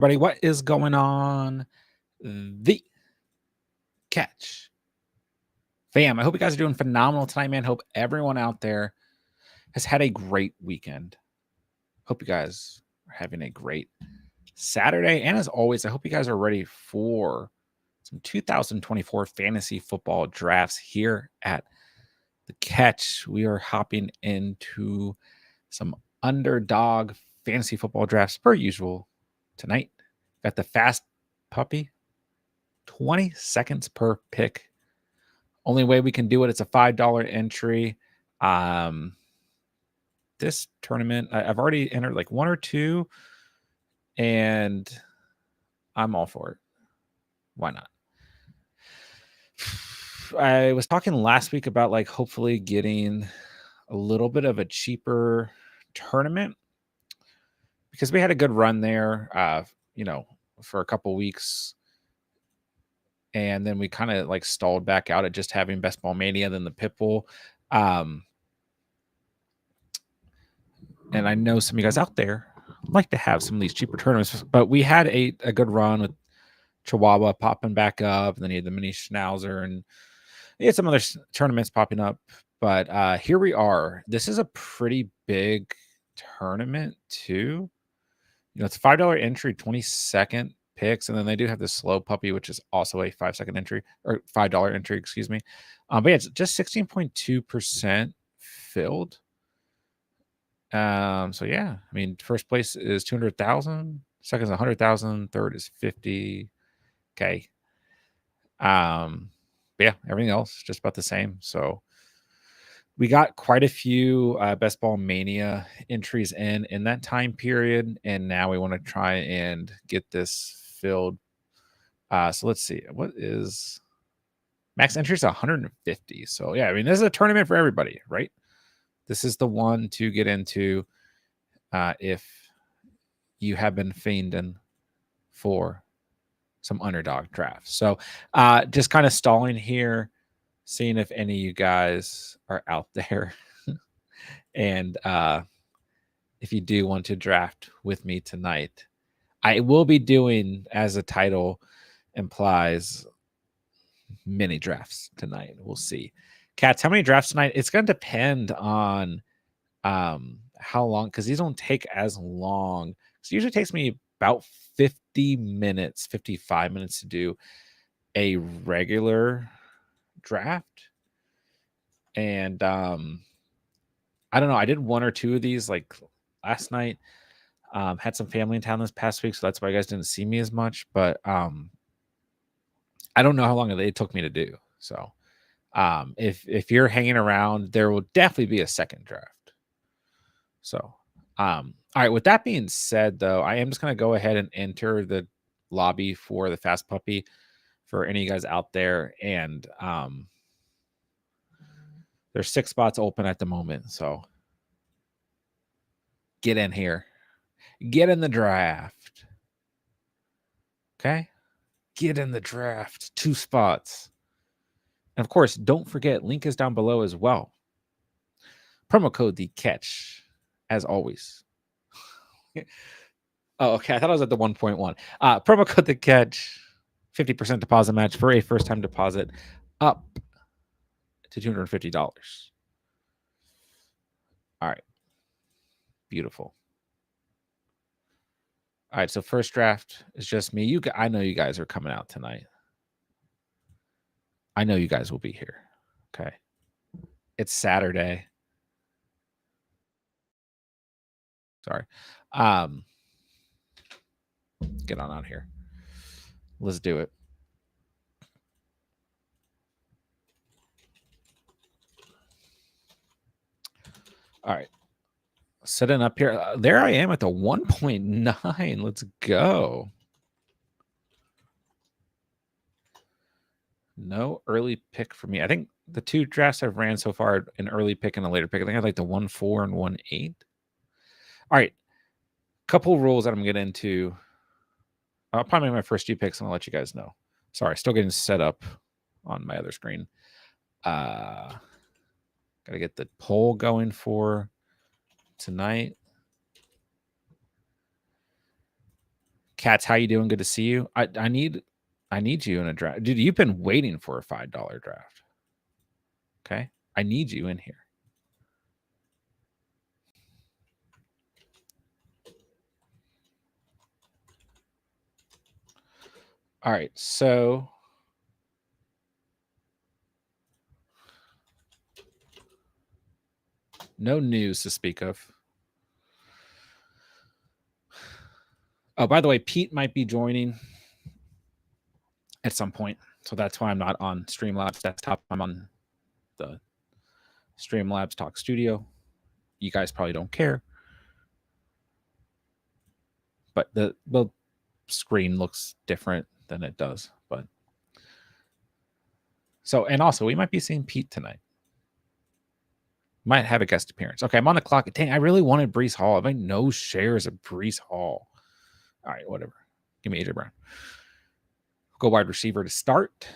Everybody, what is going on? The Catch fam. I hope you guys are doing phenomenal tonight, man. Hope everyone out there has had a great weekend. Hope you guys are having a great Saturday. And as always, I hope you guys are ready for some 2024 fantasy football drafts here at the Catch. We are hopping into some Underdog fantasy football drafts per usual tonight. Got the fast puppy, 20 seconds per pick. Only way we can do it, it's a $5 entry. This tournament, I've already entered like one or two, and I'm all for it. Why not? I was talking last week about like hopefully getting a little bit of a cheaper tournament because we had a good run there, for a couple weeks. And then we kind of like stalled back out at just having Best Ball Mania, then the Pitbull. And I know some of you guys out there like to have some of these cheaper tournaments, but we had a good run with Chihuahua popping back up, and then you had the mini Schnauzer, and you had some other tournaments popping up. But here we are. This is a pretty big tournament too. It's a $5 entry, 22nd picks, and then they do have the slow puppy, which is also a 5-second entry or $5 entry, excuse me. But yeah, it's just 16.2% filled. So yeah, I mean, first place is 200,000, second is 100,000, third is 50K. But yeah, everything else just about the same. So we got quite a few Best Ball Mania entries in that time period, and now we want to try and get this filled. So let's see, what is max entries? 150. So yeah, I mean, this is a tournament for everybody, right? This is the one to get into if you have been fiending for some Underdog drafts. So just kind of stalling here, seeing if any of you guys are out there. And if you do want to draft with me tonight, I will be doing, as the title implies, mini drafts tonight. We'll see. Cats, how many drafts tonight? It's going to depend on how long, because these don't take as long. So it usually takes me about 50 minutes, 55 minutes to do a regular draft. And I don't know. I did one or two of these like last night. Had some family in town this past week, so that's why you guys didn't see me as much. But I don't know how long it took me to do. So if you're hanging around, there will definitely be a second draft. So all right. With that being said, though, I am just going to go ahead and enter the lobby for the Fast Puppy for any of you guys out there. And there's 6 spots open at the moment. So get in here. Get in the draft. Okay? Get in the draft. 2 spots. And of course, don't forget, link is down below as well. Promo code the catch, as always. Oh, okay. I thought I was at the 1.1. Promo code the catch, 50% deposit match for a first-time deposit up to $250. All right. Beautiful. All right, so first draft is just me. I know you guys are coming out tonight. I know you guys will be here. Okay. It's Saturday. Sorry. Get on out here. Let's do it. All right. Setting up here. There I am at the 1.9. Let's go. No early pick for me. I think the 2 drafts I've ran so far, an early pick and a later pick. I think I had like the 1.4 and 1.8. All right. Couple rules that I'm getting into. I'll probably make my first few picks and I'll let you guys know. Sorry, still getting set up on my other screen. Got to get the poll going for tonight. Cats, how you doing? Good to see you. I need you in a draft. Dude, you've been waiting for a $5 draft. Okay. I need you in here. All right. So no news to speak of. Oh, by the way, Pete might be joining at some point. So that's why I'm not on Streamlabs desktop. I'm on the Streamlabs Talk Studio. You guys probably don't care. But the screen looks different than it does. But so, and also we might be seeing Pete tonight. Might have a guest appearance. Okay, I'm on the clock. Dang, I really wanted Brees Hall. I have no shares of Brees Hall. All right, whatever. Give me AJ Brown. Go wide receiver to start.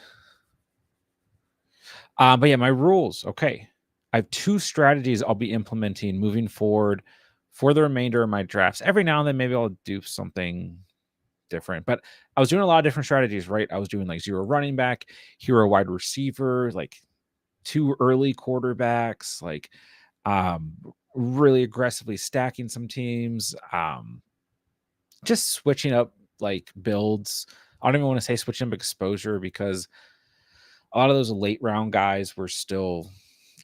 But yeah, my rules. Okay. I have 2 strategies I'll be implementing moving forward for the remainder of my drafts. Every now and then, maybe I'll do something different. But I was doing a lot of different strategies, right? I was doing like 0 running back, hero wide receiver, like 2 early quarterbacks, like really aggressively stacking some teams, just switching up like builds. I don't even want to say switching up exposure because a lot of those late round guys were still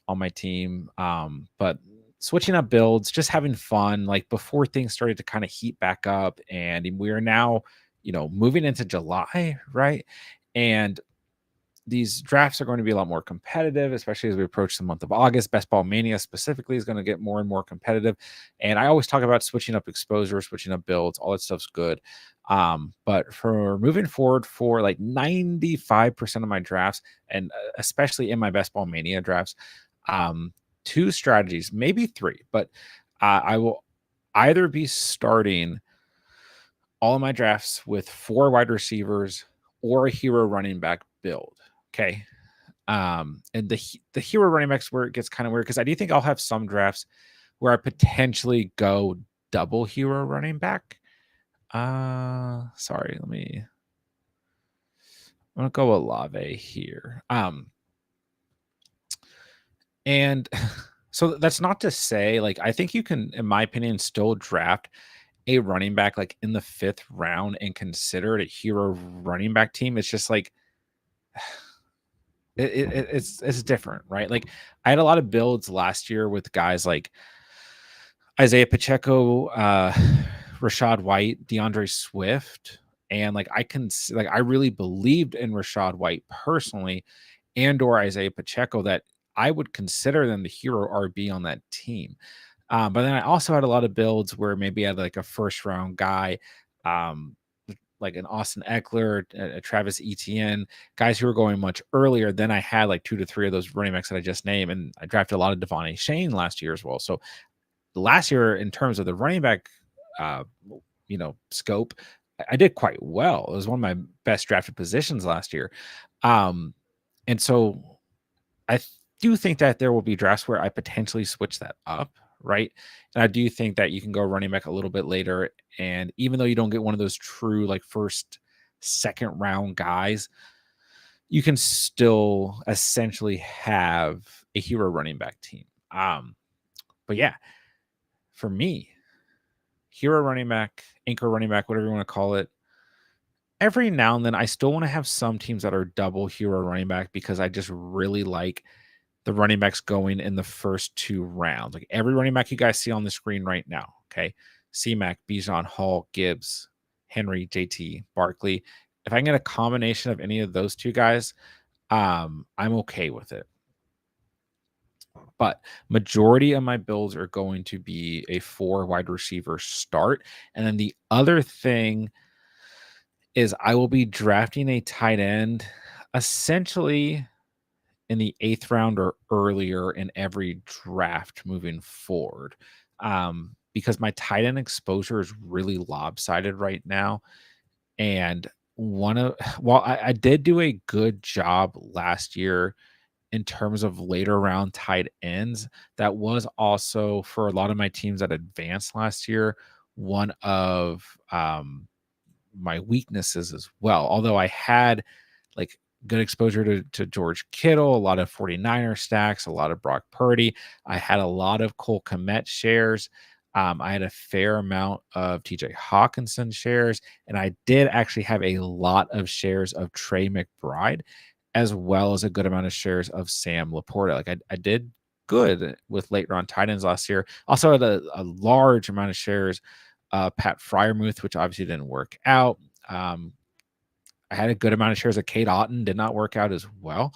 on my team. But switching up builds, just having fun, like before things started to kind of heat back up. And we are now, moving into July, right? And these drafts are going to be a lot more competitive, especially as we approach the month of August. Best Ball Mania specifically is going to get more and more competitive. And I always talk about switching up exposure, switching up builds, all that stuff's good. But for moving forward, for like 95% of my drafts, and especially in my Best Ball Mania drafts, 2 strategies, maybe 3, but I will either be starting all of my drafts with 4 wide receivers or a hero running back build. Okay. And the hero running backs where it gets kind of weird because I do think I'll have some drafts where I potentially go double hero running back. Sorry, I'm gonna go Olave here. And so that's not to say, like, I think you can, in my opinion, still draft a running back like in the 5th round and consider it a hero running back team. It's just like it's different, right? Like I had a lot of builds last year with guys like Isaiah Pacheco, Rashad White, DeAndre Swift, and like I really believed in Rashad White personally, and or Isaiah Pacheco that I would consider them the hero RB on that team. But then I also had a lot of builds where maybe I had like a 1st round guy, um, like an Austin Eckler, a Travis Etienne, guys who were going much earlier. Then I had like 2 to 3 of those running backs that I just named, and I drafted a lot of Devon A. Shane last year as well. So last year, in terms of the running back, uh, scope, I did quite well. It was one of my best drafted positions last year. And so I do think that there will be drafts where I potentially switch that up, right? And I do think that you can go running back a little bit later. And even though you don't get one of those true like 1st, 2nd round guys, you can still essentially have a hero running back team. But yeah, for me, hero running back, anchor running back, whatever you want to call it. Every now and then, I still want to have some teams that are double hero running back because I just really like the running backs going in the first 2 rounds. Like every running back you guys see on the screen right now. Okay. C-Mac, Bijan, Hall, Gibbs, Henry, JT, Barkley. If I can get a combination of any of those 2 guys, I'm okay with it. But majority of my builds are going to be a 4 wide receiver start. And then the other thing is I will be drafting a tight end essentially in the 8th round or earlier in every draft moving forward. Because my tight end exposure is really lopsided right now. And while I did do a good job last year in terms of later round tight ends, that was also for a lot of my teams that advanced last year, one of my weaknesses as well. Although I had like good exposure to George Kittle, a lot of 49er stacks, a lot of Brock Purdy. I had a lot of Cole Kmet shares. I had a fair amount of TJ Hawkinson shares, and I did actually have a lot of shares of Trey McBride, as well as a good amount of shares of Sam Laporta. Like I did good with late round tight ends last year. Also had a large amount of shares Pat Fryermuth, which obviously didn't work out. I had a good amount of shares of Kate Otten, did not work out as well.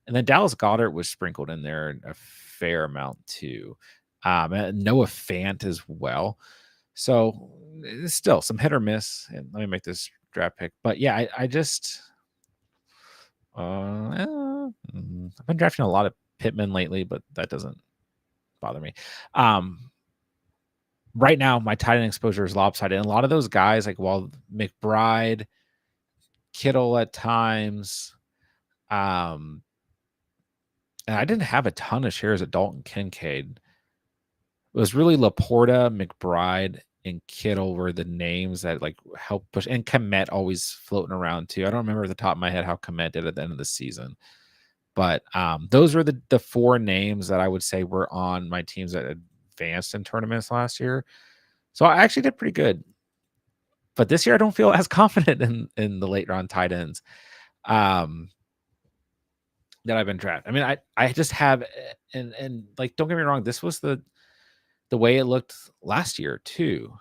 And then Dallas Goddard was sprinkled in there a fair amount too. And Noah Fant as well. So it's still some hit or miss. And let me make this draft pick. But yeah, I just I've been drafting a lot of Pittman lately, but that doesn't bother me. Right now, my tight end exposure is lopsided. And a lot of those guys, like McBride, Kittle at times, and I didn't have a ton of shares of Dalton Kincaid. It was really Laporta, McBride, and Kittle were the names that like helped push, and Kmet always floating around too. I don't remember at the top of my head how Kmet did at the end of the season, but those were the four names that I would say were on my teams that advanced in tournaments last year. So I actually did pretty good. But this year I don't feel as confident in the late round tight ends that I've been drafted. I mean, I just have, and like, don't get me wrong, this was the way it looked last year too.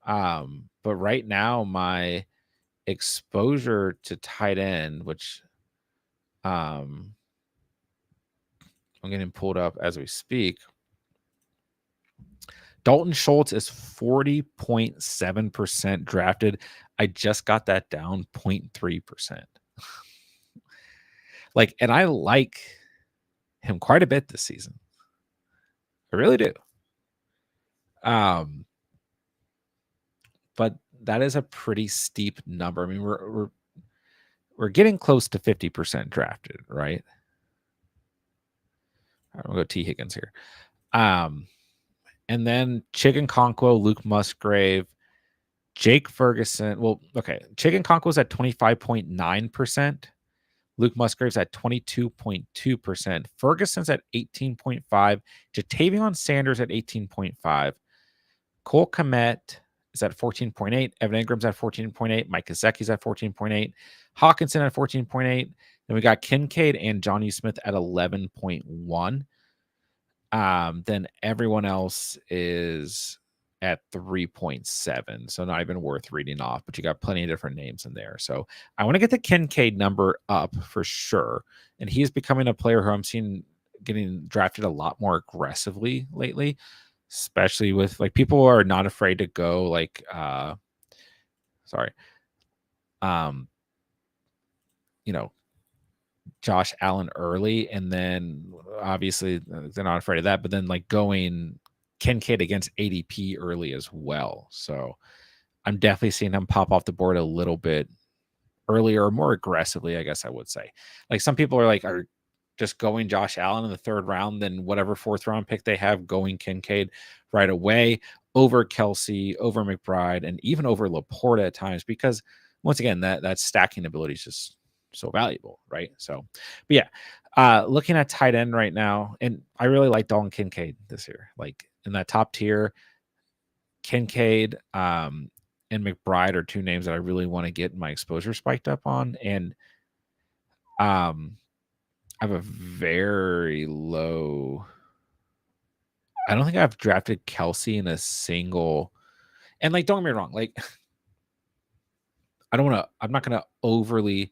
But right now my exposure to tight end, which I'm getting pulled up as we speak. Dalton Schultz is 40.7% drafted. I just got that down 0.3%. Like, and I like him quite a bit this season. I really do. But that is a pretty steep number. I mean, we're getting close to 50% drafted, right? I'm gonna go T Higgins here. And then Chicken Conquo, Luke Musgrave, Jake Ferguson. Well, okay. Chicken Conquo's at 25.9%. Luke Musgrave's at 22.2%. Ferguson's at 18.5%. Jatavion Sanders at 18.5%. Cole Kmet is at 14.8%. Evan Ingram's at 14.8%. Mike Gesicki's at 14.8%. Hawkinson at 14.8%. Then we got Kincaid and Johnny Smith at 11.1%. Then everyone else is at 3.7. So not even worth reading off, but you got plenty of different names in there. So I want to get the Kincaid number up for sure. And he's becoming a player who I'm seeing getting drafted a lot more aggressively lately, especially with like people are not afraid to go like you know, Josh Allen early, and then obviously they're not afraid of that, but then like going Kincaid against ADP early as well. So I'm definitely seeing him pop off the board a little bit earlier or more aggressively, I guess I would say. Like some people are just going Josh Allen in the third round, then whatever fourth round pick they have, going Kincaid right away over Kelsey, over McBride, and even over Laporta at times, because once again, that stacking ability is just so valuable, right? So, but yeah, looking at tight end right now, and I really like Dalton Kincaid this year. Like in that top tier, Kincaid and McBride are two names that I really want to get my exposure spiked up on. And I have a very low. I don't think I've drafted Kelsey in a single. And like, don't get me wrong, like I'm not gonna overly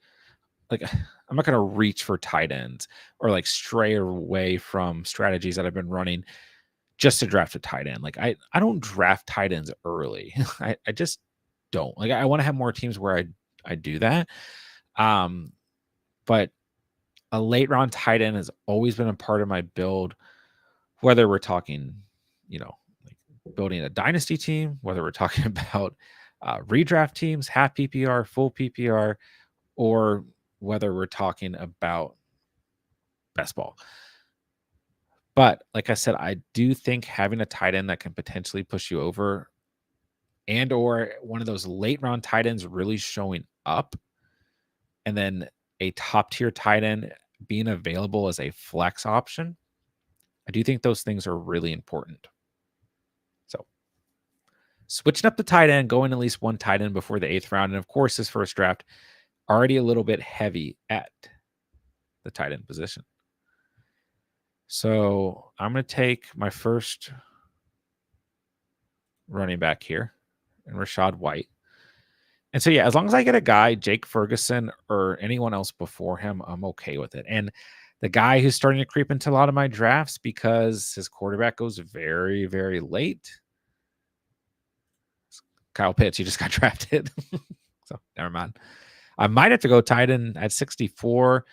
like I'm not gonna reach for tight ends or like stray away from strategies that I've been running just to draft a tight end. Like I don't draft tight ends early. I just don't. Like I want to have more teams where I do that. But a late round tight end has always been a part of my build, whether we're talking, like building a dynasty team, whether we're talking about redraft teams, half PPR, full PPR, or whether we're talking about best ball. But like I said, I do think having a tight end that can potentially push you over and or one of those late round tight ends really showing up, and then a top tier tight end being available as a flex option. I do think those things are really important. So switching up the tight end, going at least one tight end before the 8th round. And of course, this first draft already a little bit heavy at the tight end position. So I'm going to take my first running back here and Rashad White. And so, yeah, as long as I get a guy, Jake Ferguson or anyone else before him, I'm okay with it. And the guy who's starting to creep into a lot of my drafts because his quarterback goes very, very late. Kyle Pitts, he just got drafted. So never mind. I might have to go tight end at 64.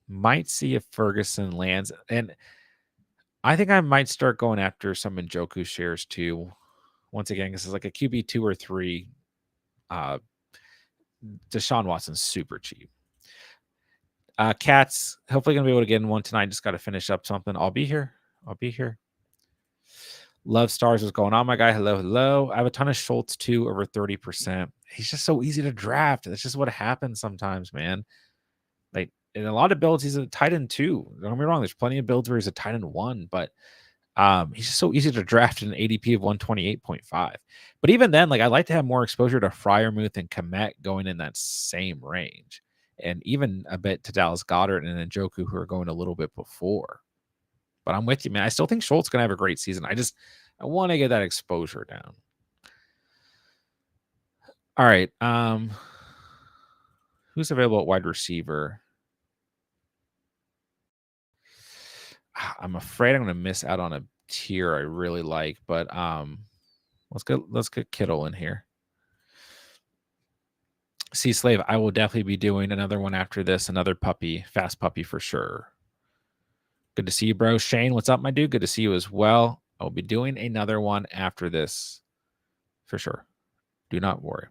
Might see if Ferguson lands. And I think I might start going after some Njoku shares too. Once again, this is like a QB 2 or 3. Deshaun Watson's super cheap. Cats, hopefully gonna be able to get in one tonight. Just got to finish up something. I'll be here. Love Stars, what's going on, my guy? Hello, hello. I have a ton of Schultz too, over 30%. He's just so easy to draft. That's just what happens sometimes, man. Like in a lot of builds, he's a tight end 2. Don't get me wrong. There's plenty of builds where he's a tight end 1, but he's just so easy to draft in an ADP of 128.5. But even then, like I like to have more exposure to Freiermuth and Komet going in that same range. And even a bit to Dallas Goedert and Njoku, who are going a little bit before. But I'm with you, man. I still think Schultz going to have a great season. I want to get that exposure down. All right. Who's available at wide receiver? I'm afraid I'm going to miss out on a tier I really like, but let's get Kittle in here. See Slave, I will definitely be doing another one after this, another fast puppy for sure. Good to see you, bro. Shane, what's up, my dude? Good to see you as well. I'll be doing another one after this for sure. Do not worry.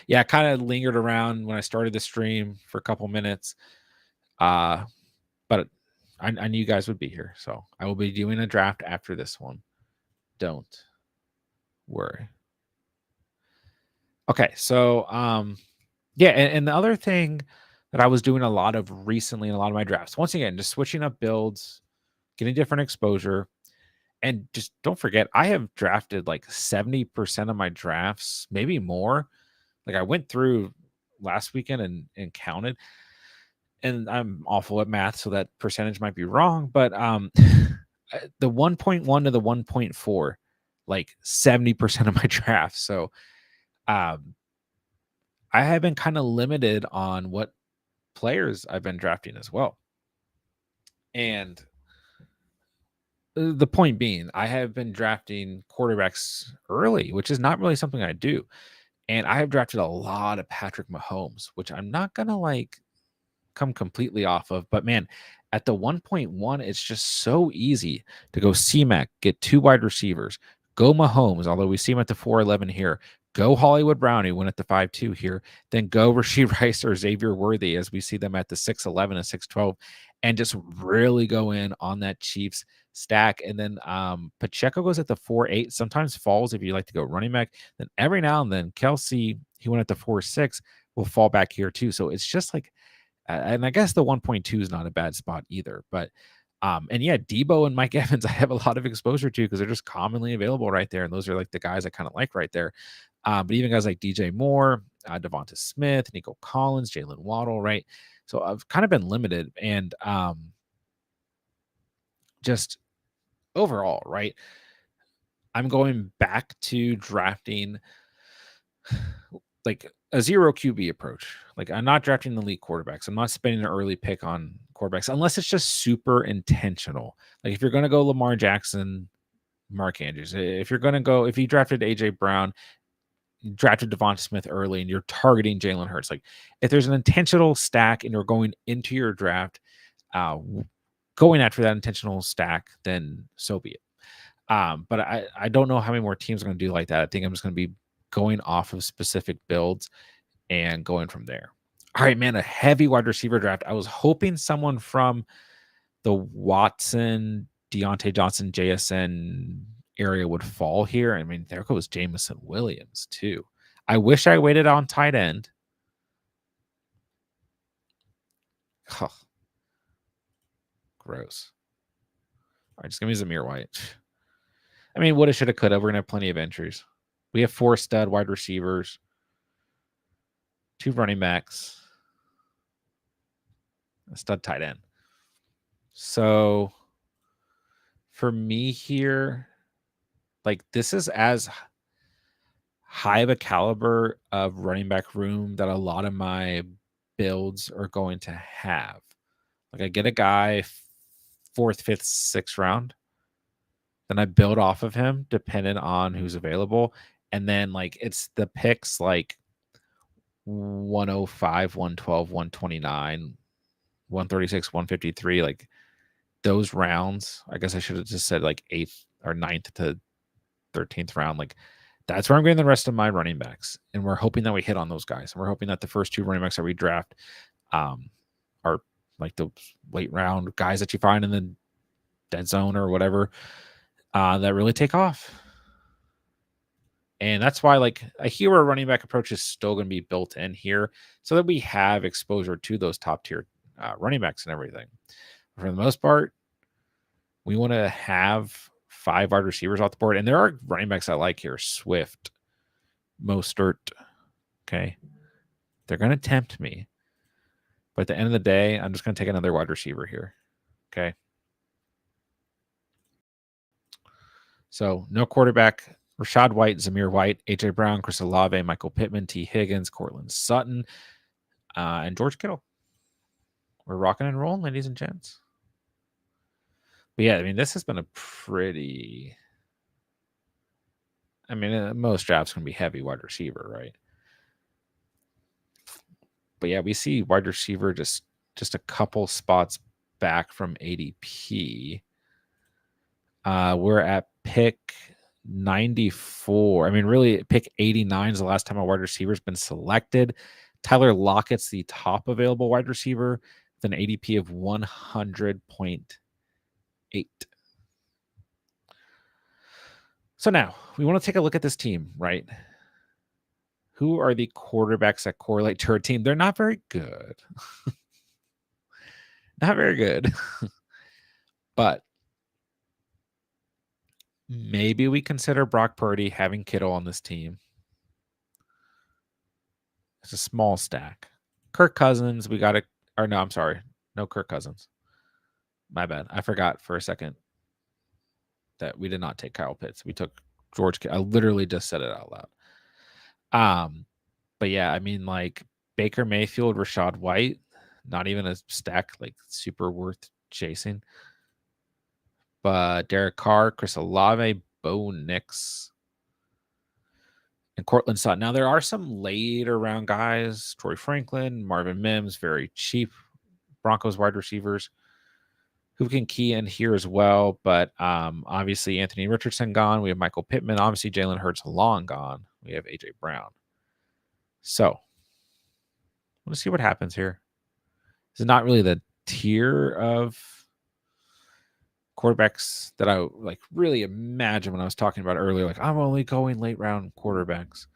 Yeah, I kind of lingered around when I started the stream for a couple minutes. But I knew you guys would be here. So I will be doing a draft after this one. Don't worry. Okay, so yeah, and the other thing that I was doing a lot of recently in a lot of my drafts, once again, just switching up builds, getting different exposure. And just don't forget, I have drafted like 70% of my drafts, maybe more. Like I went through last weekend and counted, and I'm awful at math, so that percentage might be wrong. But the 1.1 to the 1.4, like 70% of my drafts. So I have been kind of limited on what players I've been drafting as well. And the point being, I have been drafting quarterbacks early, which is not really something I do. And I have drafted a lot of Patrick Mahomes, which I'm not going to like come completely off of. But man, at the 1.1, it's just so easy to go C-Mac, get 2 wide receivers, go Mahomes, although we see him at the 411 here, go Hollywood Brownie, win at the 5.2 here, then go Rashee Rice or Xavier Worthy as we see them at the 611 and 612, and just really go in on that Chiefs stack. And then Pacheco goes at the 4.8, sometimes falls if you like to go running back. Then every now and then Kelsey, he went at the 4.6, will fall back here too. So it's just like, and I guess the 1.2 is not a bad spot either. But and yeah, Debo and Mike Evans, I have a lot of exposure to because they're just commonly available right there. And those are like the guys I kind of like right there. But even guys like DJ Moore, Devonta Smith, Nico Collins, Jalen Waddle, right? So I've kind of been limited. And just overall, right? I'm going back to drafting like a 0 QB approach. Like I'm not drafting the elite quarterbacks. I'm not spending an early pick on quarterbacks unless it's just super intentional. Like if you're going to go Lamar Jackson, Mark Andrews, if you drafted AJ Brown, you drafted Devonta Smith early and you're targeting Jalen Hurts, like if there's an intentional stack and you're going into your draft, going after that intentional stack, then so be it. But I don't know how many more teams are going to do like that. I think I'm just going to be going off of specific builds and going from there. All right, man, a heavy wide receiver draft. I was hoping someone from the Watson, Deontay Johnson, JSN area would fall here. I mean, there goes Jamison Williams too. I wish I waited on tight end. Huh, gross. All right, just give me Zamir White. I mean, woulda, shoulda, coulda. We're gonna have plenty of entries. We have 4 stud wide receivers, 2 running backs, a stud tight end. So for me here, like this is as high of a caliber of running back room that a lot of my builds are going to have. Like I get a guy 4th, 5th, 6th round, then I build off of him depending on who's available. And then like it's the picks like 105, 112, 129, 136, 153, like those rounds. I guess I should have just said like 8th or 9th to 13th round. Like that's where I'm getting the rest of my running backs. And we're hoping that we hit on those guys. And we're hoping that the first 2 running backs that we draft are like the late round guys that you find in the dead zone or whatever that really take off. And that's why, like, a hero running back approach is still going to be built in here so that we have exposure to those top tier running backs and everything. For the most part, we want to have 5 wide receivers off the board. And there are running backs I like here. Swift, Mostert. Okay. They're going to tempt me. But at the end of the day, I'm just going to take another wide receiver here. Okay. So no quarterback. Rashad White, Zamir White, A.J. Brown, Chris Olave, Michael Pittman, T. Higgins, Cortland Sutton, and George Kittle. We're rocking and rolling, ladies and gents. But yeah, I mean, this has been a pretty... I mean, most drafts can be heavy wide receiver, right? But yeah, we see wide receiver just a couple spots back from ADP. We're at pick 94. I mean, really, pick 89 is the last time a wide receiver has been selected. Tyler Lockett's the top available wide receiver with an ADP of 100.8. So now we want to take a look at this team, right? Who are the quarterbacks that correlate to our team? They're not very good. Not very good. But maybe we consider Brock Purdy having Kittle on this team. It's a small stack. Kirk Cousins, we got to, or no, I'm sorry. No Kirk Cousins. My bad. I forgot for a second that we did not take Kyle Pitts. We took George. I literally just said it out loud. But yeah, I mean, like Baker Mayfield, Rashad White, not even a stack like super worth chasing. But Derek Carr, Chris Olave, Bo Nix, and Cortland Sutton. Now there are some later round guys: Troy Franklin, Marvin Mims, very cheap Broncos wide receivers who can key in here as well. But obviously Anthony Richardson gone. We have Michael Pittman. Obviously Jalen Hurts long gone. We have AJ Brown. So let's see what happens here. This is not really the tier of quarterbacks that I like really imagine when I was talking about earlier. Like I'm only going late round quarterbacks.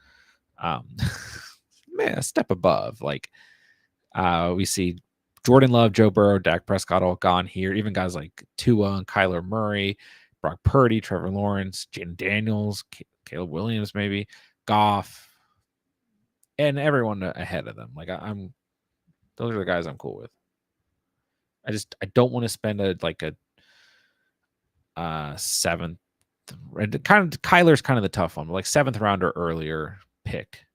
Man, a step above. Like we see Jordan Love, Joe Burrow, Dak Prescott all gone here. Even guys like Tua and Kyler Murray, Brock Purdy, Trevor Lawrence, Jaden Daniels, Caleb Williams, maybe Goff, and everyone ahead of them. Like I'm, those are the guys I'm cool with. I don't want to spend a 7th. Kind of Kyler's kind of the tough one, but like 7th round or earlier pick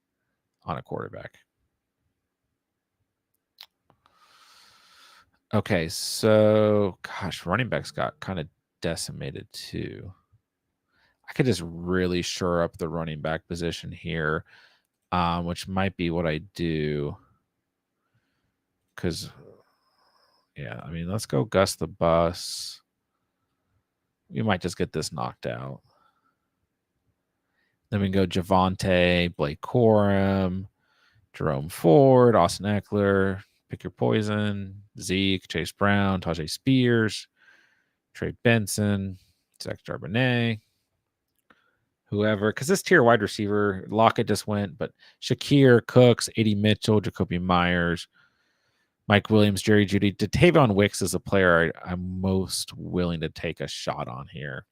on a quarterback. Okay, so gosh, running backs got kind of decimated too. I could just really shore up the running back position here, which might be what I do. Because, yeah, I mean, let's go Gus the Bus. We might just get this knocked out. Then we can go Javonte, Blake Corum, Jerome Ford, Austin Eckler, pick your poison, Zeke, Chase Brown, Tajay Spears, Trey Benson, Zach Charbonnet. whoever, because this tier wide receiver, Lockett just went, but Shakir, Cooks, A.D. Mitchell, Jacoby Myers, Mike Williams, Jerry Jeudy. Dattavion Wicks is a player I'm most willing to take a shot on here.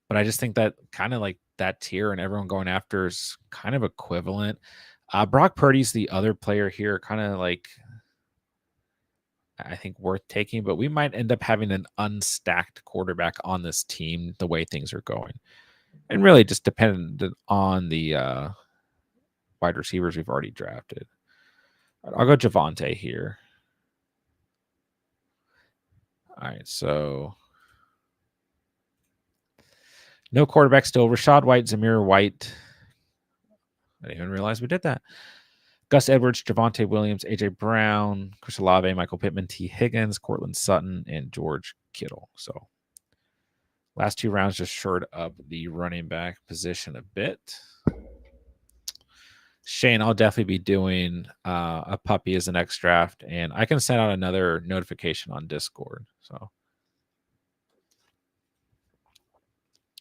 But I just think that kind of like that tier and everyone going after is kind of equivalent. Brock Purdy's the other player here, kind of like I think worth taking, but we might end up having an unstacked quarterback on this team the way things are going. And really just dependent on the wide receivers we've already drafted. I'll go Javonte here. All right, so no quarterback still. Rachaad White, Zamir White. I didn't even realize we did that. Gus Edwards, Javonte Williams, A.J. Brown, Chris Olave, Michael Pittman, T. Higgins, Cortland Sutton, and George Kittle. So last 2 rounds just shored up the running back position a bit. Shane, I'll definitely be doing a puppy as the next draft, and I can send out another notification on Discord. So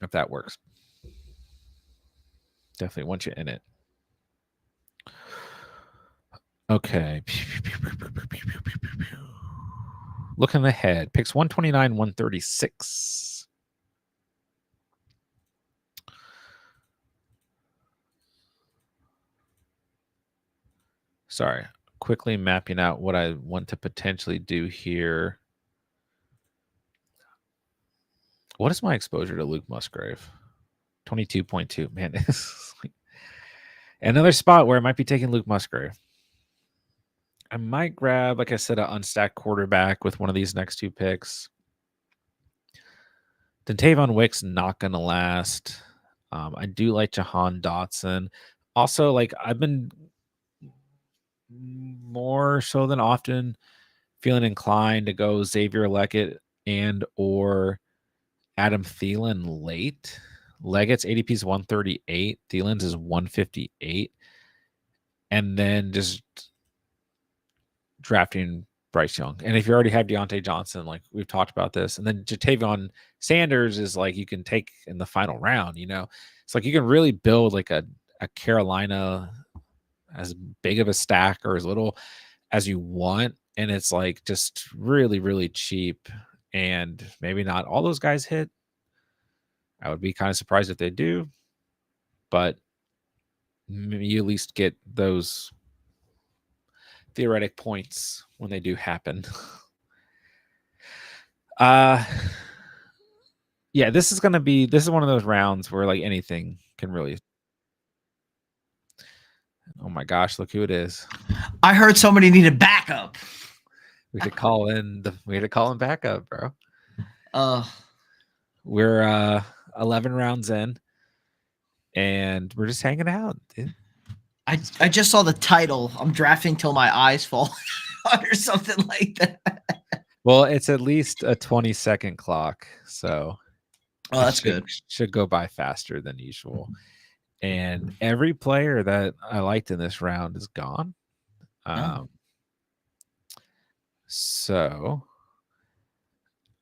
if that works, definitely want you in it. Okay. Looking ahead, picks 129, 136. Sorry, quickly mapping out what I want to potentially do here. What is my exposure to Luke Musgrave? 22.2. Man, it's like another spot where I might be taking Luke Musgrave. I might grab, like I said, an unstacked quarterback with one of these next 2 picks. Dattavion Wicks not going to last. I do like Jahan Dotson. Also, like I've been more so than often feeling inclined to go Xavier Leggett and or Adam Thielen late. Leggett's ADP is 138. Thielen's is 158. And then just drafting Bryce Young. And if you already have Deontay Johnson, like we've talked about this, and then Jatavion Sanders is like you can take in the final round, you know, it's like you can really build like a Carolina as big of a stack or as little as you want. And it's like just really, really cheap. And maybe not all those guys hit. I would be kind of surprised if they do, but you at least get those theoretic points when they do happen. Yeah, this is one of those rounds where like anything can really. Oh my gosh, look who it is. I heard somebody needed backup. We could call in backup, bro. We're 11 rounds in and we're just hanging out, dude. I just saw the title. I'm drafting till my eyes fall out or something like that. Well, it's at least a 20-second clock, so that's good. Should go by faster than usual. And every player that I liked in this round is gone. So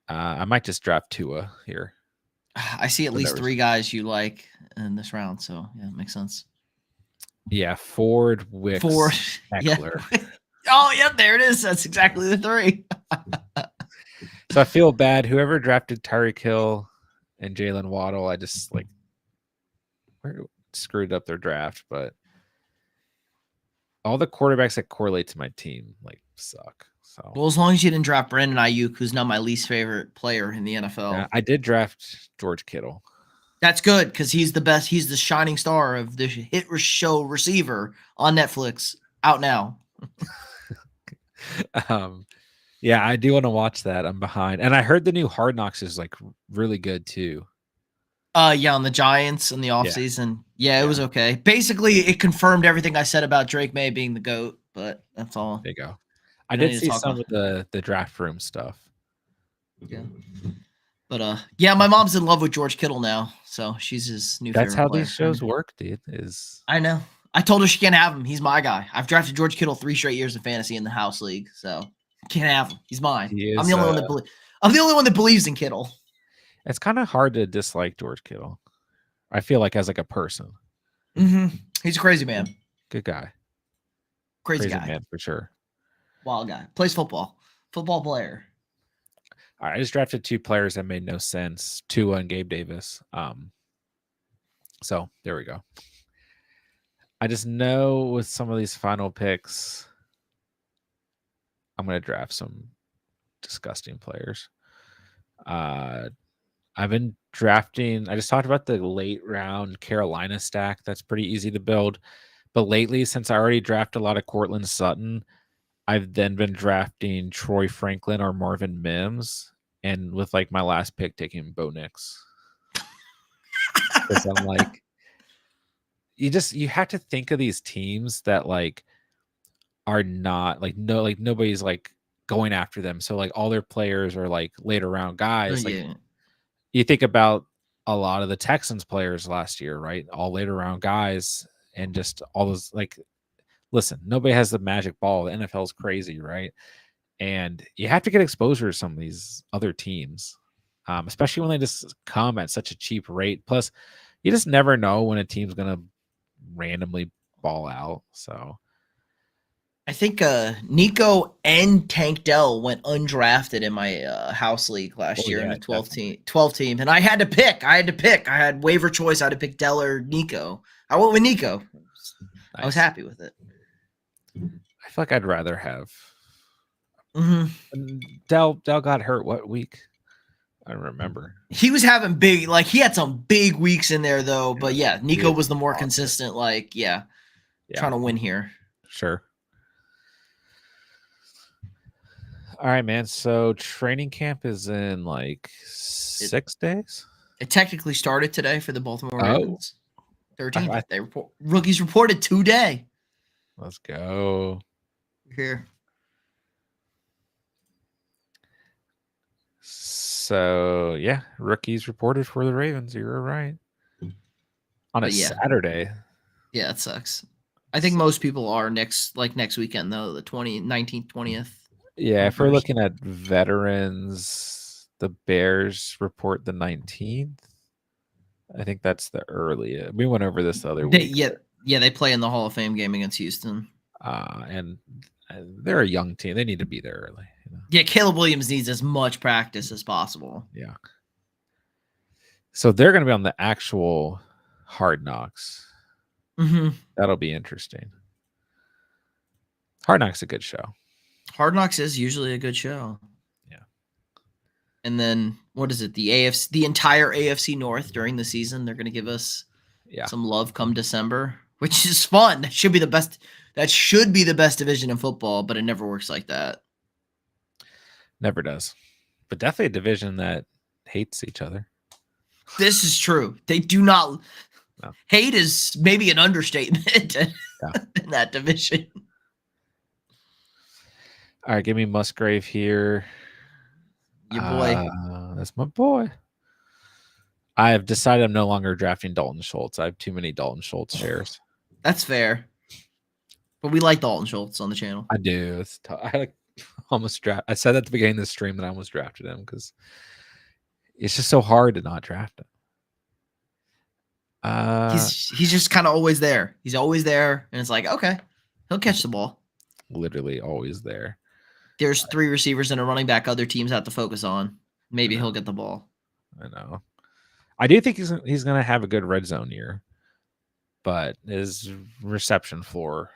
I might just draft Tua here. I see at least 3 guys you like in this round, so yeah, it makes sense. Yeah, Ford, Wicks, Eckler. Yeah. Oh, yeah, there it is. That's exactly the 3. So I feel bad. Whoever drafted Tyreek Hill and Jalen Waddle, I just like screwed up their draft. But all the quarterbacks that correlate to my team like suck. So well, as long as you didn't draft Brandon Ayuk, who's now my least favorite player in the NFL. Yeah, I did draft George Kittle. That's good because he's the best. He's the shining star of the hit show receiver on Netflix out now. Yeah, I do want to watch that. I'm behind. And I heard the new Hard Knocks is like really good too. Yeah, on the Giants in the offseason. Yeah, it was okay. Basically, it confirmed everything I said about Drake May being the GOAT, but that's all. There you go. I did see some of the draft room stuff. Yeah. But yeah, my mom's in love with George Kittle now, so she's his new favorite player. That's how these shows work, dude. I know. I told her she can't have him. He's my guy. I've drafted George Kittle 3 straight years in fantasy in the house league, so can't have him. He's mine. I'm the only one that believes in Kittle. It's kind of hard to dislike George Kittle. I feel like as like a person. He's a crazy man. Good guy. Crazy Crazy guy. man for sure. Wild guy. Plays football. Football player. All right, I just drafted 2 players that made no sense, Tua and Gabe Davis. So there we go. I just know with some of these final picks, I'm going to draft some disgusting players. I've been drafting. I just talked about the late round Carolina stack. That's pretty easy to build. But lately, since I already drafted a lot of Cortland Sutton, I've then been drafting Troy Franklin or Marvin Mims, and with like my last pick taking Bo Nix. Because I'm like, you have to think of these teams that like are not like nobody's like going after them. So like all their players are like later round guys. Like Yeah. you think about a lot of the Texans players last year, right? All later round guys, and just all those like. Listen, nobody has the magic ball. The NFL is crazy, right? And you have to get exposure to some of these other teams, especially when they just come at such a cheap rate. Plus, you just never know when a team's going to randomly ball out. So I think Nico and Tank Dell went undrafted in my house league last year in yeah, the 12 team. And I had to pick. I had waiver choice. I had to pick Dell or Nico. I went with Nico. Nice. I was happy with it. I feel like I'd rather have. Dell got hurt what week? I don't remember. He was having big, like he had some big weeks in there though. But yeah, Nico was the more consistent. Like trying to win here. Sure. All right, man. So training camp is in like 6 days. It technically started today for the Baltimore Ravens. 13th. Rookies reported today. Let's go. Here. So yeah, rookies reported for the Ravens. You're right. On a Saturday. Yeah, it sucks. I think most people are next weekend though, the 19th, 20th. Yeah, if we're looking at veterans, the Bears report the 19th. I think that's the earliest. We went over this the other week. Yeah, they play in the Hall of Fame game against Houston. And they're a young team. They need to be there early. You know? Yeah, Caleb Williams needs as much practice as possible. Yeah. So they're going to be on the actual Hard Knocks. That'll be interesting. Hard Knocks is a good show. Hard Knocks is usually a good show. Yeah. And then what is it? The entire AFC North during the season, they're going to give us some love come December, which is fun. That should be the best. That should be the best division in football, but it never works like that. Never does. But definitely a division that hates each other. This is true. They do not. No. Hate is maybe an understatement in that division. All right, give me Musgrave here. Your boy. That's my boy. I have decided I'm no longer drafting Dalton Schultz. I have too many Dalton Schultz shares. That's fair. But we like Dalton Schultz on the channel. I do. It's I almost draft. I said at the beginning of the stream that I almost drafted him because it's just so hard to not draft him. He's just kind of always there. He's always there, and it's like, okay, he'll catch the ball. Literally always there. There's 3 receivers and a running back other teams have to focus on. Maybe he'll get the ball. I know. I do think he's going to have a good red zone year, but his reception floor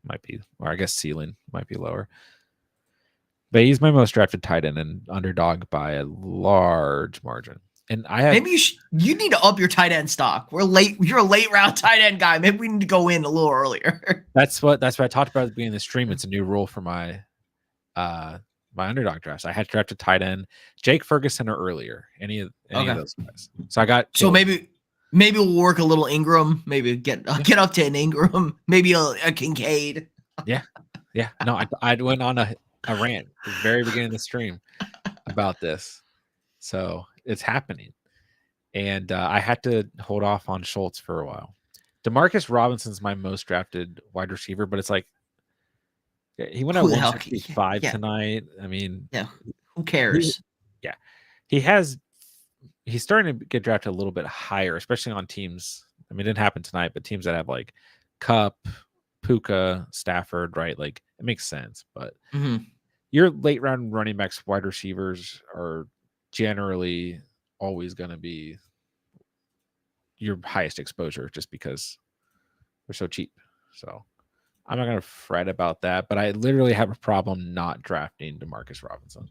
might be, or I guess ceiling might be lower. But he's my most drafted tight end and Underdog by a large margin. And I have maybe you need to up your tight end stock. We're late. You're a late round tight end guy. Maybe we need to go in a little earlier. That's what I talked about at the beginning of the stream. It's a new rule for my my Underdog drafts. I had to draft a tight end, Jake Ferguson or earlier. Any of those guys. So I got maybe we'll work a little Ingram. Maybe get up to an Ingram. Maybe a Kincaid. Yeah. No, I went on a rant at the very beginning of the stream about this. So it's happening. And I had to hold off on Schultz for a while. Demarcus Robinson's my most drafted wide receiver, but it's like he went at 165 tonight. I mean, who cares? He has he's starting to get drafted a little bit higher, especially on teams. I mean, it didn't happen tonight, but teams that have like Cup, Puka, Stafford, right? Like it makes sense. But your late round running backs, wide receivers are generally always going to be your highest exposure just because they're so cheap. So I'm not going to fret about that, but I literally have a problem not drafting DeMarcus Robinson.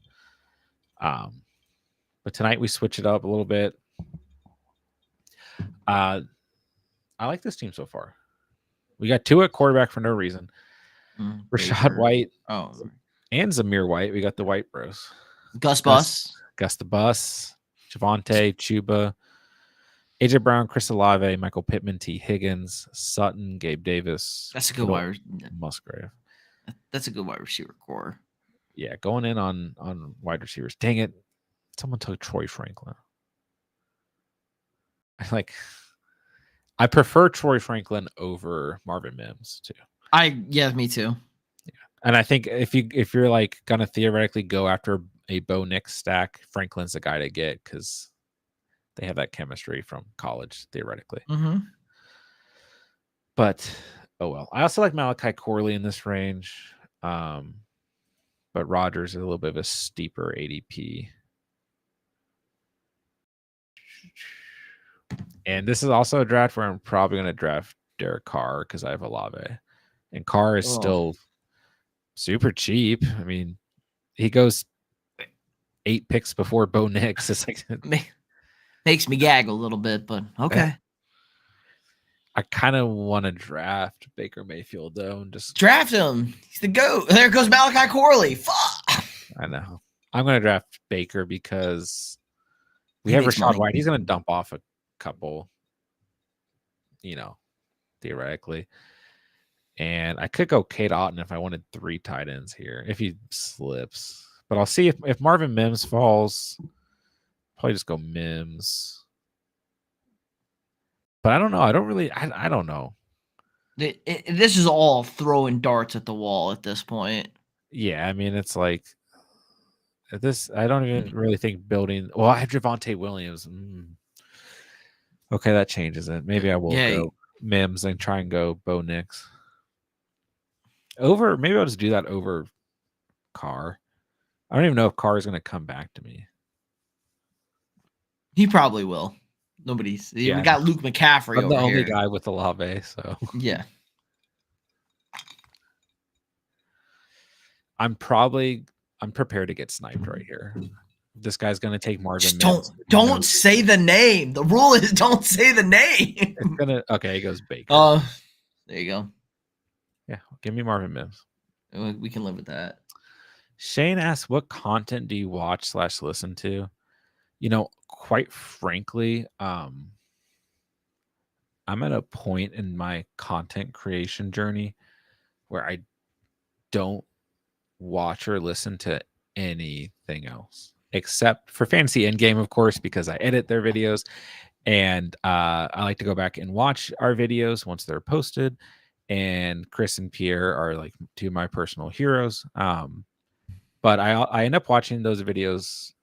But tonight we switch it up a little bit. I like this team so far. We got two at quarterback for no reason. Rashad White and Zamir White. We got the White Bros. Gus the Bus, Javonte, Chuba, AJ Brown, Chris Olave, Michael Pittman, T. Higgins, Sutton, Gabe Davis. That's a good wide Musgrave. That's a good wide receiver core. Yeah, going in on wide receivers. Dang it. Someone took Troy Franklin. I prefer Troy Franklin over Marvin Mims too. Me too. Yeah. And I think if you're like gonna theoretically go after a Bo Nix stack, Franklin's the guy to get because they have that chemistry from college, theoretically. But oh well. I also like Malachi Corley in this range. But Rodgers is a little bit of a steeper ADP. And this is also a draft where I'm probably going to draft Derek Carr because I have Olave. And Carr is still super cheap. I mean, he goes 8 picks before Bo Nix. It's like makes me gag a little bit, but okay. I kind of want to draft Baker Mayfield though, and just draft him. He's the GOAT. There goes Malachi Corley. Fuck. I know. I'm going to draft Baker because we have Rashad White. He's going to dump off a couple, theoretically. And I could go Kate Otten if I wanted 3 tight ends here, if he slips. But I'll see if Marvin Mims falls. Probably just go Mims. But I don't know. I don't know. This is all throwing darts at the wall at this point. Yeah, I mean, it's like this. I don't even really think building. Well, I have Javonte Williams. Okay, that changes it. Maybe I will go Mims and try and go Bo Nix. Maybe I'll just do that over Carr. I don't even know if Carr is going to come back to me. He probably will. We got Luke McCaffrey. I'm the only guy with Olave, so yeah. I'm prepared to get sniped right here. This guy's going to take Marvin. Don't say the name. The rule is don't say the name. Okay, he goes Baker. There you go. Yeah, give me Marvin Mims. We can live with that. Shane asks, what content do you watch / listen to? Quite frankly, I'm at a point in my content creation journey where I don't watch or listen to anything else except for Fantasy Endgame, of course, because I edit their videos and I like to go back and watch our videos once they're posted. And Chris and Pierre are like 2 of my personal heroes. But I end up watching those videos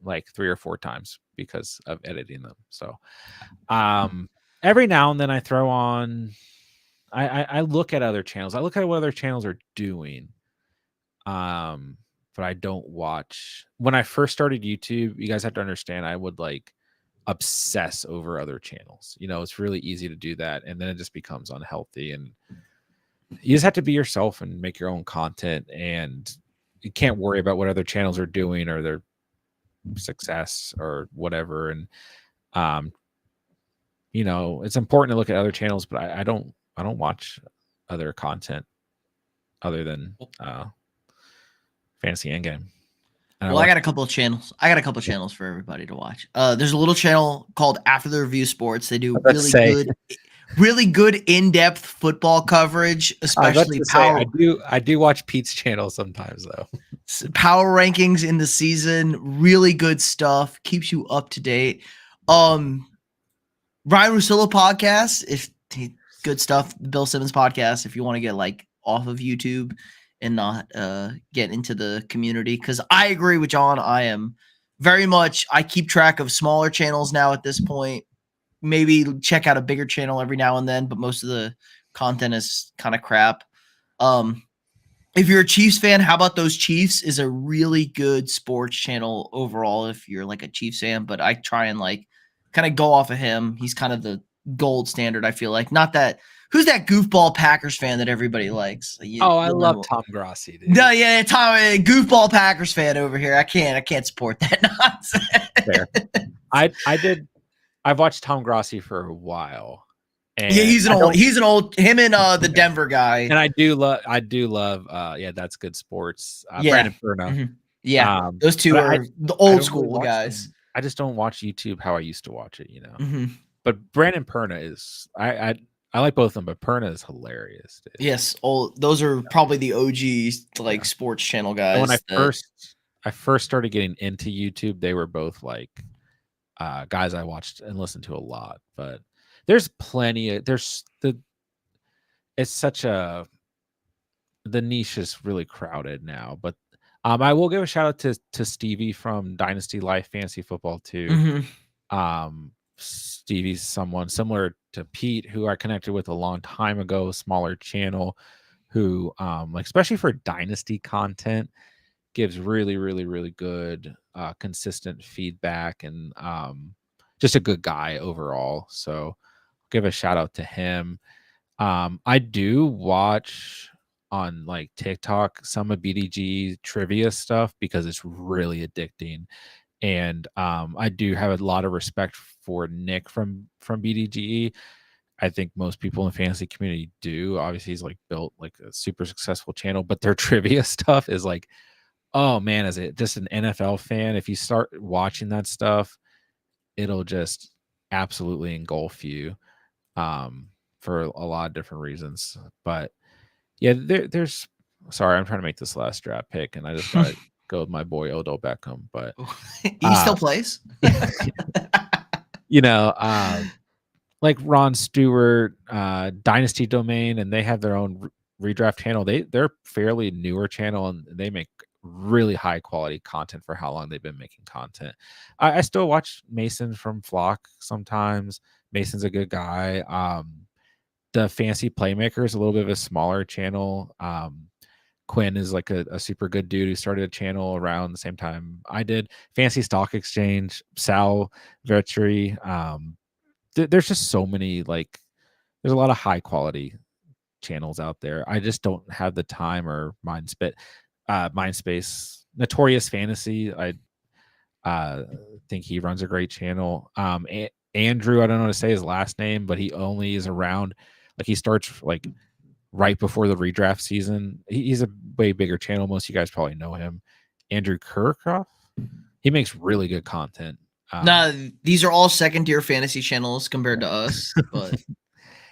like 3 or 4 times because of editing them. So every now and then I throw on, I look at other channels. I look at what other channels are doing. But I don't watch. When I first started YouTube, you guys have to understand, I would like obsess over other channels. It's really easy to do that. And then it just becomes unhealthy. And you just have to be yourself and make your own content. And you can't worry about what other channels are doing or their success or whatever. And it's important to look at other channels, but I don't watch other content other than Fantasy Endgame. Well, I got a couple of channels. For everybody to watch. There's a little channel called After the Review Sports. They do really good in-depth football coverage, especially power. I do watch Pete's channel sometimes though. Power rankings in the season, really good stuff. Keeps you up to date. Ryan Russillo podcast, good stuff. Bill Simmons podcast, if you want to get like off of YouTube and not get into the community, because I agree with John. I am very much, I keep track of smaller channels now at this point. Maybe check out a bigger channel every now and then, but most of the content is kind of crap. If you're a Chiefs fan, how about those Chiefs is a really good sports channel overall if you're like a Chiefs fan, but I try and like kind of go off of him. He's kind of the gold standard, I feel like. Not that who's that goofball Packers fan that everybody likes? I love Tom Grossi, dude. No, yeah, Tom, goofball Packers fan over here. I can't support that nonsense. Fair. I've watched Tom Grossi for a while. And yeah, he's an old him and the Denver guy. And I do love that's good sports. Brandon Perna. Mm-hmm. Yeah. Those two are the old school guys. I just don't watch YouTube how I used to watch it, Mm-hmm. But Brandon Perna is I like both of them, but Perna is hilarious. Dude. Yes, those are probably the OG sports channel guys. And when I first started getting into YouTube, they were both like guys I watched and listened to a lot. But there's plenty of the niche is really crowded now. But I will give a shout out to Stevie from Dynasty Life Fantasy Football too. Mm-hmm. Stevie's someone similar to Pete, who I connected with a long time ago, smaller channel, who especially for Dynasty content, gives really, really, really good consistent feedback and just a good guy overall. So give a shout out to him. I do watch on like TikTok some of BDG trivia stuff because it's really addicting. And I do have a lot of respect for Nick from BDGE. I think most people in the fantasy community do. Obviously, he's like built like a super successful channel, but their trivia stuff is like, oh man, is it just an NFL fan? If you start watching that stuff, it'll just absolutely engulf you for a lot of different reasons. But yeah, there's sorry, I'm trying to make this last draft pick, and I just got to go with my boy Odell Beckham. But he still plays. Like Ron Stewart, Dynasty Domain, and they have their own redraft channel. They're fairly newer channel, and they make really high quality content for how long they've been making content. I still watch Mason from Flock sometimes. Mason's a good guy. The Fancy Playmaker is a little bit of a smaller channel. Quinn is like a super good dude who started a channel around the same time I did. Fancy Stock Exchange, Sal Vetri. There's just so many, like, there's a lot of high quality channels out there. I just don't have the time or mind space. Notorious Fantasy, I think he runs a great channel. Andrew, I don't know how to say his last name, but he only is around, like, he starts like right before the redraft season. He's a way bigger channel. Most of you guys probably know him. Andrew Kirkhoff. He makes really good content. These are all second tier fantasy channels compared to us, but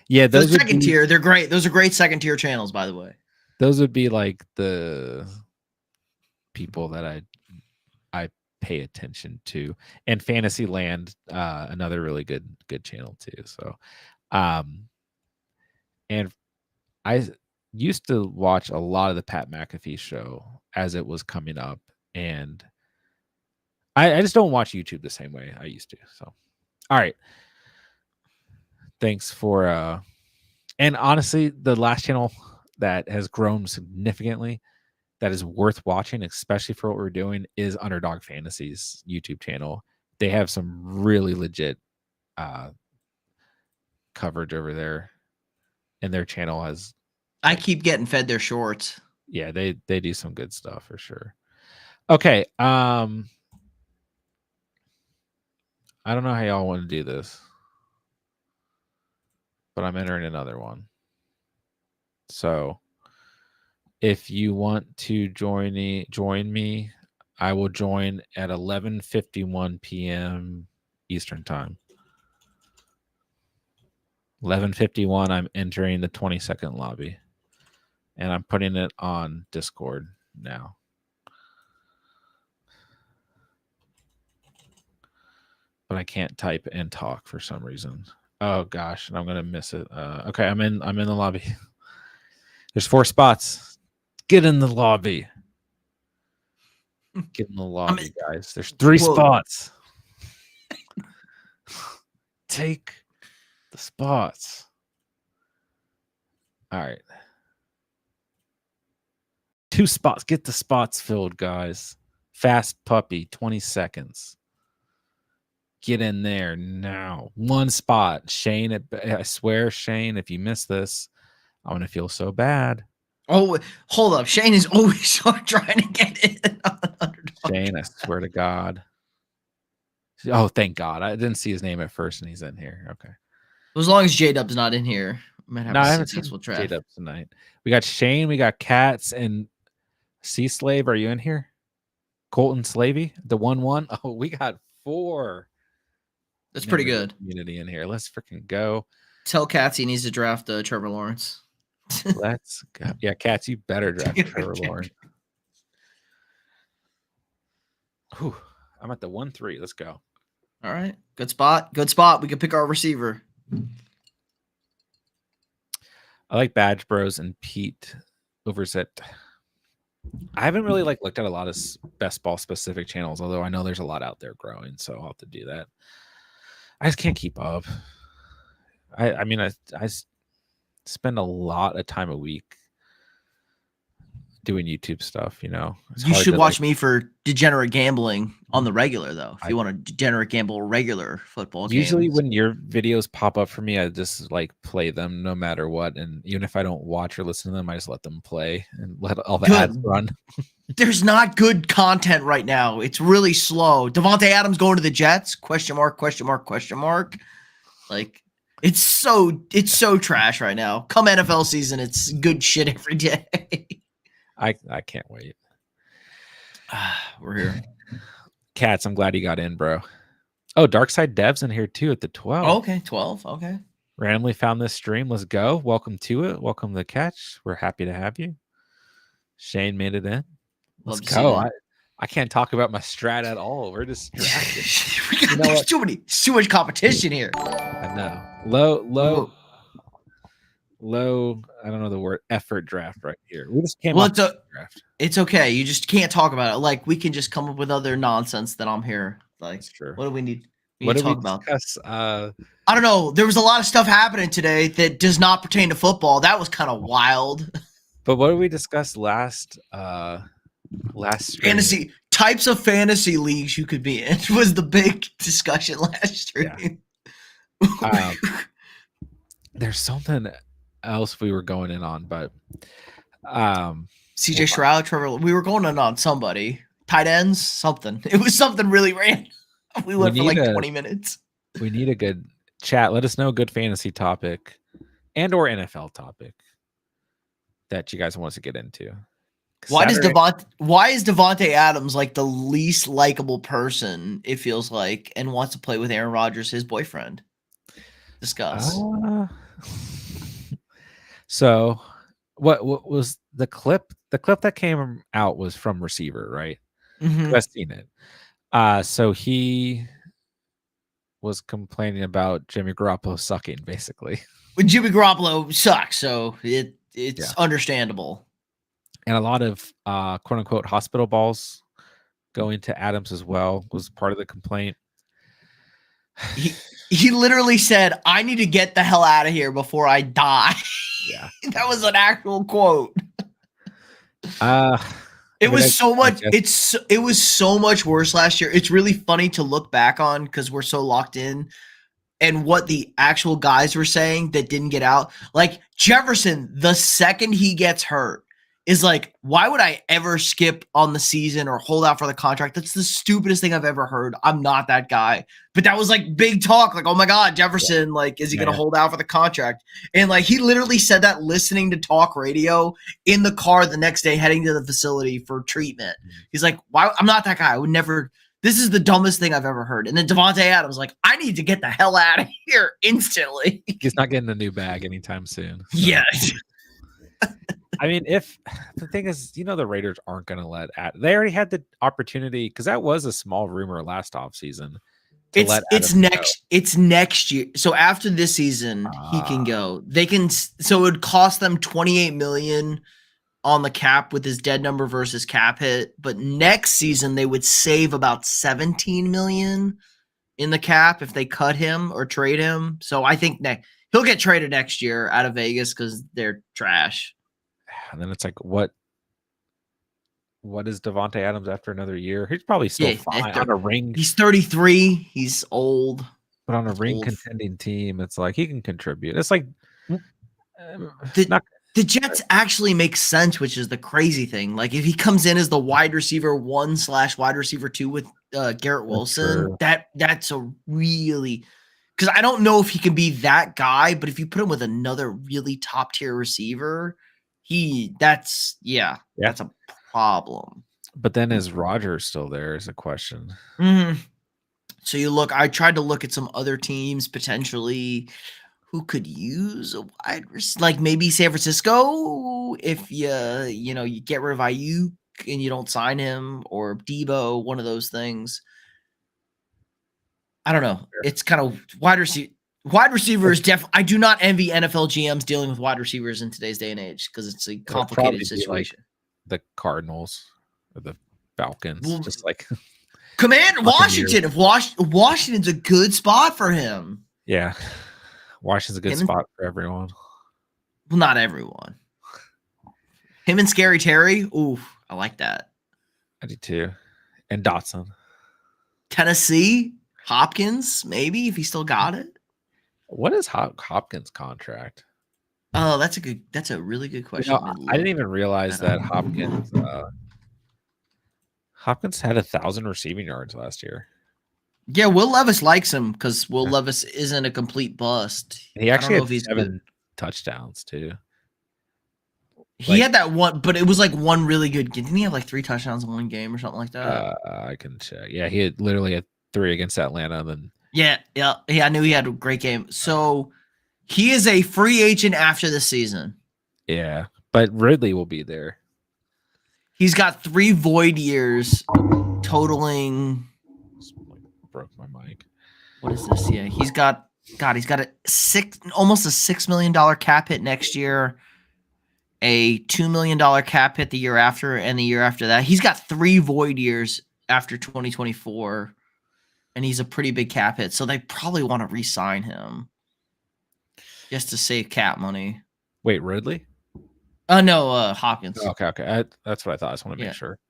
yeah, those second tier, they're great. Those are great second tier channels, by the way. Those would be like the people that I pay attention to. And Fantasyland, another really good channel too. So and I used to watch a lot of the Pat McAfee show as it was coming up, and I just don't watch YouTube the same way I used to. So, all right. Thanks for and honestly, the last channel that has grown significantly that is worth watching, especially for what we're doing, is Underdog Fantasies YouTube channel. They have some really legit coverage over there, and their channel has. I keep getting fed their shorts. Yeah, they do some good stuff for sure. Okay, I don't know how y'all want to do this, but I'm entering another one. So if you want to join me, I will join at 11:51 p.m. Eastern time. 11:51, I'm entering the 20-second lobby, and I'm putting it on Discord now. But I can't type and talk for some reason. Oh gosh, and I'm gonna miss it. Okay, I'm in the lobby. There's 4 spots. Get in the lobby. Get in the lobby, guys. There's 3 spots. Take the spots. All right. 2 spots. Get the spots filled, guys. Fast puppy, 20 seconds. Get in there now. 1 spot. Shane, I swear, Shane, if you miss this, I'm going to feel so bad. Oh, hold up. Shane is always trying to get in on Underdog. Shane, I swear to God. Oh, thank God. I didn't see his name at first, and he's in here. Okay. As long as J-Dub's not in here, I might have I a haven't successful seen draft. J-Dub tonight. We got Shane, we got Cats, and Sea Slave. Are you in here? Colton Slavey, the 1-1. Oh, we got 4. That's pretty good. Community in here. Let's freaking go. Tell Cats he needs to draft Trevor Lawrence. Let's go. Yeah, Cats, you better draft Trevor Lawrence. Whew. I'm at the 1-3. Let's go. All right. Good spot. Good spot. We can pick our receiver. I like Badge Bros and Pete Overzet. I haven't really looked at a lot of best ball specific channels, although I know there's a lot out there growing, so I'll have to do that. I just can't keep up. I mean, I spend a lot of time a week doing YouTube stuff, you know. You should watch me for degenerate gambling on the regular, though. If you want to degenerate gamble regular football games. Usually when your videos pop up for me, I just play them no matter what. And even if I don't watch or listen to them, I just let them play and let all the ads run. There's not good content right now. It's really slow. Devontae Adams going to the Jets? Question mark, question mark, question mark. It's so trash right now. Come NFL season, it's good shit every day. I can't wait. We're here. Cats, I'm glad you got in, bro. Oh, Darkside Dev's in here too at the 12. Oh, okay, 12. Okay. Randomly found this stream. Let's go. Welcome to it. Welcome to the catch. We're happy to have you. Shane made it in. Let's go. I can't talk about my strat at all. We're distracted. There's too much competition here. I know. Low. I don't know the word. Effort draft right here. We just came off the draft. It's okay. You just can't talk about it. We can just come up with other nonsense that I'm here. That's true. What do we need? What do we discuss? I don't know. There was a lot of stuff happening today that does not pertain to football. That was kind of wild. But what did we discuss last fantasy types of fantasy leagues you could be in was the big discussion last stream. Yeah. There's something else we were going in on, but CJ Stroud, Trevor, we were going in on somebody, tight ends, something. It was something really random. We went for 20 minutes. We need a good chat. Let us know a good fantasy topic and or NFL topic that you guys want us to get into. Why is Devontae Adams the least likable person, it feels like, and wants to play with Aaron Rodgers, his boyfriend? Discuss. So what was the clip? The clip that came out was from Receiver, right? Mm-hmm. I've seen it. So he was complaining about Jimmy Garoppolo sucking, basically. But Jimmy Garoppolo sucks, so it's understandable. And a lot of quote unquote hospital balls going to Adams as well was part of the complaint. He literally said, "I need to get the hell out of here before I die." Yeah. That was an actual quote. It was so much worse last year. It's really funny to look back on because we're so locked in and what the actual guys were saying that didn't get out. Jefferson, the second he gets hurt, is why would I ever skip on the season or hold out for the contract? That's the stupidest thing I've ever heard. I'm not that guy. But that was big talk. Oh my God, Jefferson, is he going to hold out for the contract? And he literally said that listening to talk radio in the car the next day heading to the facility for treatment. He's like, why? I'm not that guy. I would never. This is the dumbest thing I've ever heard. And then Devontae Adams I need to get the hell out of here instantly. He's not getting a new bag anytime soon. So. Yeah. I mean, if the thing is, the Raiders aren't going to they already had the opportunity because that was a small rumor last offseason. It's next year. So after this season, he can go. They can. So it would cost them $28 million on the cap with his dead number versus cap hit, but next season they would save about 17 million in the cap if they cut him or trade him. So I think he'll get traded next year out of Vegas because they're trash. And then it's like, what is Devontae Adams after another year? He's probably still fine on a ring. He's 33. He's old. But on a ring contending team, it's like he can contribute. It's like the Jets actually make sense, which is the crazy thing. Like if he comes in as the wide receiver 1/wide receiver 2 with Garrett Wilson, that's a really, because I don't know if he can be that guy, but if you put him with another really top tier receiver, that's a problem. But then is Rodgers still there is a question. Mm-hmm. So I tried to look at some other teams potentially who could use a wide receiver, like maybe San Francisco, if you get rid of Ayuk and you don't sign him, or Debo, one of those things. I don't know. It's kind of wide receivers. I do not envy NFL GMs dealing with wide receivers in today's day and age because it's a complicated situation. Like the Cardinals or the Falcons, just like Washington. If Washington's a good spot for him. Yeah. Washington's a good spot for everyone. Well, not everyone. Him and Scary Terry. Ooh, I like that. I do too. And Dotson. Tennessee. Hopkins, maybe, if he still got it. What is Hopkins' contract? Oh, that's a really good question. I didn't even realize that Hopkins had 1,000 receiving yards last year. Yeah, Will Levis likes him because Will Levis isn't a complete bust. He actually had 7 touchdowns too. He had that one, but it was like one really good game. Didn't he have like 3 touchdowns in one game or something like that? I can check. Yeah, he had literally had 3 against Atlanta. Then I knew he had a great game. So he is a free agent after the season. Yeah, but Ridley will be there. He's got 3 void years, totaling. Broke my mic. What is this? Yeah, he's got almost a $6 million cap hit next year, a $2 million cap hit the year after, and the year after that. He's got 3 void years after 2024, and he's a pretty big cap hit. So they probably want to re-sign him just to save cap money. Wait, Ridley? No, Hopkins. Okay. That's what I thought. I just want to make sure.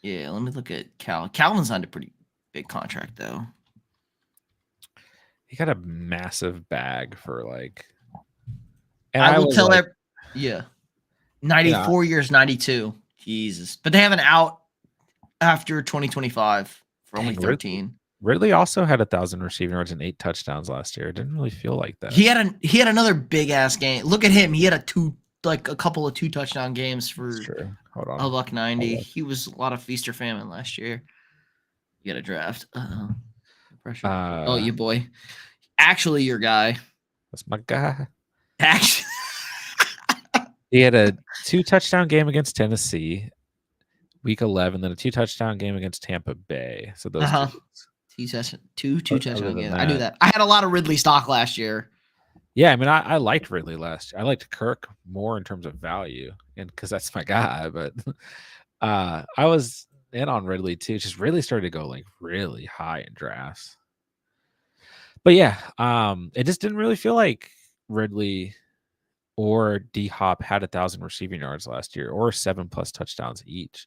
Yeah, let me look at Calvin signed a pretty big contract though. He got a massive bag for like. And I will tell 94 years, 92. Jesus, but they have an out after 2025 for only 13. Ridley also had 1,000 receiving yards and 8 touchdowns last year. It didn't really feel like that. He had another big ass game. Look at him. He had a couple of 2 touchdown games for $190. He was a lot of feast or famine last year. You got a draft. Pressure. You boy. Actually, your guy. That's my guy. Actually, he had a 2 touchdown game against Tennessee, week 11, then a 2 touchdown game against Tampa Bay. So those two touchdown games. I knew that. I had a lot of Ridley stock last year. Yeah, I mean, I liked Ridley last year. I liked Kirk more in terms of value, and because that's my guy. But I was in on Ridley too. Just really started to go like really high in drafts. But yeah, it just didn't really feel like Ridley or D-Hop had 1,000 receiving yards last year or 7+ touchdowns each.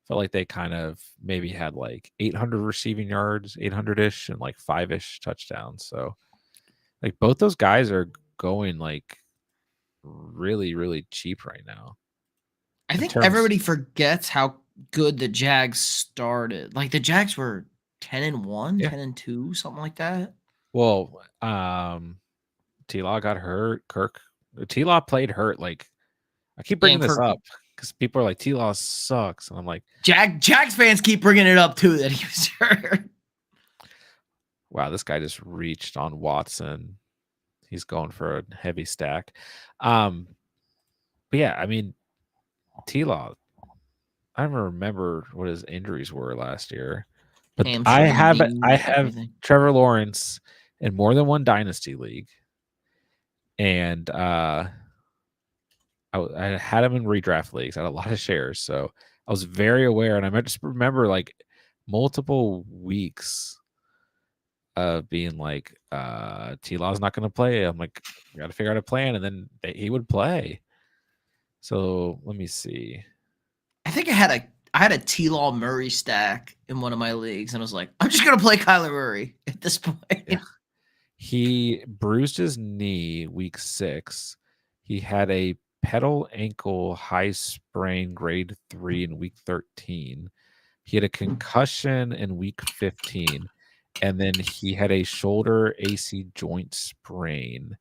Felt like they kind of maybe had like 800 receiving yards, 800-ish, and like 5-ish touchdowns. So like both those guys are going like really, really cheap right now. I think everybody forgets how good the Jags started. Like the Jags were 10-1, 10-2, something like that. Well, T-Law got hurt. T-Law played hurt. Like I keep bringing this up because people are like, T-Law sucks. And I'm like, Jags fans keep bringing it up too that he was hurt. Wow, this guy just reached on Watson. He's going for a heavy stack. But yeah, I mean, T-Law, I don't remember what his injuries were last year. But I have Trevor Lawrence in more than one dynasty league. And I had him in redraft leagues. I had a lot of shares, so I was very aware, and I just remember like multiple weeks of being like, T-Law's not going to play. I'm like, we got to figure out a plan, and then he would play. So let me see. I think I had a T-Law Murray stack in one of my leagues, and I was like, I'm just gonna play Kyler Murray at this point. Yeah. He bruised his knee week 6. He had a pedal ankle high sprain grade 3 in week 13. He had a concussion in week 15, and then he had a shoulder AC joint sprain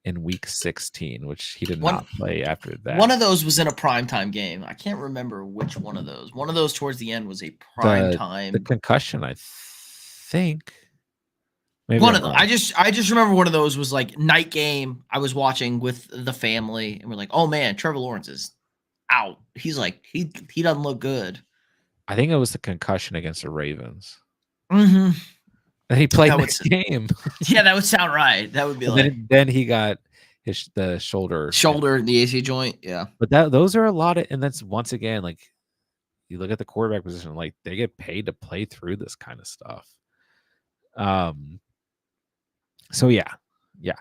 in week 16, which he did not play after that. One of those was in a primetime game. I can't remember which one of those. One of those towards the end was a primetime. The concussion, I think. Maybe one of them. I just remember one of those was like night game. I was watching with the family, and we're like, "Oh man, Trevor Lawrence is out. He's like he doesn't look good." I think it was the concussion against the Ravens. Mm-hmm. And he played that game. Yeah, that would sound right. That would be like. Then he got the shoulder, the AC joint. Yeah, but those are a lot of, and that's once again like you look at the quarterback position, like they get paid to play through this kind of stuff. So yeah. They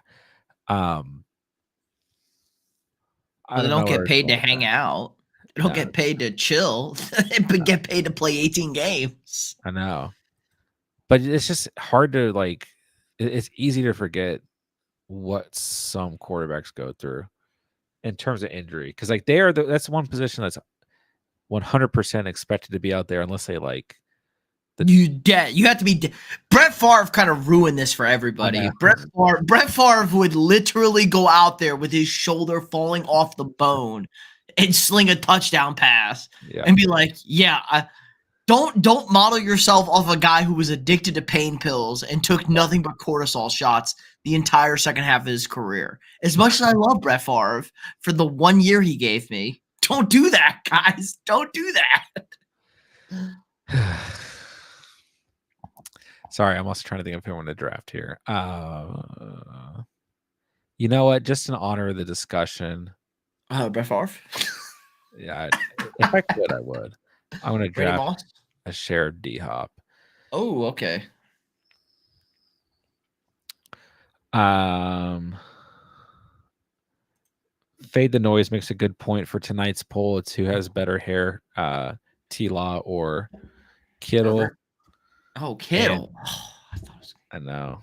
don't get paid to hang out. They don't get paid to chill. They get paid to play 18 games. I know, but it's just hard to like. It's easy to forget what some quarterbacks go through in terms of injury, because like that's one position that's 100% expected to be out there unless they like. You have to be Brett Favre kind of ruined this for everybody. Brett Favre would literally go out there with his shoulder falling off the bone and sling a touchdown pass and be like, don't model yourself off a guy who was addicted to pain pills and took nothing but cortisol shots the entire second half of his career. As much as I love Brett Favre for the 1 year he gave me, don't do that, guys. Don't do that. Sorry, I'm also trying to think of who I want to draft here. You know what? Just in honor of the discussion. Brett Favre? Yeah, if I could, I would. I want to draft a shared D-Hop. Oh, okay. Fade the Noise makes a good point for tonight's poll. It's who has better hair, T-Law or Kittle. Herbert. Oh, Kittle. I know.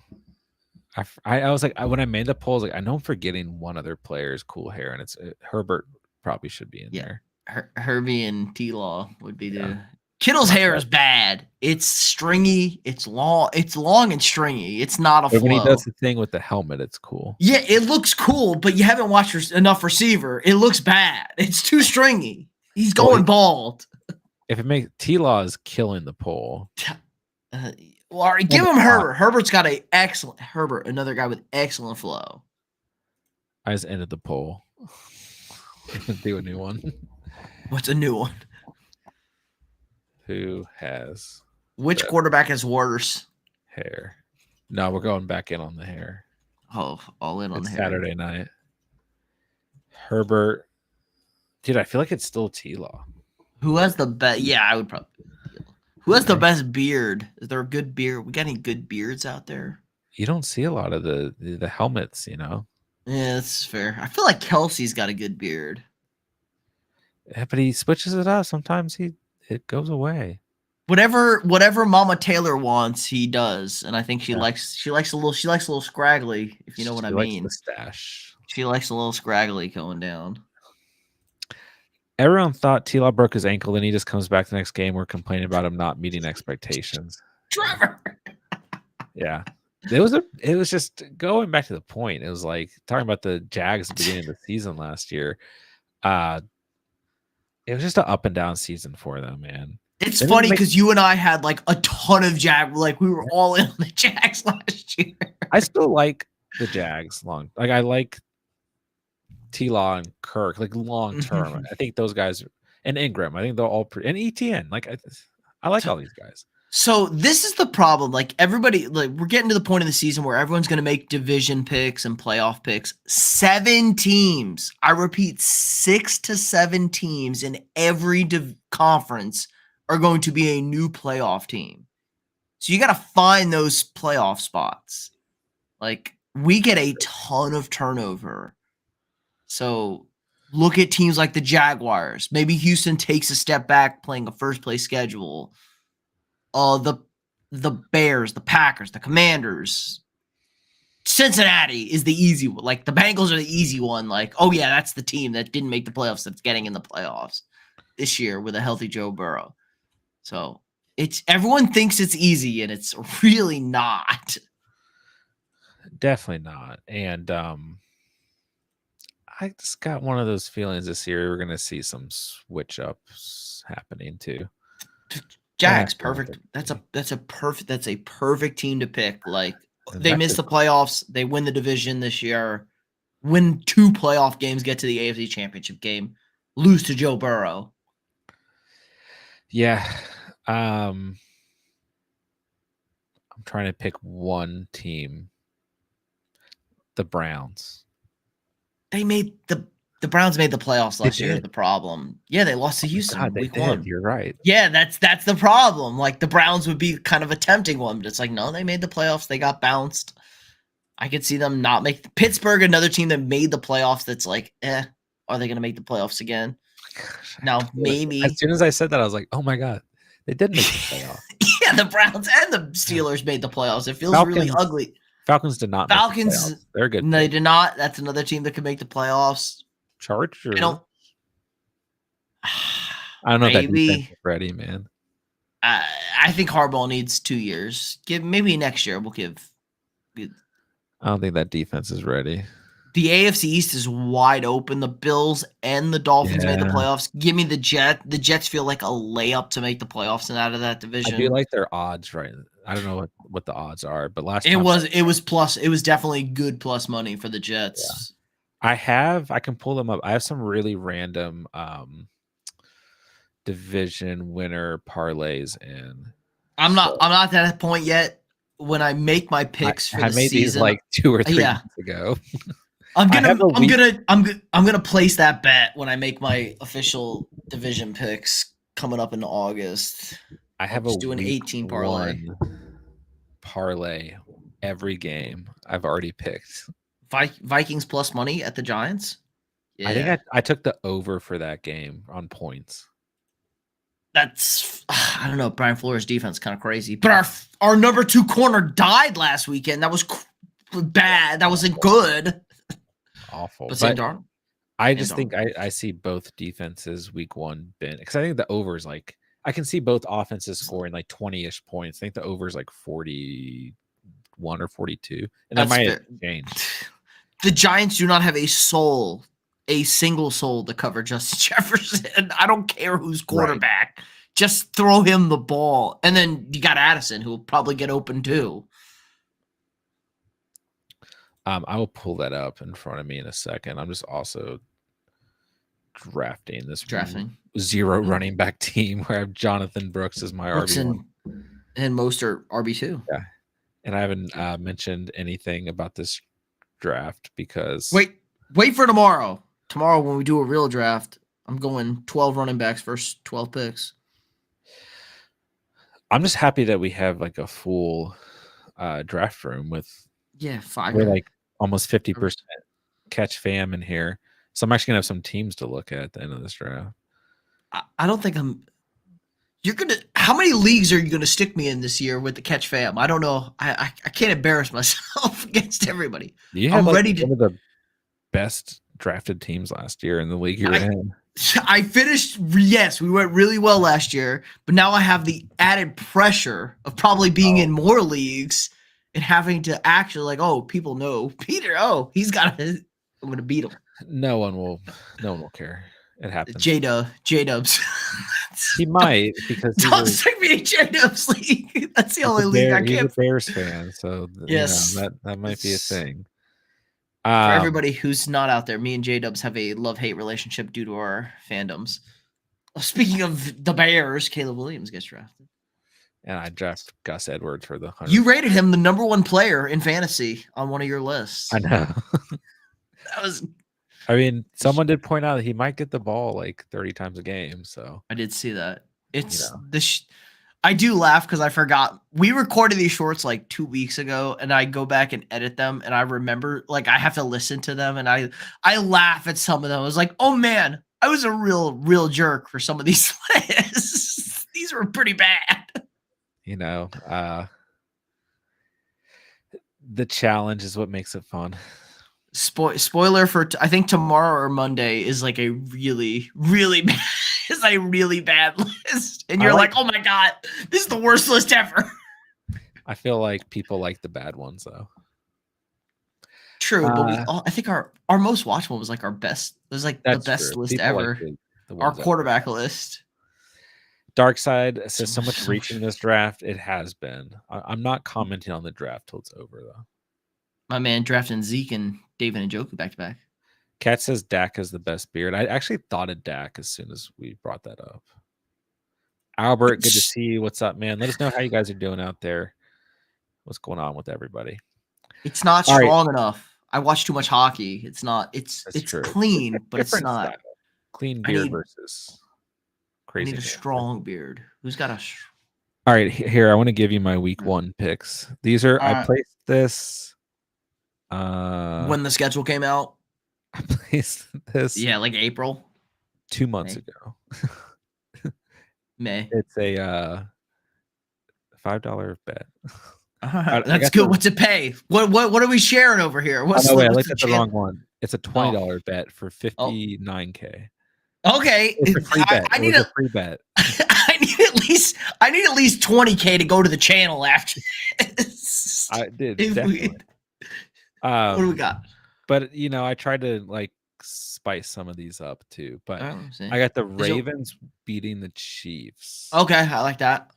I was like, when I made the polls, like I know I'm forgetting one other player's cool hair, and it's Herbert probably should be in there. Herbie and T-Law would be the. Kittle's hair is bad. It's stringy. It's long. It's long and stringy. It's not a flow. When he does the thing with the helmet, it's cool. Yeah, it looks cool, but you haven't watched enough receiver. It looks bad. It's too stringy. He's going bald. If it makes T-Law is killing the poll. All right, give him Herbert. Herbert's got another guy with excellent flow. I just ended the poll. Do a new one. What's a new one? Who has which quarterback has worse hair? No, we're going back in on the hair. Oh, all in on the hair. Saturday night. Herbert. Dude, I feel like it's still T-Law. Who has the best? Yeah, I would probably. Who has the best beard? Is there a good beard? We got any good beards out there? You don't see a lot of the helmets, you know. Yeah, that's fair. I feel like Kelsey's got a good beard. Yeah, but he switches it up. Sometimes it goes away. Whatever Mama Taylor wants, he does, and I think she likes a little scraggly, if you know what I mean. Mustache. She likes a little scraggly going down. Everyone thought T-Law broke his ankle, then he just comes back the next game. We're complaining about him not meeting expectations. Trevor. Yeah. It was just going back to the point. It was like talking about the Jags at the beginning of the season last year. It was just an up and down season for them, man. It's funny because you and I had like a ton of Jags. Like we were all in on the Jags last year. I still like the Jags I like T-Law and Kirk, like long term. I think those guys and Ingram, I think they're all and ETN. Like I like all these guys. So this is the problem. Like everybody, like we're getting to the point of the season where everyone's going to make division picks and playoff picks. 7 teams. I repeat, 6 to 7 teams in every conference are going to be a new playoff team. So you got to find those playoff spots. Like we get a ton of turnover. So look at teams like the Jaguars. Maybe Houston takes a step back playing a first place schedule. The Bears, the Packers, the Commanders. Cincinnati is the easy one. Like the Bengals are the easy one. Like, oh yeah, that's the team that didn't make the playoffs that's getting in the playoffs this year with a healthy Joe Burrow. So it's everyone thinks it's easy and it's really not. Definitely not. And I just got one of those feelings this year we're gonna see some switch ups happening too. Jags, perfect. That's a perfect team to pick. Like they miss the playoffs, they win the division this year, win 2 playoff games, get to the AFC Championship game, lose to Joe Burrow. Yeah. I'm trying to pick one team. The Browns. The Browns made the playoffs last year. The problem, yeah, they lost to Houston week 1. You're right. Yeah, that's the problem. Like the Browns would be kind of a tempting one, but it's like no, they made the playoffs. They got bounced. I could see them not make Pittsburgh, another team that made the playoffs. That's like, are they going to make the playoffs again? No, maybe. As soon as I said that, I was like, oh my god, they did make the playoffs. Yeah, the Browns and the Steelers made the playoffs. It feels really ugly. Falcons did not. Falcons, they're good. No, they did not. That's another team that could make the playoffs. Chargers. I don't know if that defense is ready, man. I think Harbaugh needs 2 years. Maybe next year we'll give. I don't think that defense is ready. The AFC East is wide open. The Bills and the Dolphins made the playoffs. Give me the Jets. The Jets feel like a layup to make the playoffs and out of that division. I do like their odds, right? I don't know what the odds are, but it was plus. It was definitely good plus money for the Jets. Yeah. I can pull them up. I have some really random division winner parlays in. I'm not at that point yet. When I make my picks for the season, I made these like 2 or 3 months ago. I'm gonna place that bet when I make my official division picks coming up in August. I have doing 18 parlay every game I've already picked. Vikings plus money at the Giants. Yeah. I think I took the over for that game on points. That's I don't know. Brian Flores' defense kind of crazy, but our number 2 corner died last weekend. That was bad. That wasn't good. Awful. But I just think I see both defenses week 1 been because I think the over is like I can see both offenses scoring like 20-ish points. I think the over is like 41 or 42, and that might change. The Giants do not have a single soul to cover Justin Jefferson. I don't care who's quarterback. Right. Just throw him the ball. And then you got Addison, who will probably get open too. I will pull that up in front of me in a second. I'm just also drafting 0 running back team where I have Jonathan Brooks as my RB1. And Mostert RB2. Yeah. And I haven't mentioned anything about this draft because... Wait for tomorrow. Tomorrow when we do a real draft, I'm going 12 running backs versus 12 picks. I'm just happy that we have like a full draft room with 5. We're like almost 50% catch fam in here. So I'm actually gonna have some teams to look at the end of this draft. I don't think how many leagues are you gonna stick me in this year with the catch fam? I don't know. I can't embarrass myself against everybody. I'm ready to one of the best drafted teams last year in the league you're in. I finished, yes, we went really well last year, but now I have the added pressure of probably being in more leagues and having to actually people know Peter. Oh, he's got to. I'm going to beat him. No one will care. It happens. J-Dubs. He might because don't stick me in J-Dubs league. That's the only league I can't. He's a Bears fan, so yes, that might be a thing. For everybody who's not out there, me and J-Dubs have a love-hate relationship due to our fandoms. Speaking of the Bears, Caleb Williams gets drafted. and I draft Gus Edwards for the 100. You rated him the number 1 player in fantasy on one of your lists. I know. That was. I mean, someone did point out that he might get the ball like 30 times a game. So I did see that. It's I do laugh because I forgot we recorded these shorts like 2 weeks ago, and I go back and edit them, and I remember like I have to listen to them, and I laugh at some of them. I was like, oh man, I was a real jerk for some of these lists. These were pretty bad. The challenge is what makes it fun. Spoiler for I think tomorrow or Monday is like a really bad, is a really bad list, and you're like, oh my god, this is the worst list ever. I feel like people like the bad ones though. True, but I think our most watched one was like our best. It was like the best list people ever. Like our quarterback list. Dark Side says so much reaching this draft. It has been. I'm not commenting on the draft till it's over though. My man drafting Zeke and David Njoku back to back. Kat says Dak has the best beard. I actually thought of Dak as soon as we brought that up. Albert, good to see you. What's up, man? Let us know how you guys are doing out there. What's going on with everybody? It's not strong enough. I watch too much hockey. It's not. It's clean, but it's not. Style. Clean beard versus crazy. I need a strong beard. Who's got a? All right, here I want to give you my week 1 picks. These are I placed this. When the schedule came out, I placed this. Yeah, like April. 2 months ago. May. It's a $5 bet. That's good. What's it pay? What are we sharing over here? Wait, I looked at the wrong one. It's a $20 bet for $59K. Okay, it's a free bet. I need a free bet. I need at least $20K to go to the channel after this. I did definitely. What do we got? But I tried to like spice some of these up too. But I got the Ravens beating the Chiefs. Okay, I like that.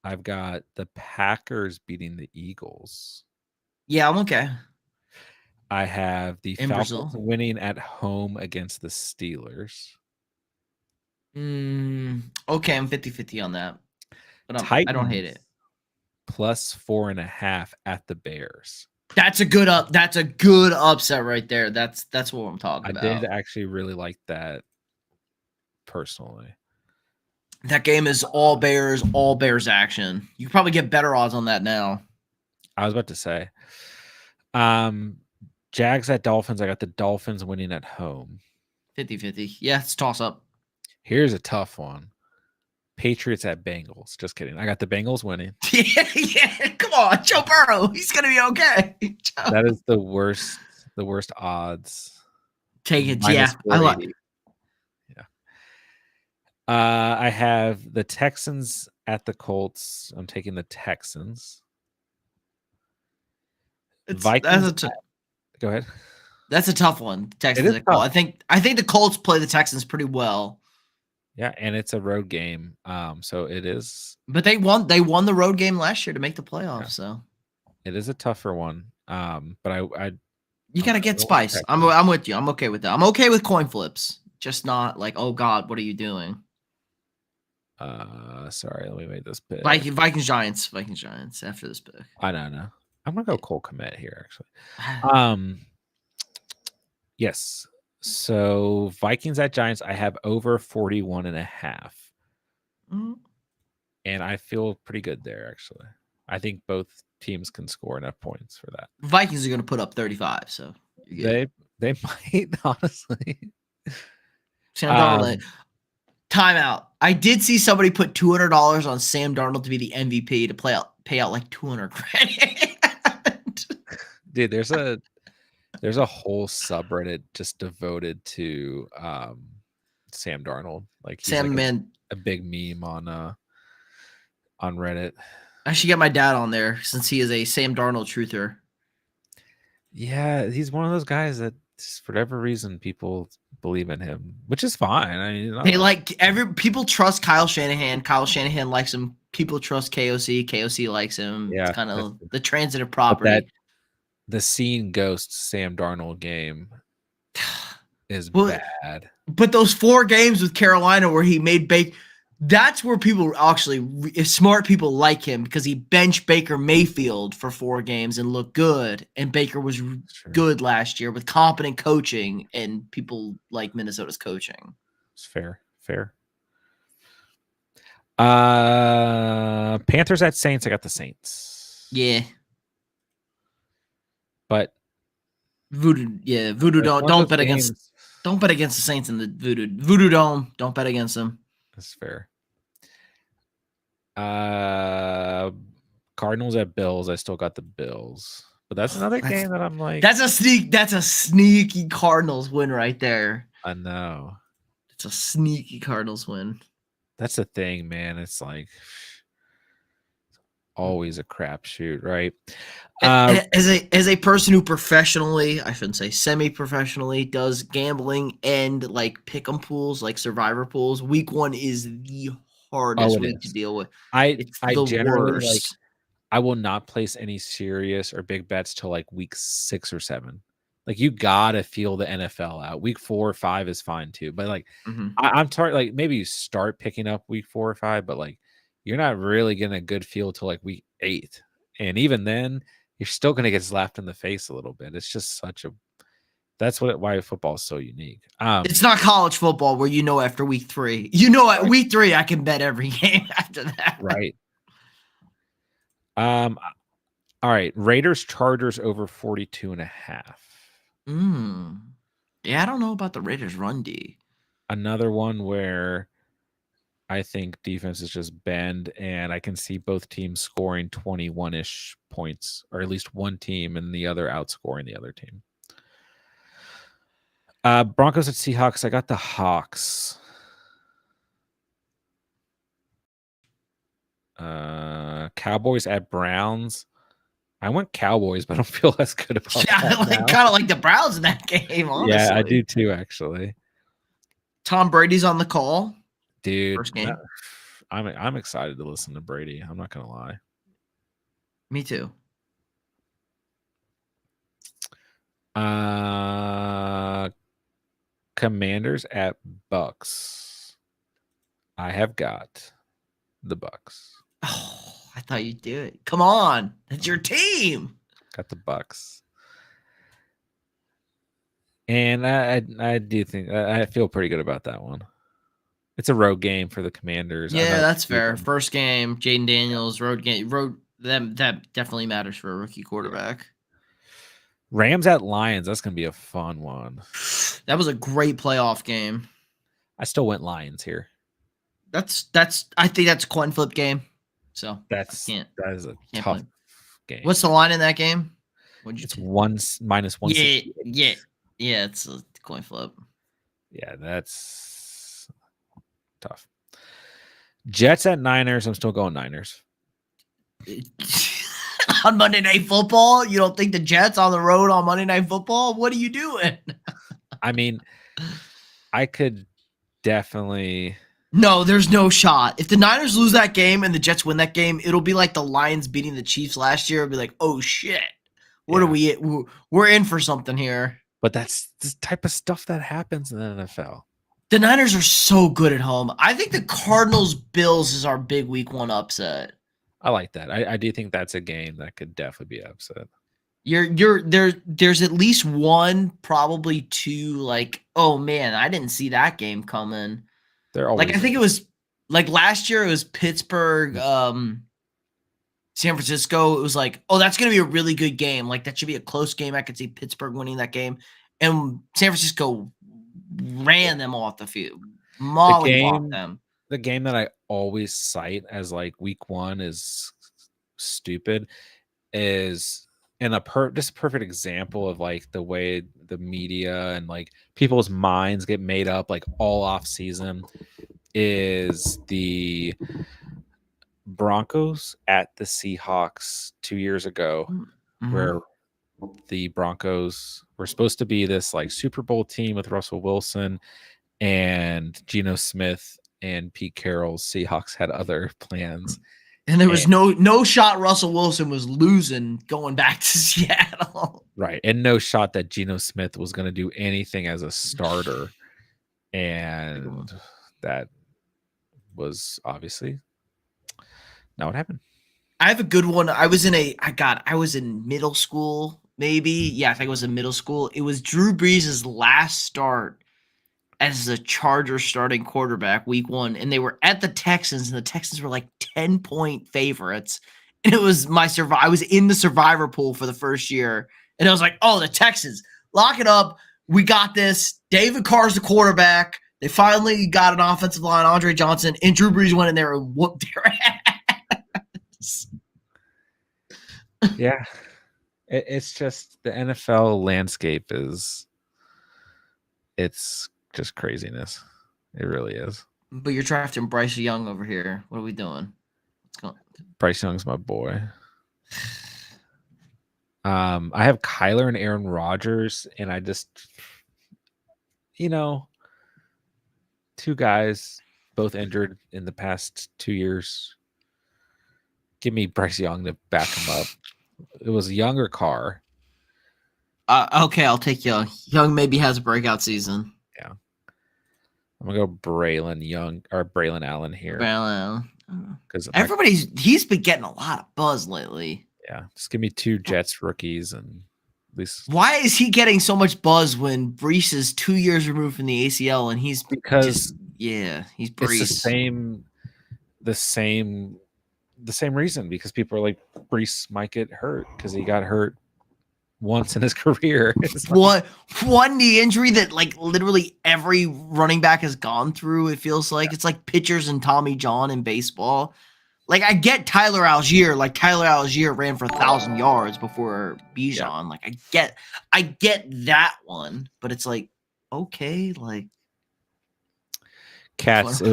I've got the Packers beating the Eagles. Yeah, I'm okay. I have the Falcons winning at home against the Steelers. Okay, I'm 50-50 on that. But I don't hate it. Plus 4.5 at the Bears. That's a good upset right there. That's what I'm talking about. I did actually really like that personally. That game is all Bears action. You can probably get better odds on that now. I was about to say. Jags at Dolphins. I got the Dolphins winning at home. 50-50. Yeah, it's toss up. Here's a tough one. Patriots at Bengals. Just kidding. I got the Bengals winning. Yeah. Come on, Joe Burrow. He's gonna be okay. That is the worst odds. Take it. Yeah, I like it. Yeah. I have the Texans at the Colts. I'm taking the Texans. Vikings. Go ahead. That's a tough one. Texans at Colts. I think the Colts play the Texans pretty well. Yeah, and it's a road game. So it is. But they won the road game last year to make the playoffs. Yeah. So it is a tougher one. But you gotta get spice. I'm with you. I'm okay with that. I'm okay with coin flips. Just not like, oh God, what are you doing? Sorry, let me make this pick. Vikings Giants after this pick. I know. I'm gonna go Cole Kmet here, actually. Yes. So Vikings at Giants, I have over 41.5. Mm-hmm. And I feel pretty good there, actually. I think both teams can score enough points for that. Vikings are going to put up 35, so they might, honestly. Sam Darnold. Timeout. I did see somebody put $200 on Sam Darnold to be the MVP to pay out like $200. Dude, there's a whole subreddit just devoted to Sam Darnold. Like he's a big meme on Reddit. I should get my dad on there since he is a Sam Darnold truther. Yeah, he's one of those guys that just, for whatever reason people believe in him, which is fine. I mean, people trust Kyle Shanahan. Kyle Shanahan likes him. People trust KOC. KOC likes him. Yeah, it's kind of the transitive property. The Seeing Ghosts Sam Darnold game is bad. But those 4 games with Carolina where he made That's where people actually, if smart people like him, because he benched Baker Mayfield for 4 games and looked good, and Baker was good last year with competent coaching, and people like Minnesota's coaching. It's fair. Panthers at Saints. I got the Saints. Yeah. But Voodoo don't bet against. Don't bet against the Saints in the Voodoo Dome. Don't bet against them. That's fair. Cardinals at Bills. I still got the Bills, but that's another game that I'm like. That's a sneaky Cardinals win right there. I know. It's a sneaky Cardinals win. That's the thing, man. It's like always a crapshoot, right? As a person who professionally, I shouldn't say semi-professionally, does gambling and like pick'em pools, like survivor pools, week 1 is the hardest week to deal with. I generally worst. Like I will not place any serious or big bets till like week 6 or 7. Like you gotta feel the NFL out. Week 4 or 5 is fine too, but like I'm like maybe you start picking up week 4 or 5, but like you're not really getting a good feel till like week 8, and even then you're still gonna get slapped in the face a little bit. It's just that's why football is so unique. It's not college football where after week 3, at week 3 I can bet every game after that. Right. All right. Raiders Chargers over 42.5. Yeah, I don't know about the Raiders run D. Another one where I think defense is just bend, and I can see both teams scoring 21-ish points, or at least one team and the other outscoring the other team. Broncos at Seahawks. I got the Hawks. Cowboys at Browns. I went Cowboys, but I don't feel as good about that. I kind of like the Browns in that game, honestly. Yeah, I do too, actually. Tom Brady's on the call. Dude, first game. I'm excited to listen to Brady. I'm not going to lie. Me too. Commanders at Bucks. I have got the Bucks. Oh, I thought you'd do it. Come on. That's your team. Got the Bucks. And I do think I feel pretty good about that one. It's a road game for the Commanders. Yeah, that's fair. First game, Jaden Daniels, road game. That definitely matters for a rookie quarterback. Rams at Lions. That's going to be a fun one. That was a great playoff game. I still went Lions here. I think that's a coin flip game. So that is a tough game. What's the line in that game? It's -1. Yeah, it's a coin flip. Yeah, that's tough. Jets at Niners. I'm still going Niners. On Monday Night Football? You don't think the Jets on the road on Monday Night Football? What are you doing? I mean, I could definitely... No, there's no shot. If the Niners lose that game and the Jets win that game, it'll be like the Lions beating the Chiefs last year. It'll be like, oh, shit. What are we... We're in for something here. But that's the type of stuff that happens in the NFL. The Niners are so good at home. I think the Cardinals-Bills is our big week 1 upset. I like that. I do think that's a game that could definitely be upset. There's at least one, probably 2, like, oh man, I didn't see that game coming. They're always like, I think it was like last year it was Pittsburgh, San Francisco. It was like, oh, that's gonna be a really good game. Like that should be a close game. I could see Pittsburgh winning that game. And San Francisco ran them off the field. Mollywopped them. The game that I always cite as like week 1 is stupid is just a perfect example of like the way the media and like people's minds get made up like all off season is the Broncos at the Seahawks 2 years ago, where the Broncos were supposed to be this like Super Bowl team with Russell Wilson and Geno Smith and Pete Carroll's Seahawks had other plans. And there was no shot Russell Wilson was losing going back to Seattle. Right. And no shot that Geno Smith was going to do anything as a starter. And that was obviously not what happened. I have a good one. I was in middle school, maybe. Yeah, I think I was in middle school. It was Drew Brees' last start as a Charger starting quarterback week 1, and they were at the Texans, and the Texans were like 10-point favorites. And it was I was in the survivor pool for the first year, and I was like, oh, the Texans, lock it up. We got this. David Carr's the quarterback. They finally got an offensive line, Andre Johnson, and Drew Brees went in there and whooped their ass. Yeah. It's just the NFL landscape it's just craziness. It really is. But you're drafting Bryce Young over here. What are we doing? What's going on? Bryce Young's my boy. I have Kyler and Aaron Rodgers, and I just, two guys both injured in the past 2 years. Give me Bryce Young to back him up. It was a younger Carr. Okay, I'll take Young. Young maybe has a breakout season. Yeah. I'm gonna go Braylon Allen here. Because he's been getting a lot of buzz lately. Yeah, just give me 2 Jets rookies, and at least. Why is he getting so much buzz when Brees is 2 years removed from the ACL and he's he's Brees. It's the same reason, because people are like, Brees might get hurt because he got hurt once in his career. One knee injury that like literally every running back has gone through. It feels like it's like pitchers and Tommy John in baseball. Like I get Tyler Algier. Like Tyler Algier ran for 1,000 yards before Bijan. Yeah. Like I get that one, but it's like, okay, like Cats. It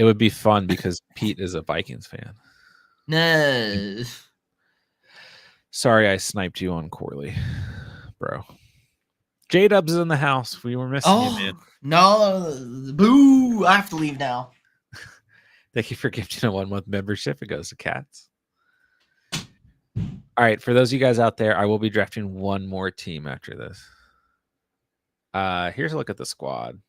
would be fun because Pete is a Vikings fan. No. Sorry, I sniped you on Corley, bro. J-Dubs is in the house. We were missing you, man. No, boo! I have to leave now. Thank you for gifting a 1-month membership. It goes to Cats. All right, for those of you guys out there, I will be drafting one more team after this. Here's a look at the squad.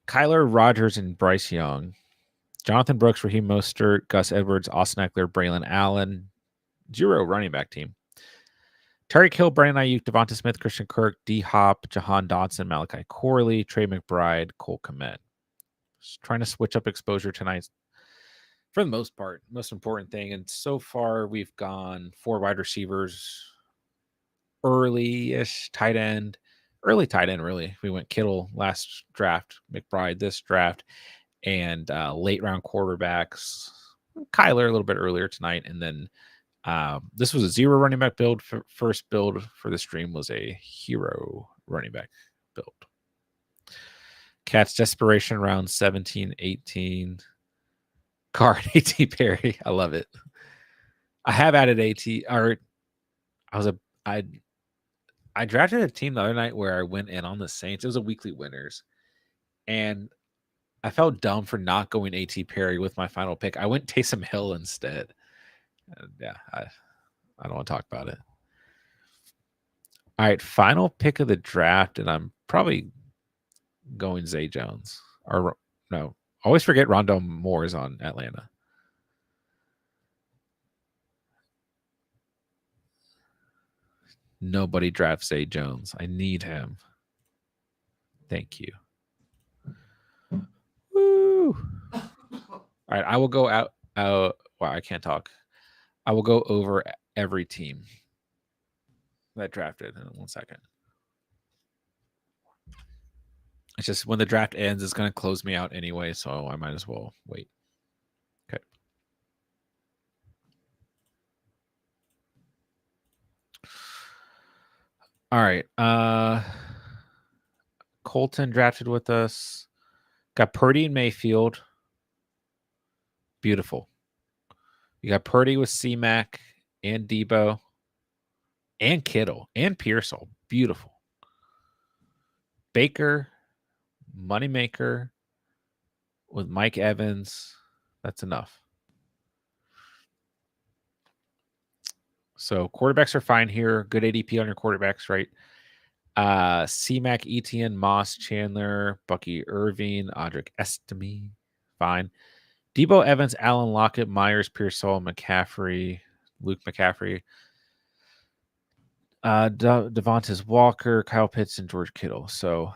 Kyler, Rodgers, and Bryce Young. Jonathan Brooks, Raheem Mostert, Gus Edwards, Austin Eckler, Braylon Allen. 0 running back team. Tyreek Hill, Brandon Ayuk, Devonta Smith, Christian Kirk, D-Hop, Jahan Dotson, Malachi Corley, Trey McBride, Cole Kmet. Just trying to switch up exposure tonight for the most part. Most important thing. And so far, we've gone 4 wide receivers, early-ish tight end. Early tight end, really. We went Kittle last draft, McBride this draft, and late round quarterbacks. Kyler a little bit earlier tonight, and then this was a 0 running back build. First build for the stream was a hero running back build. Cats desperation round 17, 18. Carr and A.T. Perry. I love it. I have added A.T. or I drafted a team the other night where I went in on the Saints. It was a weekly winners. And I felt dumb for not going A.T. Perry with my final pick. I went Taysom Hill instead. And yeah, I don't want to talk about it. All right, final pick of the draft, and I'm probably going Zay Jones. Or no, always forget Rondale Moore is on Atlanta. Nobody drafts Zay Jones. I need him. Thank you. Woo! All right, I will go out. Wow, I can't talk. I will go over every team that drafted in 1 second. It's just when the draft ends, it's going to close me out anyway, so I might as well wait. Okay. All right. Colton drafted with us. Got Purdy and Mayfield. Beautiful. You got Purdy with C-Mac and Debo and Kittle and Pearsall. Beautiful. Baker, Moneymaker with Mike Evans. That's enough. So quarterbacks are fine here. Good ADP on your quarterbacks, right? C-Mac, Etienne, Moss, Chandler, Bucky Irving, Audric Estime. Fine. Debo Evans, Allen Lockett, Myers, Pearsall, McCaffrey, Luke McCaffrey, Devontae Walker, Kyle Pitts, and George Kittle. So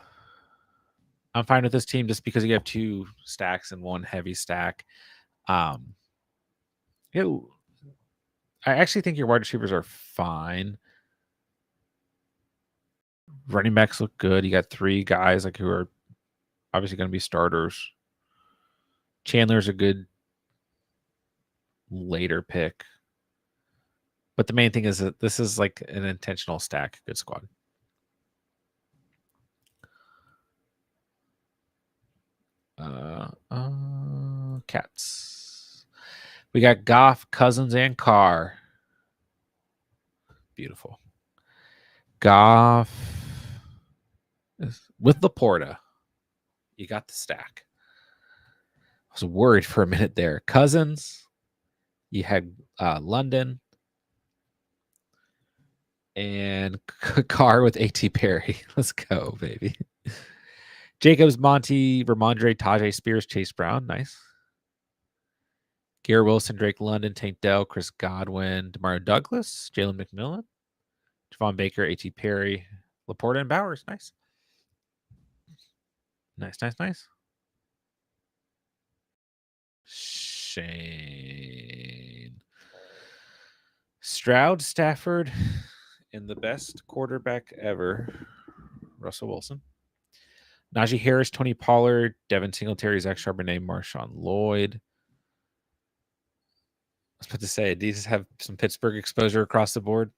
I'm fine with this team just because you have 2 stacks and 1 heavy stack. I actually think your wide receivers are fine. Running backs look good. You got 3 guys like who are obviously going to be starters. Chandler's a good later pick. But the main thing is that this is like an intentional stack. Good squad. Cats. We got Goff, Cousins, and Carr. Beautiful. Goff with Laporta. You got the stack. I was worried for a minute there. Cousins. You had London. And Carr with A.T. Perry. Let's go, baby. Jacobs, Monty, Ramondre, Tajay Spears, Chase Brown. Nice. Garrett Wilson, Drake London, Tank Dell, Chris Godwin, Demario Douglas, Jalen McMillan, Javon Baker, A.T. Perry, Laporta, and Bowers. Nice. Nice. Shane. Stroud, Stafford, and the best quarterback ever, Russell Wilson. Najee Harris, Tony Pollard, Devin Singletary, Zach Charbonnet, Marshawn Lloyd. I was about to say, these have some Pittsburgh exposure across the board.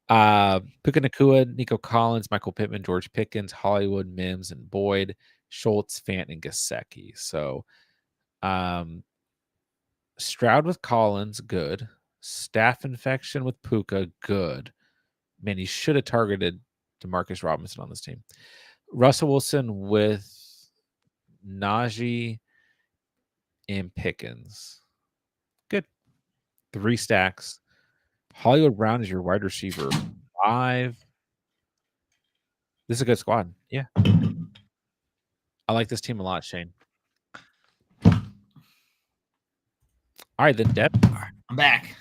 Puka Nacua, Nico Collins, Michael Pittman, George Pickens, Hollywood, Mims, and Boyd, Schultz, Fant, and Gesicki. So Stroud with Collins, good. Staph infection with Puka, good. Man, he should have targeted Demarcus Robinson on this team. Russell Wilson with Najee and Pickens. Good. 3 stacks. Hollywood Brown is your wide receiver 5. This is a good squad. Yeah. I like this team a lot, Shane. All right, then Deb. I'm back.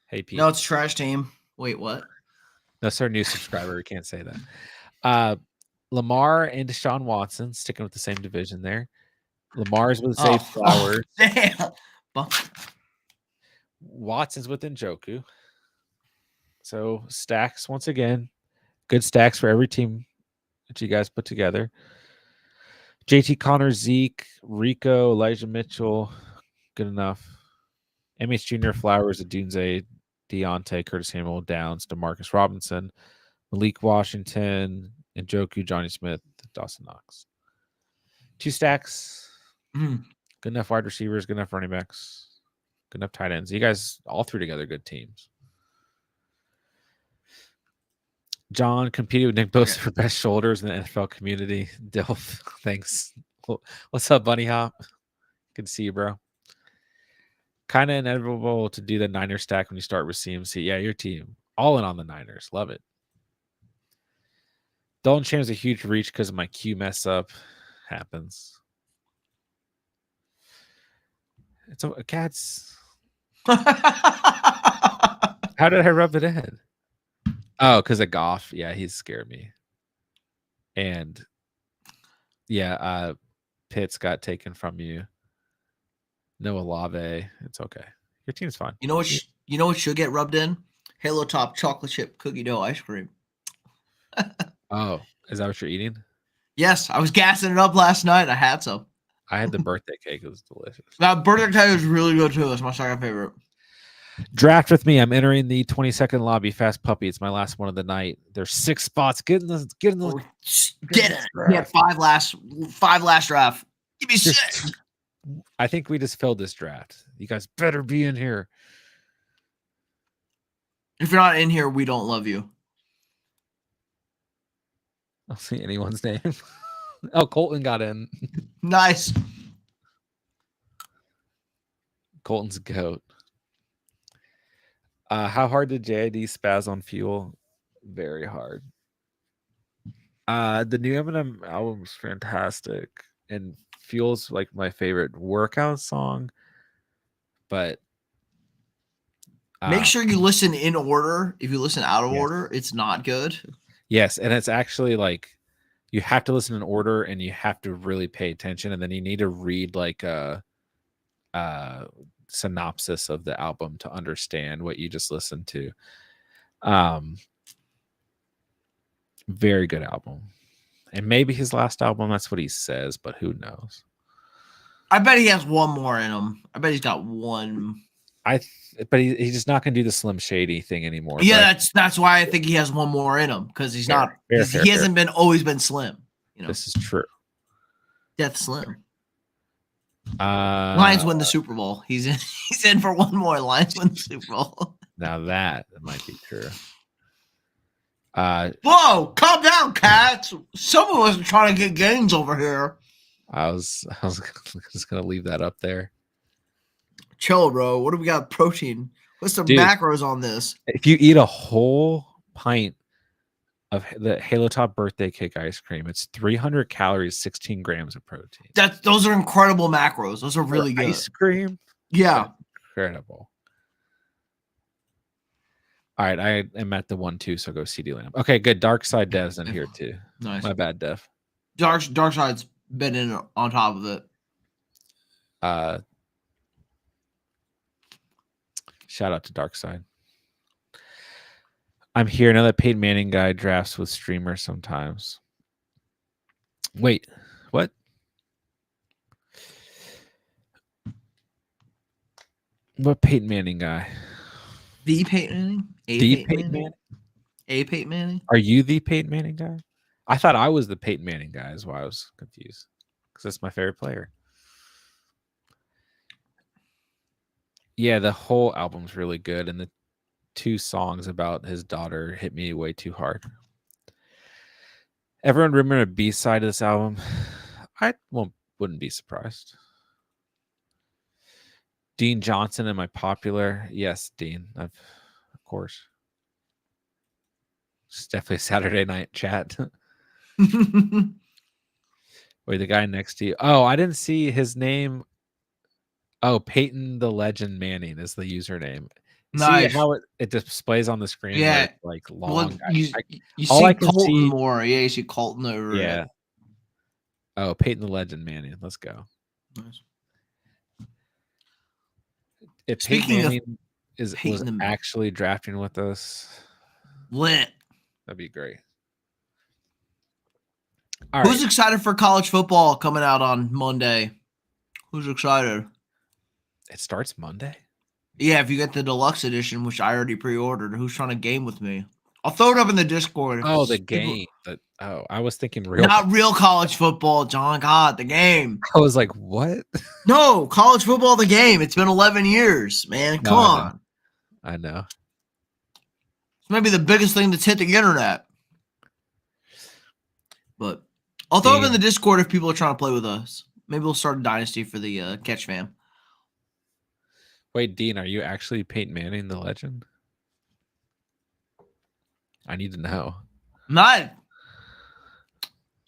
Hey, Pete. No, it's trash team. Wait, what? That's our new subscriber. We can't say that. Lamar and Deshaun Watson sticking with the same division there. Lamar's with Zay Flowers. Damn. Watson's with Njoku. So stacks once again. Good stacks for every team that you guys put together. JT Connor, Zeke, Rico, Elijah Mitchell. Good enough. MH Jr., Flowers, Adunze, Deontay, Curtis Samuel, Downs, DeMarcus Robinson, Malik Washington, Njoku, Johnny Smith, Dawson Knox. 2 stacks. Good enough wide receivers, good enough running backs, good enough tight ends. You guys all threw together good teams. John competed with Nick Bosa for best shoulders in the NFL community. Dilf, thanks. What's up, Bunny Hop? Good to see you, bro. Kind of inevitable to do the Niners stack when you start with CMC. Yeah, your team. All in on the Niners. Love it. Dalton Cham's a huge reach because of my Q mess up. Happens. It's a cat's. How did I rub it in? Oh, because of Goff. Yeah, he's scared me. And yeah, Pitts got taken from you. No Olave. It's okay. Your team's fine. You know what should get rubbed in? Halo Top chocolate chip cookie dough ice cream. Oh, is that what you're eating? Yes, I was gassing it up last night. I had some. I had the birthday cake. It was delicious. That birthday cake was really good too. It's my second favorite. Draft with me. I'm entering the 22nd lobby. Fast puppy. It's my last one of the night. There's 6 spots. Get in the. Get it. Get 5 last draft. Give me 6. I think we just filled this draft. You guys better be in here. If you're not in here, we don't love you. I'll see anyone's name. Oh, Colton got in. Nice. Colton's goat. How hard did JID spaz on fuel? Very hard. The new Eminem album is fantastic and feels like my favorite workout song. But Make sure you listen in order. If you listen out of order, it's not good. Yes, and it's actually like you have to listen in order and you have to really pay attention, and then you need to read like a synopsis of the album to understand what you just listened to. Very good album. And maybe his last album, that's what he says, but who knows? I bet he has one more in him. I bet he's got one. But he's just not gonna do the Slim Shady thing anymore. Yeah, that's why I think he has one more in him, because he's not. He hasn't been always been Slim. You know, this is true. Death Slim. Lions win the Super Bowl. He's in. He's in for one more. Lions win the Super Bowl. Now that might be true. Whoa! Calm down, cats. Someone wasn't trying to get gains over here. I was just gonna leave that up there. Chill, bro. What do we got? Protein. What's the macros on this? If you eat a whole pint of the Halo Top birthday cake ice cream, it's 300 calories, 16 grams of protein. Those are incredible macros. Those are really good. Ice cream? Yeah. Incredible. All right, I am at the 1-2, so go CD Lamb. Okay, good. Dark Side Dev's in here too. Nice. My bad, Dev. Dark Side's been in on top of it. Shout out to Dark Side. I'm here. Now that Peyton Manning guy drafts with streamers sometimes. Wait, what? What Peyton Manning guy? The Peyton Manning? Peyton Manning? A Peyton Manning? Are you the Peyton Manning guy? I thought I was the Peyton Manning guy, is why I was confused. Because that's my favorite player. Yeah, the whole album's really good, and the 2 songs about his daughter hit me way too hard. Everyone remember a B-side of this album? I wouldn't be surprised. Dean Johnson, am I popular? Yes, Dean, of course. It's definitely Saturday night chat. Wait, the guy next to you. Oh, I didn't see his name. Oh, Peyton the Legend Manning is the username. Nice. See how it displays on the screen? Yeah, like long. Well, you see Colton more. Yeah, you see Colton over. Yeah. It. Oh, Peyton the Legend Manning. Let's go. Nice. If Peyton Manning was actually drafting with us, lit. That'd be great. Who's excited for college football coming out on Monday? Who's excited? It starts Monday? Yeah, if you get the deluxe edition, which I already pre-ordered. Who's trying to game with me? I'll throw it up in the Discord. Oh, the game. I was thinking real. Not real college football, John. God, the game. I was like, what? No, college football, the game. It's been 11 years, man. Come on. I know. It's maybe the biggest thing that's hit the internet. But I'll throw it in the Discord if people are trying to play with us. Maybe we'll start a dynasty for the Catch fam. Wait, Dean, are you actually Peyton Manning, the legend? I need to know. Not.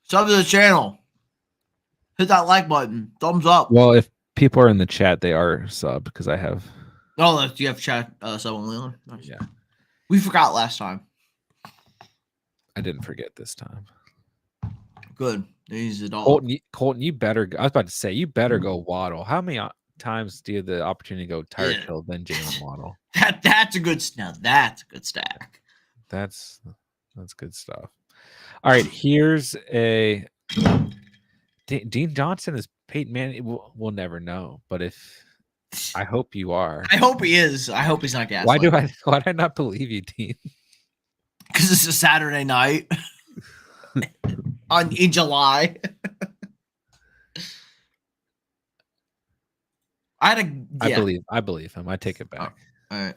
Sub to the channel. Hit that like button. Thumbs up. Well, if people are in the chat, they are sub because I have. Oh, do you have chat sub only on? Nice. Yeah. We forgot last time. I didn't forget this time. Good. He's a dog. Colton, you better. I was about to say you better go Waddle. How many times do you have the opportunity to go Tyreek Hill then Jalen Waddle? That's a good. Now that's a good stack. That's good stuff. All right, here's a Dean Johnson is Peyton Manning. We'll never know, but I hope you are. I hope he is. I hope he's not gaslighting. Why do I not believe you, Dean? Because it's a Saturday night in July. I believe him. I take it back. All right.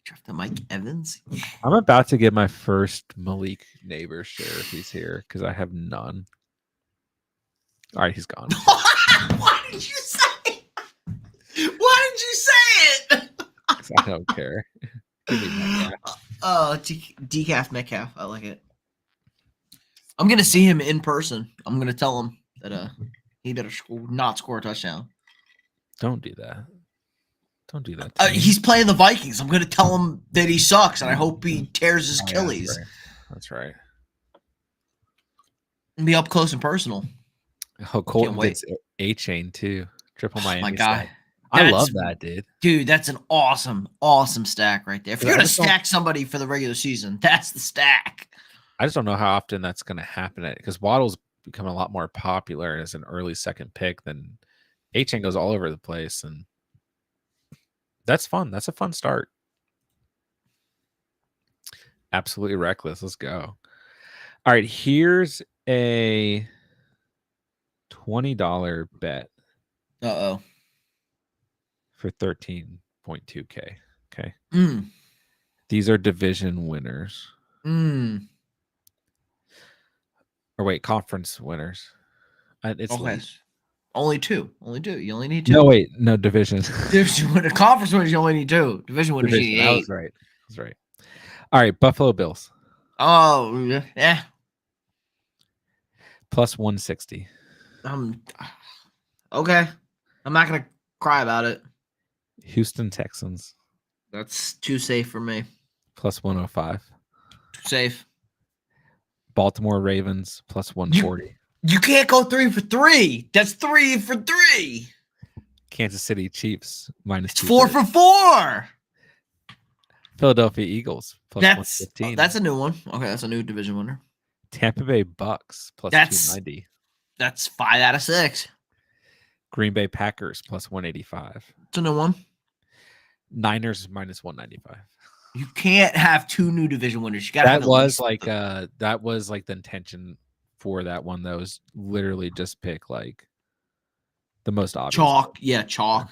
Draft the Mike Evans. I'm about to get my first Malik Neighbor share if he's here because I have none. All right, he's gone. Why did you say? Why did you say it? I don't care. Give me Metcalf. Oh, decaf Metcalf. I like it. I'm gonna see him in person. I'm gonna tell him that he better not score a touchdown. Don't do that. Don't do that. He's playing the Vikings. I'm gonna tell him that he sucks, and I hope he tears his Achilles. Yeah, that's right. And be up close and personal. Oh, Colton gets A-chain too. Triple Miami. My God. I love that, dude. That's an awesome stack right there. If you're gonna stack somebody for the regular season, that's the stack. I just don't know how often that's going to happen because Waddle's becoming a lot more popular as an early second pick than A-chain goes all over the place, and that's fun. That's a fun start. Absolutely reckless. Let's go. All right, here's a $20 bet. Uh-oh. For 13.2K. Okay. Mm. These are division winners. Or wait, conference winners. It's okay. Only two. You only need two. No, wait. No, division. Division winner. Conference winners, you only need two. Division winners, you need 8. I was right. That's right. All right, Buffalo Bills. Oh, yeah. Plus 160. Okay. I'm not going to cry about it. Houston Texans. That's too safe for me. Plus 105. Too safe. Baltimore Ravens. Plus 140. You can't go 3 for 3. That's 3 for 3. Kansas City Chiefs. Minus 4 for 4. Philadelphia Eagles. Plus 115. That's a new one. Okay, that's a new division winner. Tampa Bay Bucks. Plus 290. That's 5 out of 6. Green Bay Packers plus 185. It's a new one. Niners minus 195. You can't have 2 new division winners. You got that was like the intention for that one. That was literally just pick like the most obvious. Chalk. Yeah, chalk.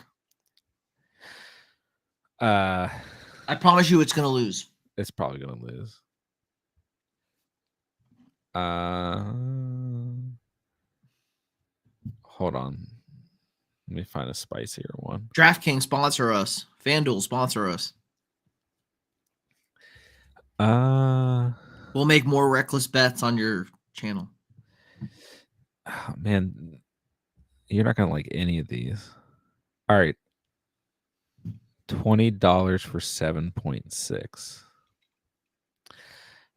I promise you it's gonna lose. It's probably gonna lose. Hold on. Let me find a spicier one. DraftKings sponsor us. FanDuel sponsor us. We'll make more reckless bets on your channel. Oh, man, you're not gonna like any of these. All right. $20 for 7.6.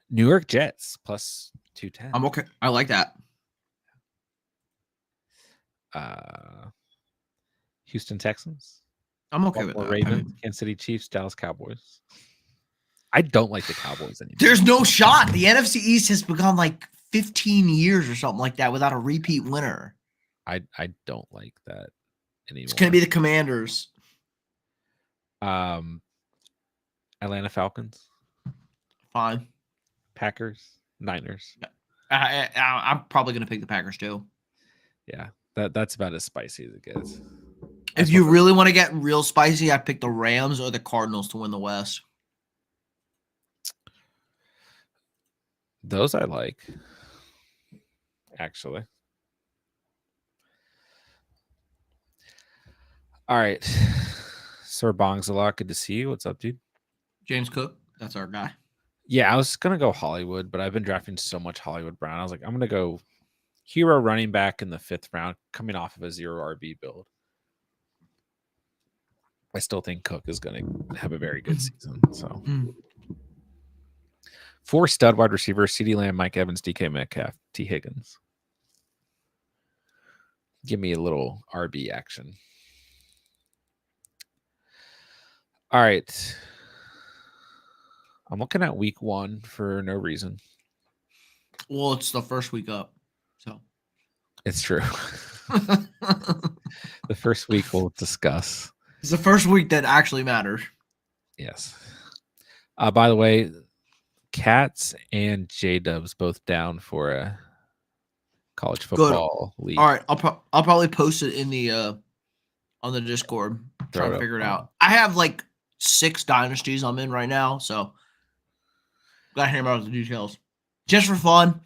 New York Jets plus 210. I'm okay. I like that. Houston Texans. I'm okay with that. Ravens, Kansas City Chiefs, Dallas Cowboys. I don't like the Cowboys anymore. There's no shot. The NFC East has begun like 15 years or something like that without a repeat winner. I don't like that anymore. It's going to be the Commanders. Atlanta Falcons. Fine. Packers, Niners. I'm probably going to pick the Packers too. Yeah, that's about as spicy as it gets. If you really want to get real spicy, I pick the Rams or the Cardinals to win the West. Those I like, actually. All right. Sir Bongs a lot. Good to see you. What's up, dude? James Cook. That's our guy. Yeah, I was going to go Hollywood, but I've been drafting so much Hollywood Brown. I was like, I'm going to go hero running back in the 5th round, coming off of a 0 RB build. I still think Cook is going to have a very good season. So, 4 stud wide receivers: CeeDee Lamb, Mike Evans, DK Metcalf, T. Higgins. Give me a little RB action. All right. I'm looking at week 1 for no reason. Well, it's the first week up, so it's true. The first week we'll discuss. It's the first week that actually matters. Yes. By the way, Cats and J-Dubs both down for a college football league. All right, I'll probably post it in the on the Discord. Try to figure it out. I have like 6 dynasties I'm in right now, so gotta hear about the details. Just for fun,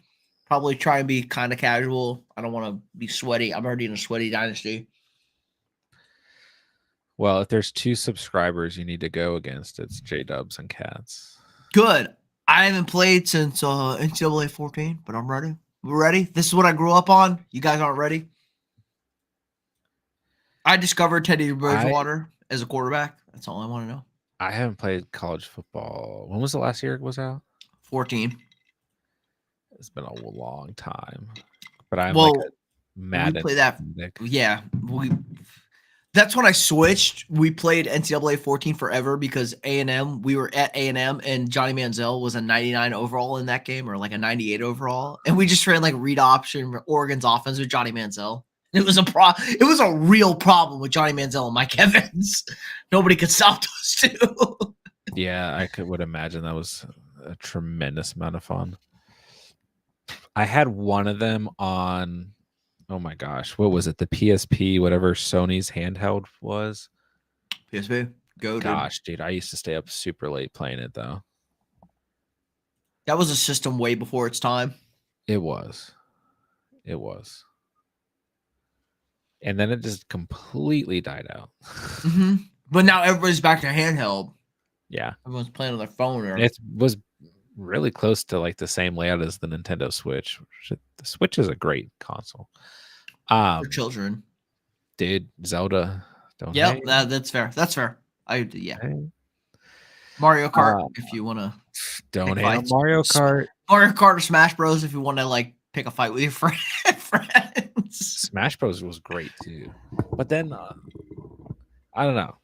probably try and be kind of casual. I don't want to be sweaty. I'm already in a sweaty dynasty. Well, if there's 2 subscribers you need to go against, it's J-Dubs and Cats. Good. I haven't played since NCAA 14, but I'm ready. We're ready? This is what I grew up on. You guys aren't ready? I discovered Teddy Bridgewater as a quarterback. That's all I want to know. I haven't played college football. When was the last year it was out? 14. It's been a long time. But I'm like a Madden. We play that. Yeah. That's when I switched. We played NCAA 14 forever because A&M, we were at A&M and Johnny Manziel was a 99 overall in that game or like a 98 overall. And we just ran like read option Oregon's offense with Johnny Manziel. It was a real problem with Johnny Manziel and Mike Evans. Nobody could stop those two. Yeah, I would imagine that was a tremendous amount of fun. I had one of them on, oh my gosh, what was it? The PSP, whatever Sony's handheld was. PSP, go. Gosh, dude, I used to stay up super late playing it though. That was a system way before its time. It was. And then it just completely died out. Mm-hmm. But now everybody's back to handheld. Yeah. Everyone's playing on their phone. It was really close to like the same layout as the Nintendo Switch. The Switch is a great console. For children. Dude, Zelda. Yep, that's fair. That's fair. Yeah. Mario Kart, if you want to. Don't hate on Mario Kart. Mario Kart or Smash Bros. If you want to like pick a fight with your friends. Smash Bros was great too, but then I don't know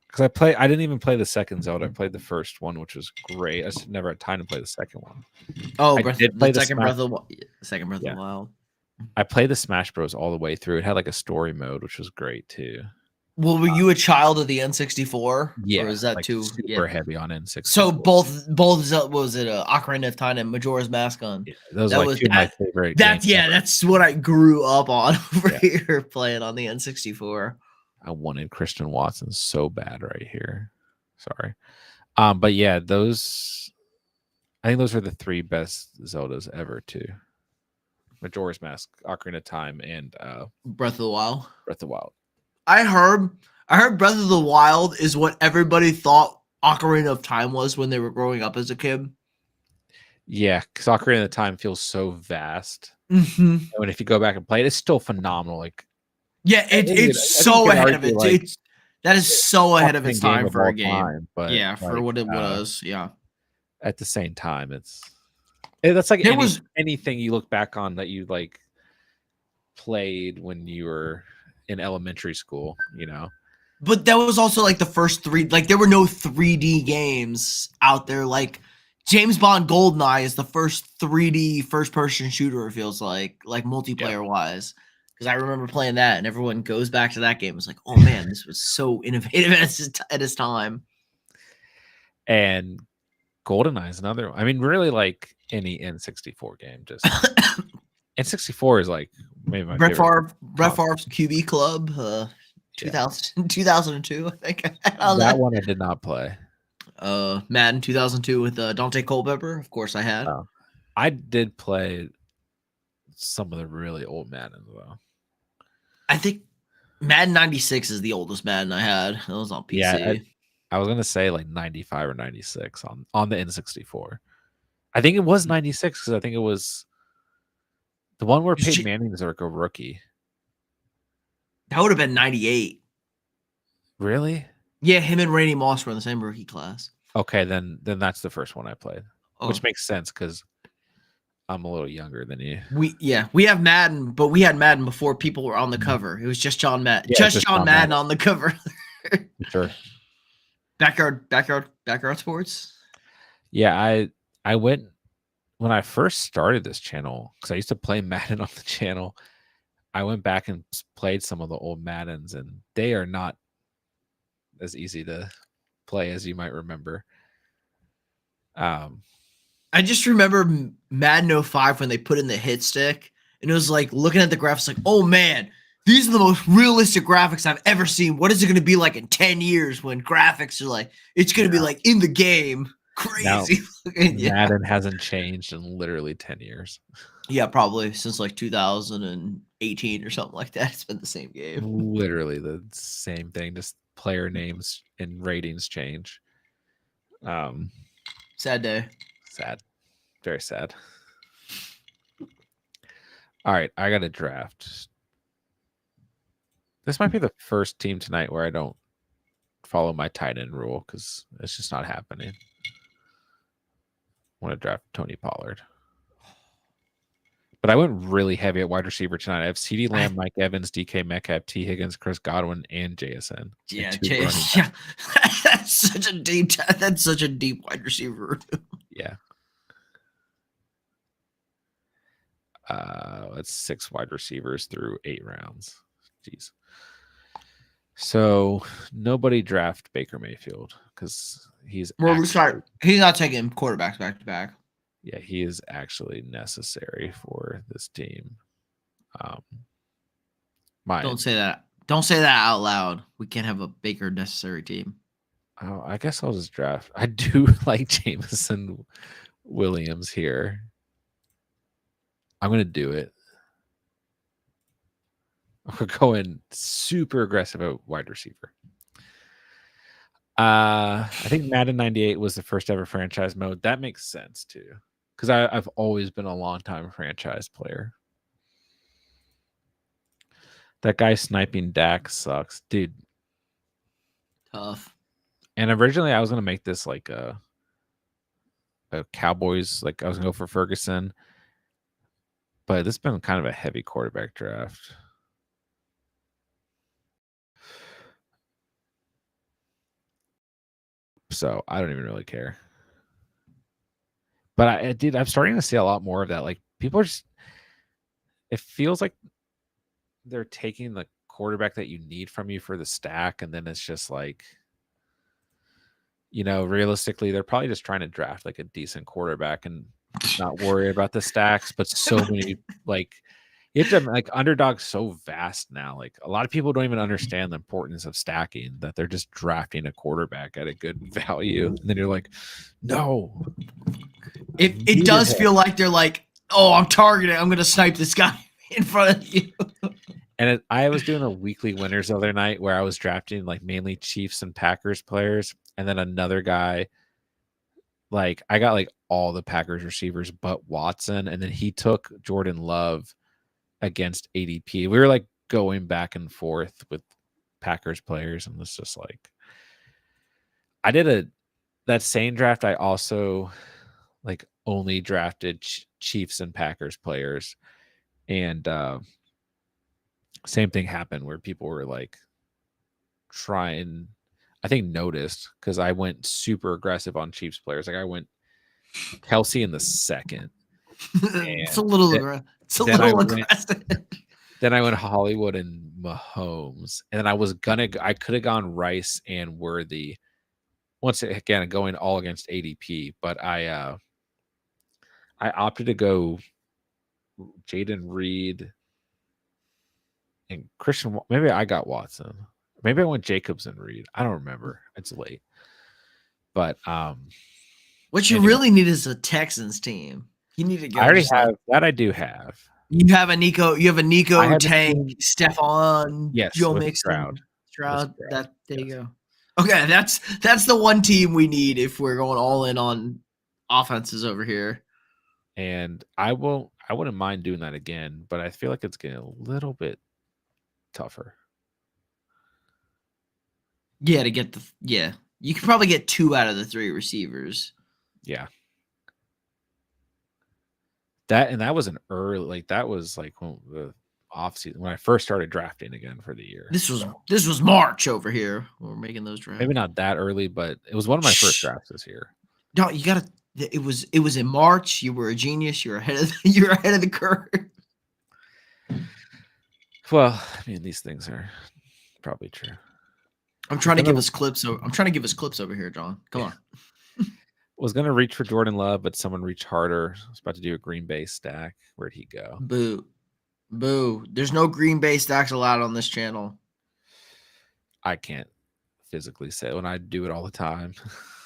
because I didn't even play the second Zelda. I played the first one, which was great. I just never had time to play the second one. Oh, the second Breath of the Wild. I played the Smash Bros all the way through. It had like a story mode, which was great too. Well, were you a child of the N64? Yeah, or is that like too super heavy on N64? So both what was it? Ocarina of Time and Majora's Mask on. Yeah, those are like two of my favorite. That's what I grew up on over here playing on the N64. I wanted Christian Watson so bad right here. Sorry, but yeah, I think those are the three best Zeldas ever too. Majora's Mask, Ocarina of Time, and Breath of the Wild. Breath of the Wild. I heard Breath of the Wild is what everybody thought Ocarina of Time was when they were growing up as a kid. Yeah, because Ocarina of Time feels so vast. Mm-hmm. And if you go back and play it, it's still phenomenal. Like, yeah, it's so ahead of it. Like, that is so ahead of its time for a game. But yeah, for what it was. Yeah. At the same time, that's like anything you look back on that you like played when you were in elementary school, you know. But that was also like the first three. Like there were no 3D games out there. Like James Bond GoldenEye is the first 3D first-person shooter. It feels like multiplayer wise. Because I remember playing that, and everyone goes back to that game. It's like, oh man, this was so innovative at its time. And GoldenEye is another one. I mean, really, like any N64 game. Just N64 is like maybe my favorite. Brett Favre's QB Club, 2002, I think. That one I did not play. Madden 2002 with Dante Culpepper. Of course, I had. I did play some of the really old Madden though. I think Madden 96 is the oldest Madden I had. It was on PC. Yeah, I was gonna say like 95 or 96 on the N64. I think it was 96 because I think it was the one where Peyton Manning is like a rookie. That would have been 98. Really? Yeah, him and Randy Moss were in the same rookie class. Okay, then that's the first one I played, which makes sense because I'm a little younger than you. We have Madden, but we had Madden before people were on the cover. It was just John Madden, John Madden on the cover. Sure. Backyard sports. Yeah, I went when I first started this channel because I used to play Madden on the channel. I went back and played some of the old Maddens, and they are not as easy to play as you might remember. I just remember Madden 05 when they put in the hit stick, and it was like looking at the graphics like, oh man, these are the most realistic graphics I've ever seen. What is it going to be like in 10 years when graphics are like, it's going to be like in the game. Crazy. Now, Madden hasn't changed in literally 10 years. Yeah, probably since like 2018 or something like that. It's been the same game. Literally the same thing. Just player names and ratings change. Sad day. Sad. Very sad. All right, I got a draft. This might be the first team tonight where I don't follow my tight end rule because it's just not happening. I want to draft Tony Pollard. But I went really heavy at wide receiver tonight. I have CeeDee Lamb, Mike Evans, DK Metcalf, T. Higgins, Chris Godwin, and JSN. Yeah, yeah. That's such a deep wide receiver. Yeah. That's 6 wide receivers through 8 rounds. Jeez. So nobody draft Baker Mayfield because he's not taking quarterbacks back to back. Yeah, he is actually necessary for this team. Don't say that. Don't say that out loud. We can't have a Baker necessary team. Oh, I guess I'll just draft. I do like Jameson Williams here. I'm going to do it. We're going super aggressive at wide receiver. I think Madden 98 was the first ever franchise mode. That makes sense too, because I've always been a long-time franchise player. That guy sniping Dak sucks, dude. Tough. And originally, I was gonna make this like a Cowboys. Like I was gonna go for Ferguson, but this has been kind of a heavy quarterback draft. So I don't even really care. But I'm starting to see a lot more of that. Like people are just, it feels like they're taking the quarterback that you need from you for the stack. And then it's just like, realistically, they're probably just trying to draft like a decent quarterback and not worry about the stacks. But so many, like, you have to, like, Underdog's so vast now. Like a lot of people don't even understand the importance of stacking, that they're just drafting a quarterback at a good value. And then you're like, no. It does feel like they're like, oh, I'm going to snipe this guy in front of you. And I was doing a weekly winners the other night where I was drafting like mainly Chiefs and Packers players. And then another guy, like I got like all the Packers receivers but Watson. And then he took Jordan Love against ADP. We were like going back and forth with Packers players. And it's just like, I did that same draft. I also like only drafted Chiefs and Packers players. And same thing happened where people were like trying, I think noticed, because I went super aggressive on Chiefs players. Like I went Kelsey in the second. It's a little aggressive. Then I went Hollywood and Mahomes. And then I could have gone Rice and Worthy. Once again, going all against ADP, but I opted to go Jaden Reed and Christian. Maybe I got Watson. Maybe I went Jacobs and Reed. I don't remember. It's late. But what you really need is a Texans team. You need to go. I already have that. I do have. You have a Nico. You have a Nico, Tank, Stephon, yes, Joe Mixon, Stroud. There you go. Okay, that's the one team we need if we're going all in on offenses over here. And I wouldn't mind doing that again, but I feel like it's getting a little bit tougher. Yeah, you could probably get 2 out of the 3 receivers. Yeah. That was an early, like that was like when the off season, when I first started drafting again for the year. This was March over here. We're making those drafts. Maybe not that early, but it was one of my first drafts this year. No, you gotta. It was in March. You were a genius. You're ahead of the curve. Well, I mean, these things are probably true. I'm trying to give us clips over here, John. Come on. Was going to reach for Jordan Love, but someone reached harder. I was about to do a Green Bay stack. Where'd he go? Boo. There's no Green Bay stacks allowed on this channel. I can't physically say when I do it all the time.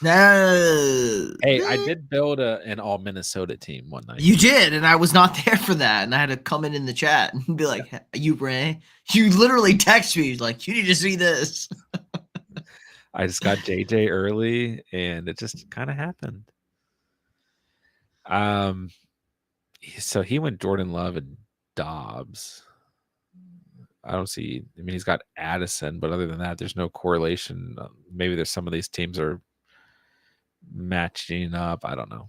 No. Hey, I did build an all Minnesota team one night. You did, and I was not there for that. And I had to come in the chat and be like, you Ray? You literally text me like, you need to see this. I just got JJ early, and it just kind of happened. So he went Jordan Love and Dobbs. I don't see. I mean, he's got Addison, but other than that, there's no correlation. Maybe there's some of these teams are matching up. I don't know.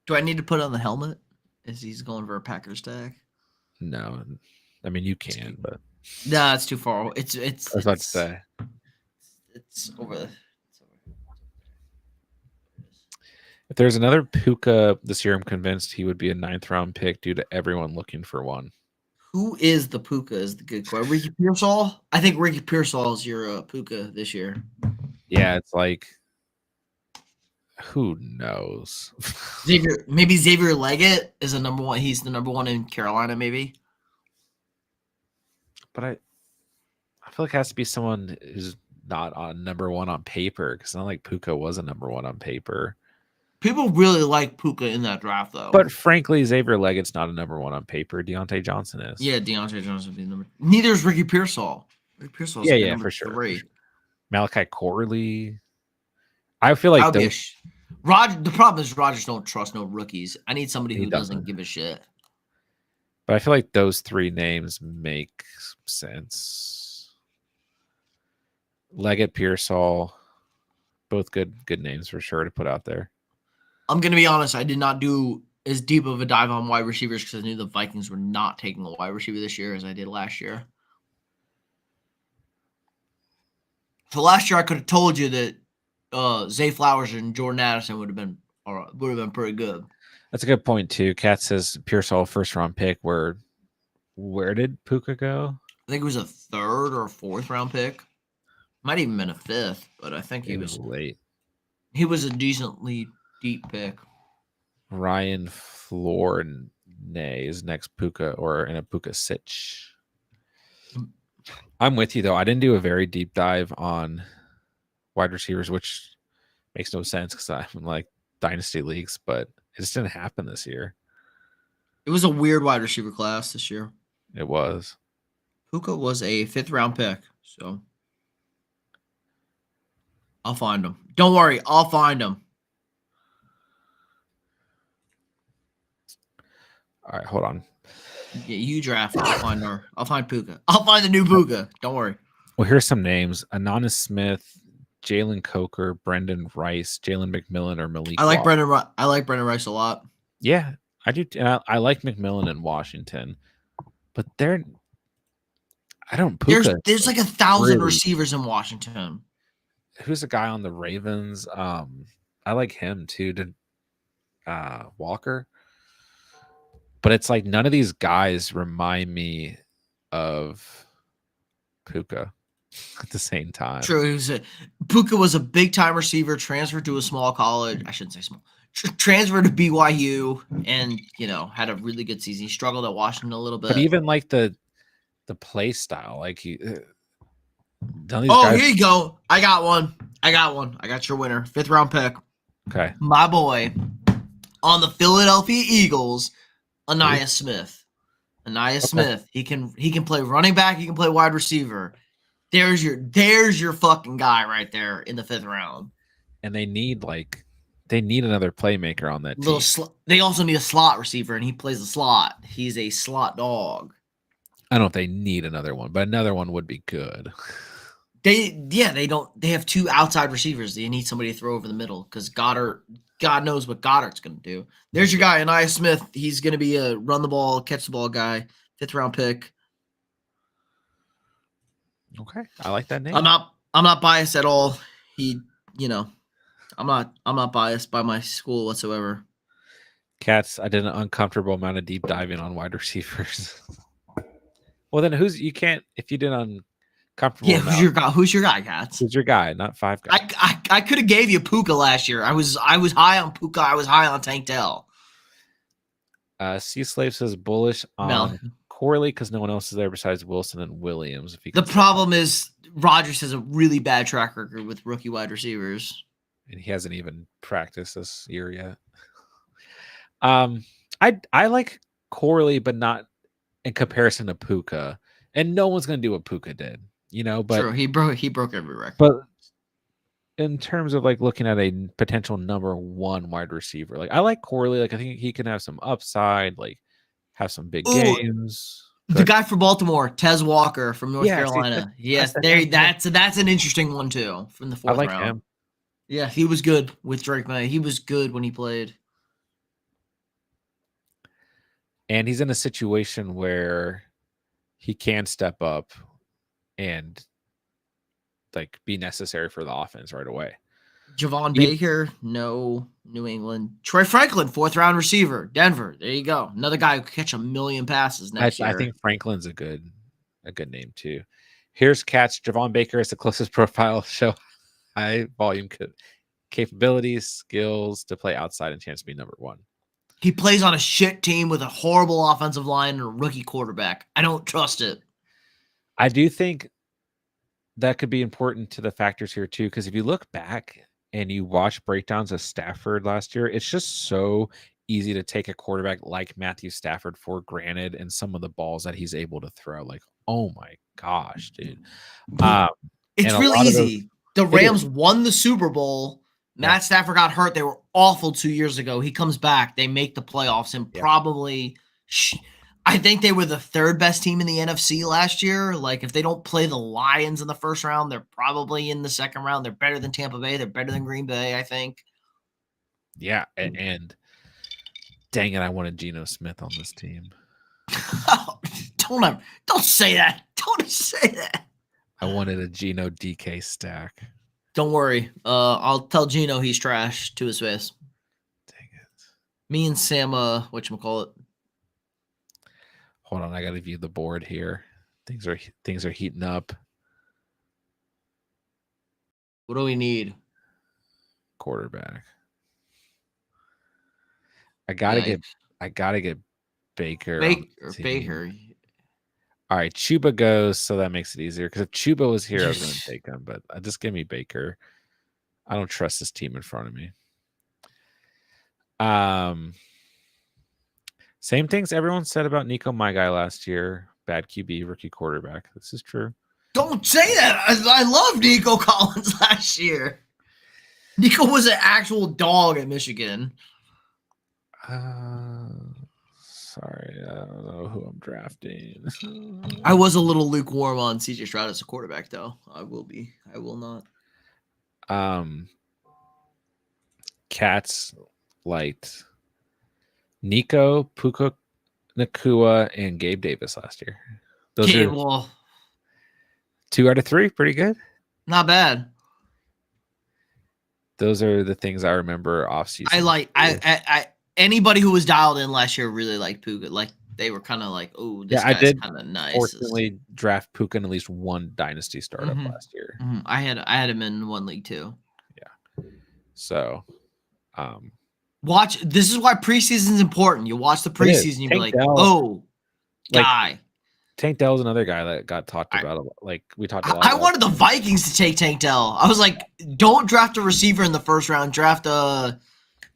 Do I need to put on the helmet? Is he's going for a Packers tag? No, I mean you can, but no, it's too far. I was about to say it's over. If there's another Puka this year, I'm convinced he would be a 9th round pick due to everyone looking for one. Who is the Puka? Is the good question. Ricky Pearsall? I think Ricky Pearsall is your Puka this year. Yeah, it's like, who knows? Maybe Xavier Leggett is a number one. He's the number one in Carolina, maybe. But I feel like it has to be someone who's not on number one on paper, because it's not like Puka was a number one on paper. People really like Puka in that draft, though. But frankly, Xavier Leggett's not a number one on paper. Deontay Johnson is. Yeah, Deontay Johnson would be number. Neither is Ricky Pearsall. Ricky Pearsall. Yeah, for sure. Malachi Corley. I feel like Roger. The problem is Rodgers don't trust no rookies. I need somebody who doesn't give a shit. But I feel like those three names make sense. Leggett, Pearsall, both good names for sure to put out there. I'm going to be honest. I did not do as deep of a dive on wide receivers because I knew the Vikings were not taking a wide receiver this year as I did last year. So last year I could have told you that Zay Flowers and Jordan Addison would have been pretty good. That's a good point too. Kat says Pearsall 1st round pick. Where did Puka go? I think it was a 3rd or 4th round pick. Might even been a 5th, but I think he was late. He was a decently deep pick. Ryan Flornay is next Puka or in a Puka Sitch. I'm with you though. I didn't do a very deep dive on wide receivers, which makes no sense because I'm in like dynasty leagues, but it just didn't happen this year. It was a weird wide receiver class this year. It was. Puka was a 5th round pick, so I'll find him. Don't worry, I'll find him. All right, hold on. Yeah, you draft. I'll find Puka. I'll find the new Puka. Don't worry. Well, here's some names: Anonymous Smith, Jalen Coker, Brendan Rice, Jalen McMillan, or Malik. I like Brendan Rice a lot. Yeah, I do. And I like McMillan in Washington, but I don't. Puka there's like 1,000 receivers in Washington. Who's the guy on the Ravens? I like him too. Walker. But it's like none of these guys remind me of Puka at the same time. True. Puka was a big-time receiver, transferred to a small college. I shouldn't say small. Transferred to BYU and, had a really good season. He struggled at Washington a little bit. But even like the play style, like he here you go. I got one. I got your winner. 5th round pick. Okay. My boy on the Philadelphia Eagles, Anaya Smith. Smith. He can play running back. He can play wide receiver. There's your fucking guy right there in the 5th round. And they need another playmaker on that team. They also need a slot receiver, and he plays the slot. He's a slot dog. I don't know if they need another one, but another one would be good. They have 2 outside receivers. They need somebody to throw over the middle because God knows what Goddard's going to do. There's your guy, Anaya Smith. He's going to be a run the ball, catch the ball guy, 5th round pick. Okay, I like that name. I'm not biased at all. I'm not biased by my school whatsoever. Cats, I did an uncomfortable amount of deep diving on wide receivers. Well, then if you did uncomfortable. Yeah, who's your guy, Cats? Who's your guy? Not 5 guys. I could have gave you Puka last year. I was high on Puka. I was high on Tank Dell. C Slave says bullish on Corley because no one else is there besides Wilson and Williams. The problem is Rodgers has a really bad track record with rookie wide receivers. And he hasn't even practiced this year yet. I like Corley, but not in comparison to Puka. And no one's going to do what Puka did, but true, he broke every record. But in terms of like looking at a potential number 1 wide receiver, like I like Corley. Like I think he can have some upside. Like have some big games. The guy for Baltimore, Tez Walker from North See, Carolina. Yes, that's an interesting one too from the fourth round. Him. Yeah, he was good with Drake May. He was good when he played. And he's in a situation where he can step up and like be necessary for the offense right away. Javon Baker, no. New England. Troy Franklin, 4th round receiver, Denver. There you go. Another guy who could catch 1 million passes next year. I think Franklin's a good name too. Here's Cats. Javon Baker is the closest profile. Show high volume capabilities, skills to play outside, and chance to be number 1. He plays on a shit team with a horrible offensive line and a rookie quarterback. I don't trust it. I do think that could be important to the factors here too, because if you look back and you watch breakdowns of Stafford last year, it's just so easy to take a quarterback like Matthew Stafford for granted and some of the balls that he's able to throw. Like, oh my gosh, dude. It's really easy. The Rams won the Super Bowl. Matt Stafford got hurt. They were awful 2 years ago. He comes back. They make the playoffs and probably I think they were the 3rd best team in the NFC last year. Like, if they don't play the Lions in the first round, they're probably in the second round. They're better than Tampa Bay. They're better than Green Bay, I think. Yeah, and dang it, I wanted Geno Smith on this team. Don't say that. Don't say that. I wanted a Geno DK stack. Don't worry. I'll tell Geno he's trash to his face. Dang it. Me and Sam, whatchamacallit. Hold on, I gotta view the board here. Things are heating up. What do we need? Quarterback. I gotta get Baker. Baker. All right, Chuba goes, so that makes it easier. Because if Chuba was here, I was going to take him. But just give me Baker. I don't trust this team in front of me. Same things everyone said about Nico, my guy, last year. Bad QB, rookie quarterback. This is true. Don't say that. I love Nico Collins last year. Nico was an actual dog at Michigan. Sorry, I don't know who I'm drafting. I was a little lukewarm on CJ Stroud as a quarterback, though. I will not. Cats liked Nico, Puka Nakua, and Gabe Davis last year. Those are 2 out of 3. Pretty good. Not bad. Those are the things I remember off season. I anybody who was dialed in last year really liked Puka. Like, they were kind of like, oh, this guy's kind of nice. Fortunately, draft Puka in at least one dynasty startup last year. I had him in one league too. Yeah. So, watch. This is why preseason is important. You watch the preseason, you be like, oh, guy. Tank Dell's another guy that got talked about. Like, we talked about. I wanted the Vikings to take Tank Dell. I was like, don't draft a receiver in the first round. Draft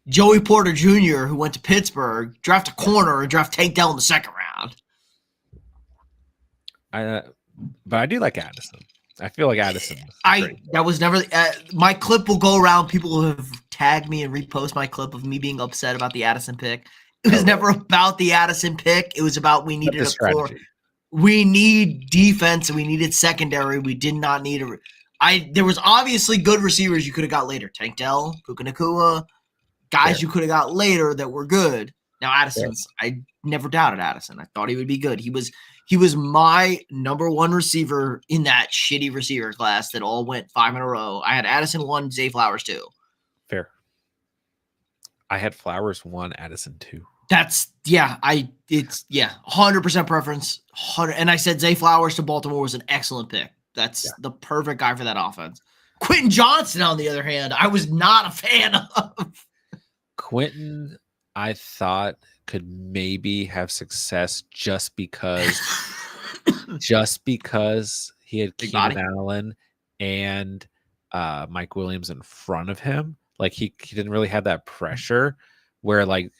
Joey Porter Jr., who went to Pittsburgh, draft a corner, and draft Tank Dell in the second round. But I do like Addison. I feel like Addison. That was never my clip will go around. People who have tagged me and repost my clip of me being upset about the Addison pick. It was never about the Addison pick. It was about we needed a strategy. We need defense and we needed secondary. We did not need there was obviously good receivers you could have got later. Tank Dell, Puka Nakua, guys you could have got later that were good. Now Addison's, I never doubted Addison. I thought he would be good. He was my number 1 receiver in that shitty receiver class that all went 5 in a row. I had Addison 1, Zay Flowers 2. Fair. I had Flowers 1, Addison 2. That's 100% preference. And I said Zay Flowers to Baltimore was an excellent pick. That's the perfect guy for that offense. Quentin Johnson, on the other hand, I was not a fan of. Quentin, I thought could maybe have success just because he had Keenan Allen and Mike Williams in front of him. Like he didn't really have that pressure where like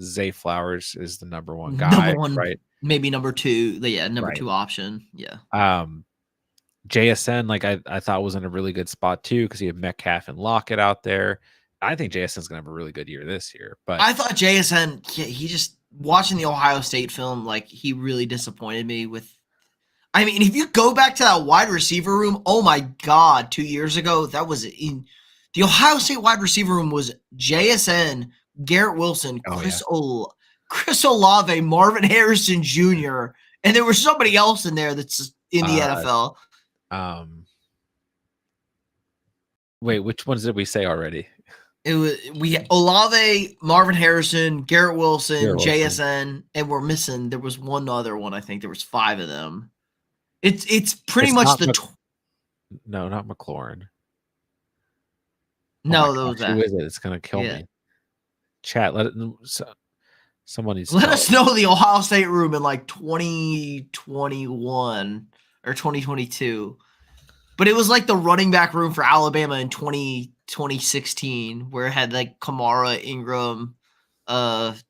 Zay Flowers is the number 1 guy, right? Maybe number 2. Number 2 option. Yeah. JSN, like I thought was in a really good spot too because he had Metcalf and Lockett out there. I think JSN's gonna have a really good year this year. But I thought JSN, he just watching the Ohio State film, like he really disappointed me with. I mean, if you go back to that wide receiver room, oh my God, 2 years ago, that was in the Ohio State wide receiver room was JSN, Garrett Wilson, Chris Olave, Marvin Harrison Jr., and there was somebody else in there that's in the NFL. Wait, which ones did we say already? It was Olave, Marvin Harrison, Garrett Wilson, JSN, and we're missing. There was one other one. I think there was 5 of them. It's pretty much the. No, not McLaurin. No, those who is it? It's gonna kill me. Chat. Someone needs. Let us know the Ohio State room in like 2021 or 2022. But it was like the running back room for Alabama in 2016, where it had like Kamara, Ingram, the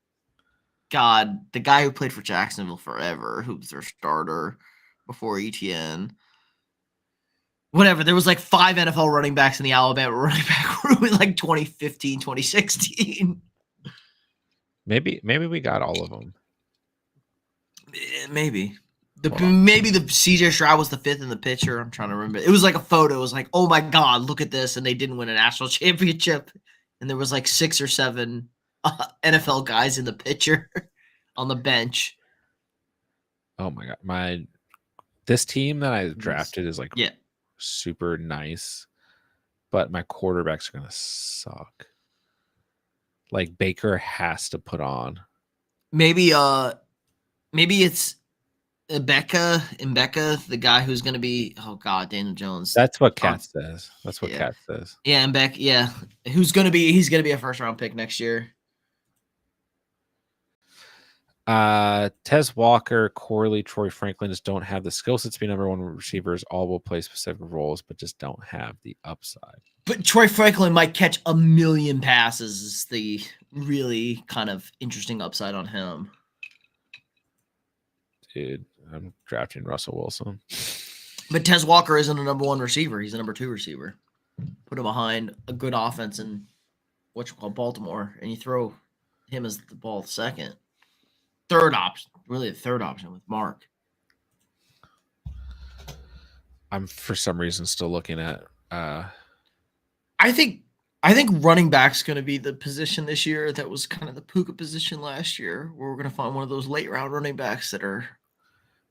guy who played for Jacksonville forever, who was their starter before ETN. Whatever. There was like 5 NFL running backs in the Alabama running back room in like 2015, 2016. Maybe we got all of them. Maybe. Maybe the CJ Stroud was the 5th in the picture. I'm trying to remember. It was like a photo. It was like, oh my God, look at this. And they didn't win a national championship. And there was like 6 or 7 NFL guys in the picture on the bench. Oh my God. This team that I drafted is like super nice, but my quarterbacks are going to suck. Like Baker has to put on. Maybe it's Mbeka, the guy who's going to be, oh God, Daniel Jones. That's what Kat says. That's what Kat says. Yeah, Mbeka, yeah. He's going to be a first round pick next year. Tez Walker, Corley, Troy Franklin just don't have the skill sets to be number 1 receivers. All will play specific roles, but just don't have the upside. But Troy Franklin might catch 1 million passes is the really kind of interesting upside on him. Dude, I'm drafting Russell Wilson. But Tez Walker isn't a number 1 receiver. He's a number 2 receiver. Put him behind a good offense in Baltimore, and you throw him as the ball second. Third option, really the third option with Mark. I'm for some reason still looking at. I think running back's going to be the position this year that was kind of the Puka position last year, where we're going to find one of those late round running backs that are.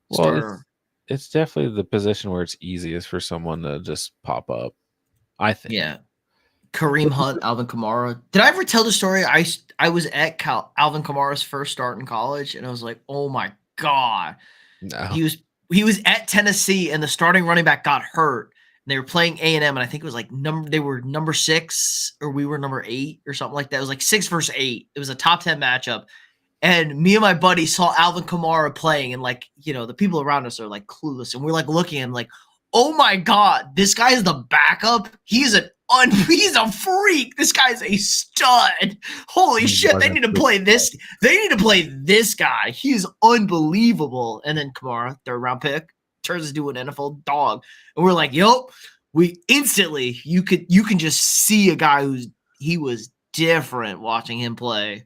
Well, it's definitely the position where it's easiest for someone to just pop up. I think. Yeah. Kareem Hunt, Alvin Kamara. Did I ever tell the story? I was at Alvin Kamara's first start in college, and I was like, oh my God. No. He was at Tennessee, and the starting running back got hurt. And they were playing A&M, and I think it was like they were number 6, or we were number 8 or something like that. It was like 6 versus 8. It was a top 10 matchup. And me and my buddy saw Alvin Kamara playing, and like, the people around us are like clueless. And we're like looking at him like, oh my God, this guy is the backup. He's a freak. This guy's a stud. Holy shit. They need to play this. They need to play this guy. He's unbelievable. And then Kamara, 3rd round pick, turns into an NFL dog. And we're like, we instantly, you can just see a guy he was different watching him play.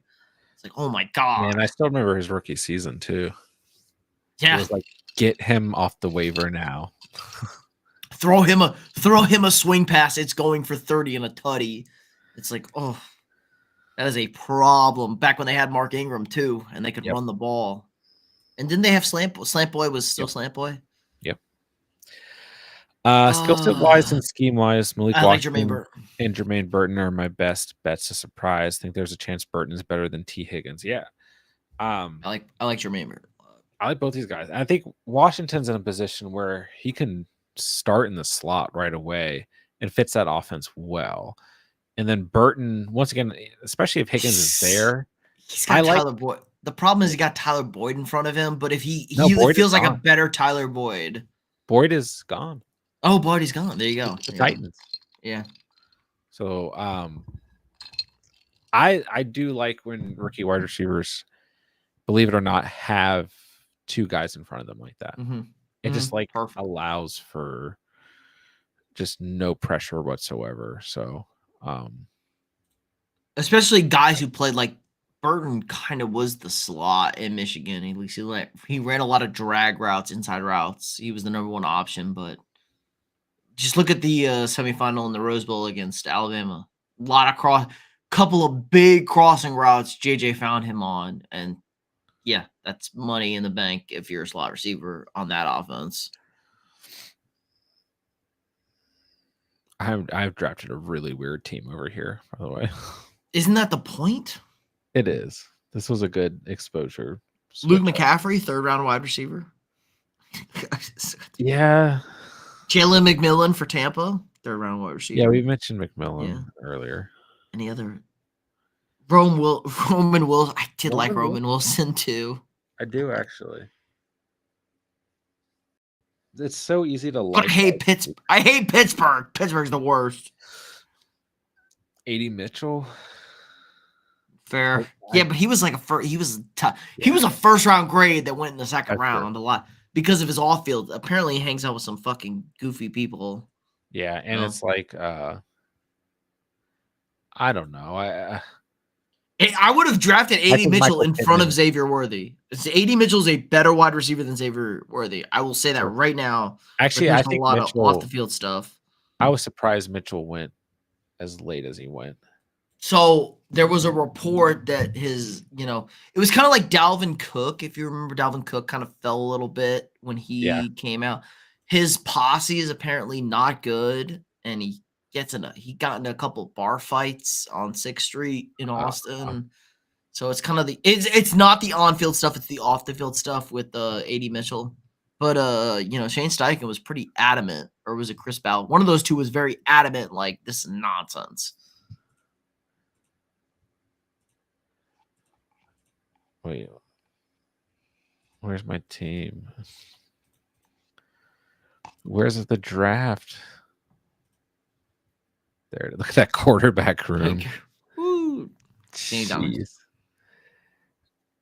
It's like, oh my God. Man, I still remember his rookie season too. Yeah. It was like, get him off the waiver now. Throw him a swing pass. It's going for 30 and a tutty. It's like, oh, that is a problem. Back when they had Mark Ingram too, and they could run the ball. And didn't they have Slant Boy was still Slant Boy? Yep. Skill set wise and scheme wise, Malik Washington and Jermaine Burton are my best bets to surprise. I think there's a chance Burton is better than T. Higgins. Yeah. I like Jermaine Burton. I like both these guys. I think Washington's in a position where he can start in the slot right away and fits that offense well. And then Burton, once again, especially if Higgins is there, he's got Tyler Boyd. The problem is he got Tyler Boyd in front of him, but if he feels like a better Tyler Boyd. Boyd is gone. Oh, Boyd is gone. There you go. The Titans. Yeah. So I do like when rookie wide receivers, believe it or not, have 2 guys in front of them like that. Mm-hmm. It just allows for just no pressure whatsoever. So, especially guys who played like Burton kind of was the slot in Michigan. At least he ran a lot of drag routes, inside routes. He was the number one option, but just look at the semifinal in the Rose Bowl against Alabama. A lot of couple of big crossing routes JJ found him on, and yeah, that's money in the bank if you're a slot receiver on that offense. I've drafted a really weird team over here, by the way. Isn't that the point? It is. This was a good exposure. Luke McCaffrey, 3rd round wide receiver. Yeah. Jalen McMillan for Tampa, 3rd round wide receiver. Yeah, we mentioned McMillan earlier. Any other? Roman Wilson. I did like Roman Wilson too. I do actually. It's so easy to like. But I hate Pittsburgh. Pittsburgh's the worst. A.D. Mitchell. Fair. Yeah, but he was like he was a 1st round grade that went in the 2nd round a lot because of his off field. Apparently, he hangs out with some fucking goofy people. Yeah, and it's like I don't know. I would have drafted A.D. Mitchell in front of Xavier Worthy. A.D. Mitchell's a better wide receiver than Xavier Worthy. I will say that right now. Actually, I think a lot of off the field stuff. I was surprised Mitchell went as late as he went. So there was a report that it was kind of like Dalvin Cook. If you remember, Dalvin Cook kind of fell a little bit when he came out. His posse is apparently not good, and he got into a couple bar fights on 6th Street in Austin. So it's kind of it's not the on-field stuff, it's the off-the-field stuff with A.D. Mitchell. But Shane Steichen was pretty adamant, or was it Chris Ballard? One of those two was very adamant, like, this is nonsense. Wait, where's my team? Where's the draft? There, look at that quarterback room. Ooh, jeez.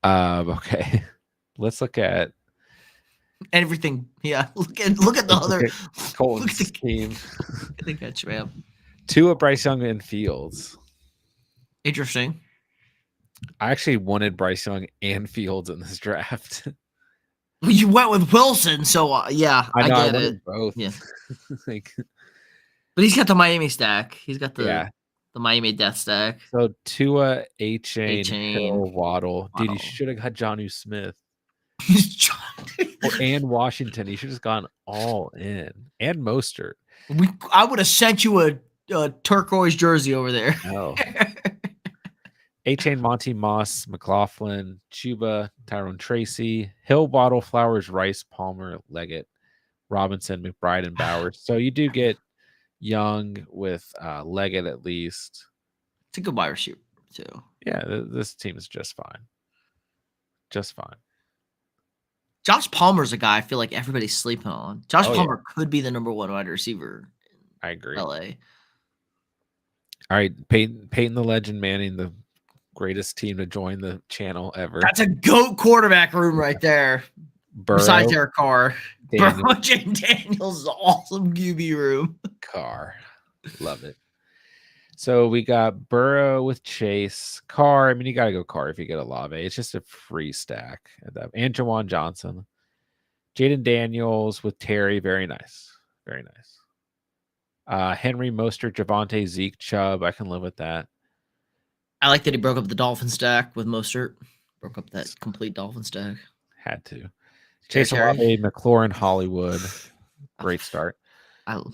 Okay. Let's look at everything. Yeah, look at the other Colton's team. I think that's man. Tua, Bryce Young, and Fields. Interesting. I actually wanted Bryce Young and Fields in this draft. You went with Wilson, so yeah, I get it. Both. Yeah. But he's got the Miami stack. He's got the Miami death stack. So Tua, A-Chain, Hill, Waddle. Dude, you should have got Jonnu Smith. And Washington. You should have just gone all in. And Mostert. I would have sent you a turquoise jersey over there. No. A-Chain, Monty Moss, McLaughlin, Chuba, Tyrone Tracy, Hill, Waddle, Flowers, Rice, Palmer, Leggett, Robinson, McBride, and Bowers. So you do get Young with Leggett at least. It's a good wide receiver too. Yeah, this team is just fine. Just fine. Josh Palmer's a guy I feel like everybody's sleeping on. Josh Palmer could be the number 1 wide receiver in I agree. LA. All right, Peyton the Legend Manning, the greatest team to join the channel ever. That's a GOAT quarterback room right there. Burrow, besides Derek Carr. Burrow and Daniels is an awesome QB room. Carr. Love it. So we got Burrow with Chase. Carr, I mean, you got to go Carr if you get Olave. It's just a free stack. And Jawan Johnson. Jaden Daniels with Terry. Very nice. Very nice. Henry, Mostert, Javonte, Zeke, Chubb. I can live with that. I like that he broke up the Dolphin stack with Mostert. Broke up that complete Dolphin stack. Had to. Chase Olave, McLaurin, Hollywood. Great start.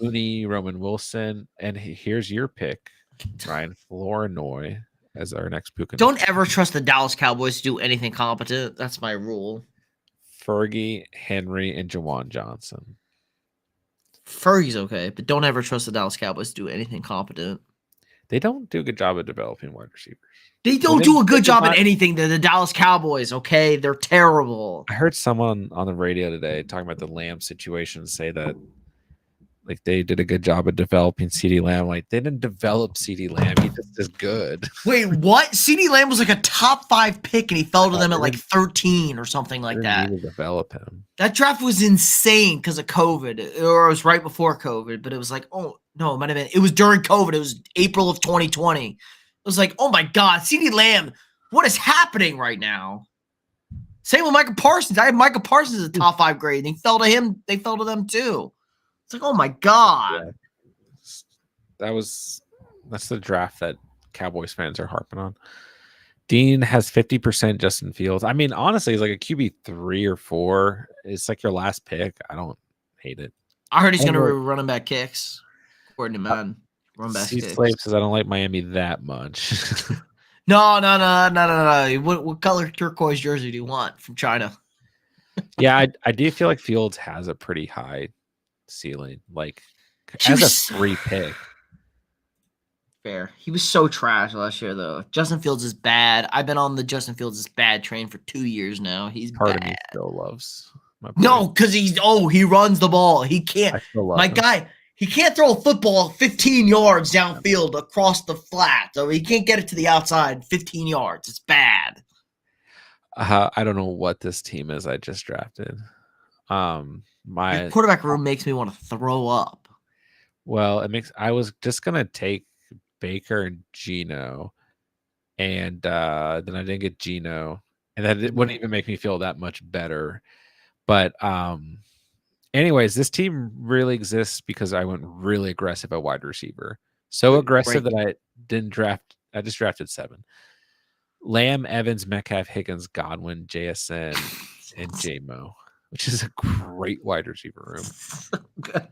Mooney, Roman Wilson. And here's your pick, Ryan Flournoy, as our next Puka. Don't ever trust the Dallas Cowboys to do anything competent. That's my rule. Fergie, Henry, and Jawan Johnson. Fergie's okay, but don't ever trust the Dallas Cowboys to do anything competent. They don't do a good job of developing wide receivers. They don't do a good job at anything. They're the Dallas Cowboys, okay? They're terrible. I heard someone on the radio today talking about the Lamb situation say that like they did a good job of developing CeeDee Lamb. Like they didn't develop CeeDee Lamb. He just is good. Wait, what? CeeDee Lamb was like a top 5 pick and he fell to them at like 13 or something like that. Need to develop him. That draft was insane because of COVID, or it was right before COVID, but it was like, oh no, it might have been. It was during COVID. It was April of 2020. It was like, oh my God, CeeDee Lamb What is happening right now? Same with Micah Parsons. I had Micah Parsons as a top 5 grade, and he fell to him. They fell to them too. It's like, oh my god. Yeah. That's the draft that Cowboys fans are harping on. Dean has 50% Justin Fields. I mean, honestly, he's like a QB 3 or 4. It's like your last pick. I don't hate it. I heard he's going to running back kicks. According to man, running back kicks. Slave says I don't like Miami that much. No. What color turquoise jersey do you want from China? Yeah, I do feel like Fields has a pretty high ceiling, like as a 3 pick. Fair. He was so trash last year, though. Justin Fields is bad. I've been on the Justin Fields is bad train for 2 years now. He's part bad. of me still loves. No, because he runs the ball. He can't. My guy, he can't throw a football 15 yards downfield across the flat. So he can't get it to the outside 15 yards. It's bad. I don't know what this team is I just drafted. My quarterback room makes me want to throw up. Well, I was just gonna take Baker and Geno, and then I didn't get Geno, and that it wouldn't even make me feel that much better. But anyways, this team really exists because I went really aggressive at wide receiver. So aggressive that I didn't draft. I just drafted 7. Lamb, Evans, Metcalf, Higgins, Godwin, JSN, and J-Mo, which is a great wide receiver room. So good.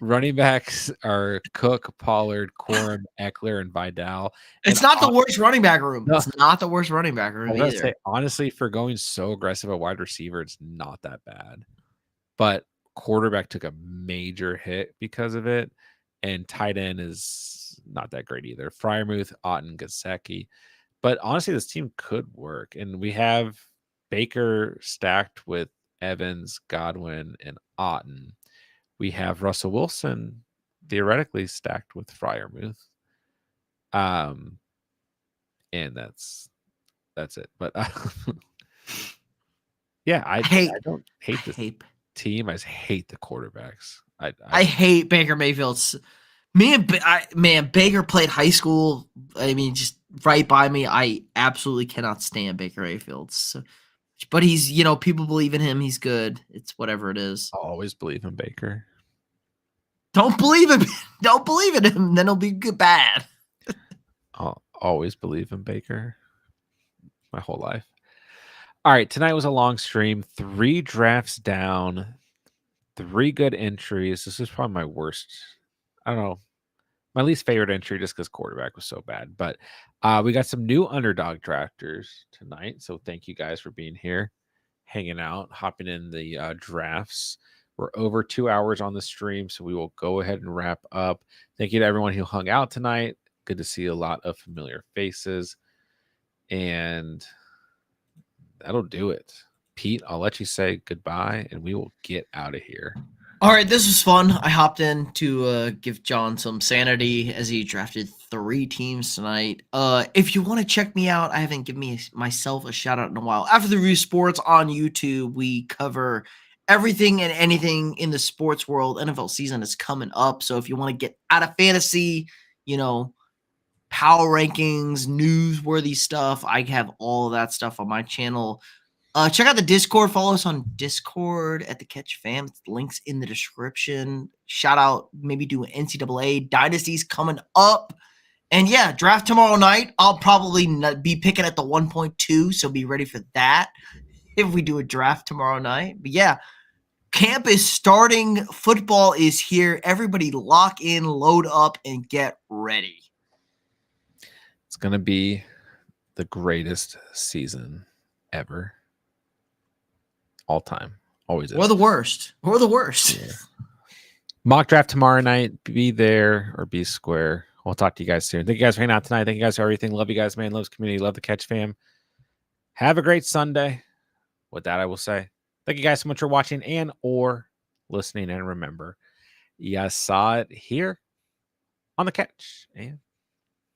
Running backs are Cook, Pollard, Corum, Eckler, and Vidal. It's not the worst running back room. No. It's not the worst running back room either. Say, honestly, for going so aggressive at wide receiver, it's not that bad. But quarterback took a major hit because of it, and tight end is not that great either. Freiermuth, Otten, Gesicki. But honestly, this team could work, and we have Baker stacked with Evans, Godwin, and Otten. We have Russell Wilson theoretically stacked with Freiermuth. And that's it. But yeah, I don't hate this team. I just hate the quarterbacks. I hate Baker Mayfield's. Baker played high school. I mean, just right by me. I absolutely cannot stand Baker Mayfield. So, but he's, people believe in him. He's good. It's whatever it is. I'll always believe in Baker. Don't believe him. Don't believe in him. Then he'll be bad. I'll always believe in Baker. My whole life. All right. Tonight was a long stream. 3 drafts down. 3 good entries. This is probably my worst. I don't know. My least favorite entry just because quarterback was so bad. But we got some new Underdog drafters tonight. So thank you guys for being here, hanging out, hopping in the drafts. We're over 2 hours on the stream, so we will go ahead and wrap up. Thank you to everyone who hung out tonight. Good to see a lot of familiar faces. And that'll do it. Pete, I'll let you say goodbye, and we will get out of here. All right, this was fun. I hopped in to give John some sanity as he drafted 3 teams tonight. If you want to check me out, I haven't given myself a shout out in a while. After the Review Sports on YouTube, we cover everything and anything in the sports world. NFL season is coming up, so if you want to get out of fantasy, power rankings, newsworthy stuff, I have all of that stuff on my channel. Check out the Discord. Follow us on Discord at the Catch Fam. Links in the description. Shout out, maybe do an NCAA Dynasties coming up. And yeah, draft tomorrow night. I'll probably be picking at the 1.2, so be ready for that if we do a draft tomorrow night. But yeah, camp is starting. Football is here. Everybody lock in, load up, and get ready. It's going to be the greatest season ever. All time. Always is. Or the worst. Yeah. Mock draft tomorrow night. Be there or be square. We'll talk to you guys soon. Thank you guys for hanging out tonight. Thank you guys for everything. Love you guys, man. Loves community. Love the Catch Fam. Have a great Sunday. With that, I will say thank you guys so much for watching and or listening. And remember, you saw it here on the Catch. And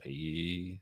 peace.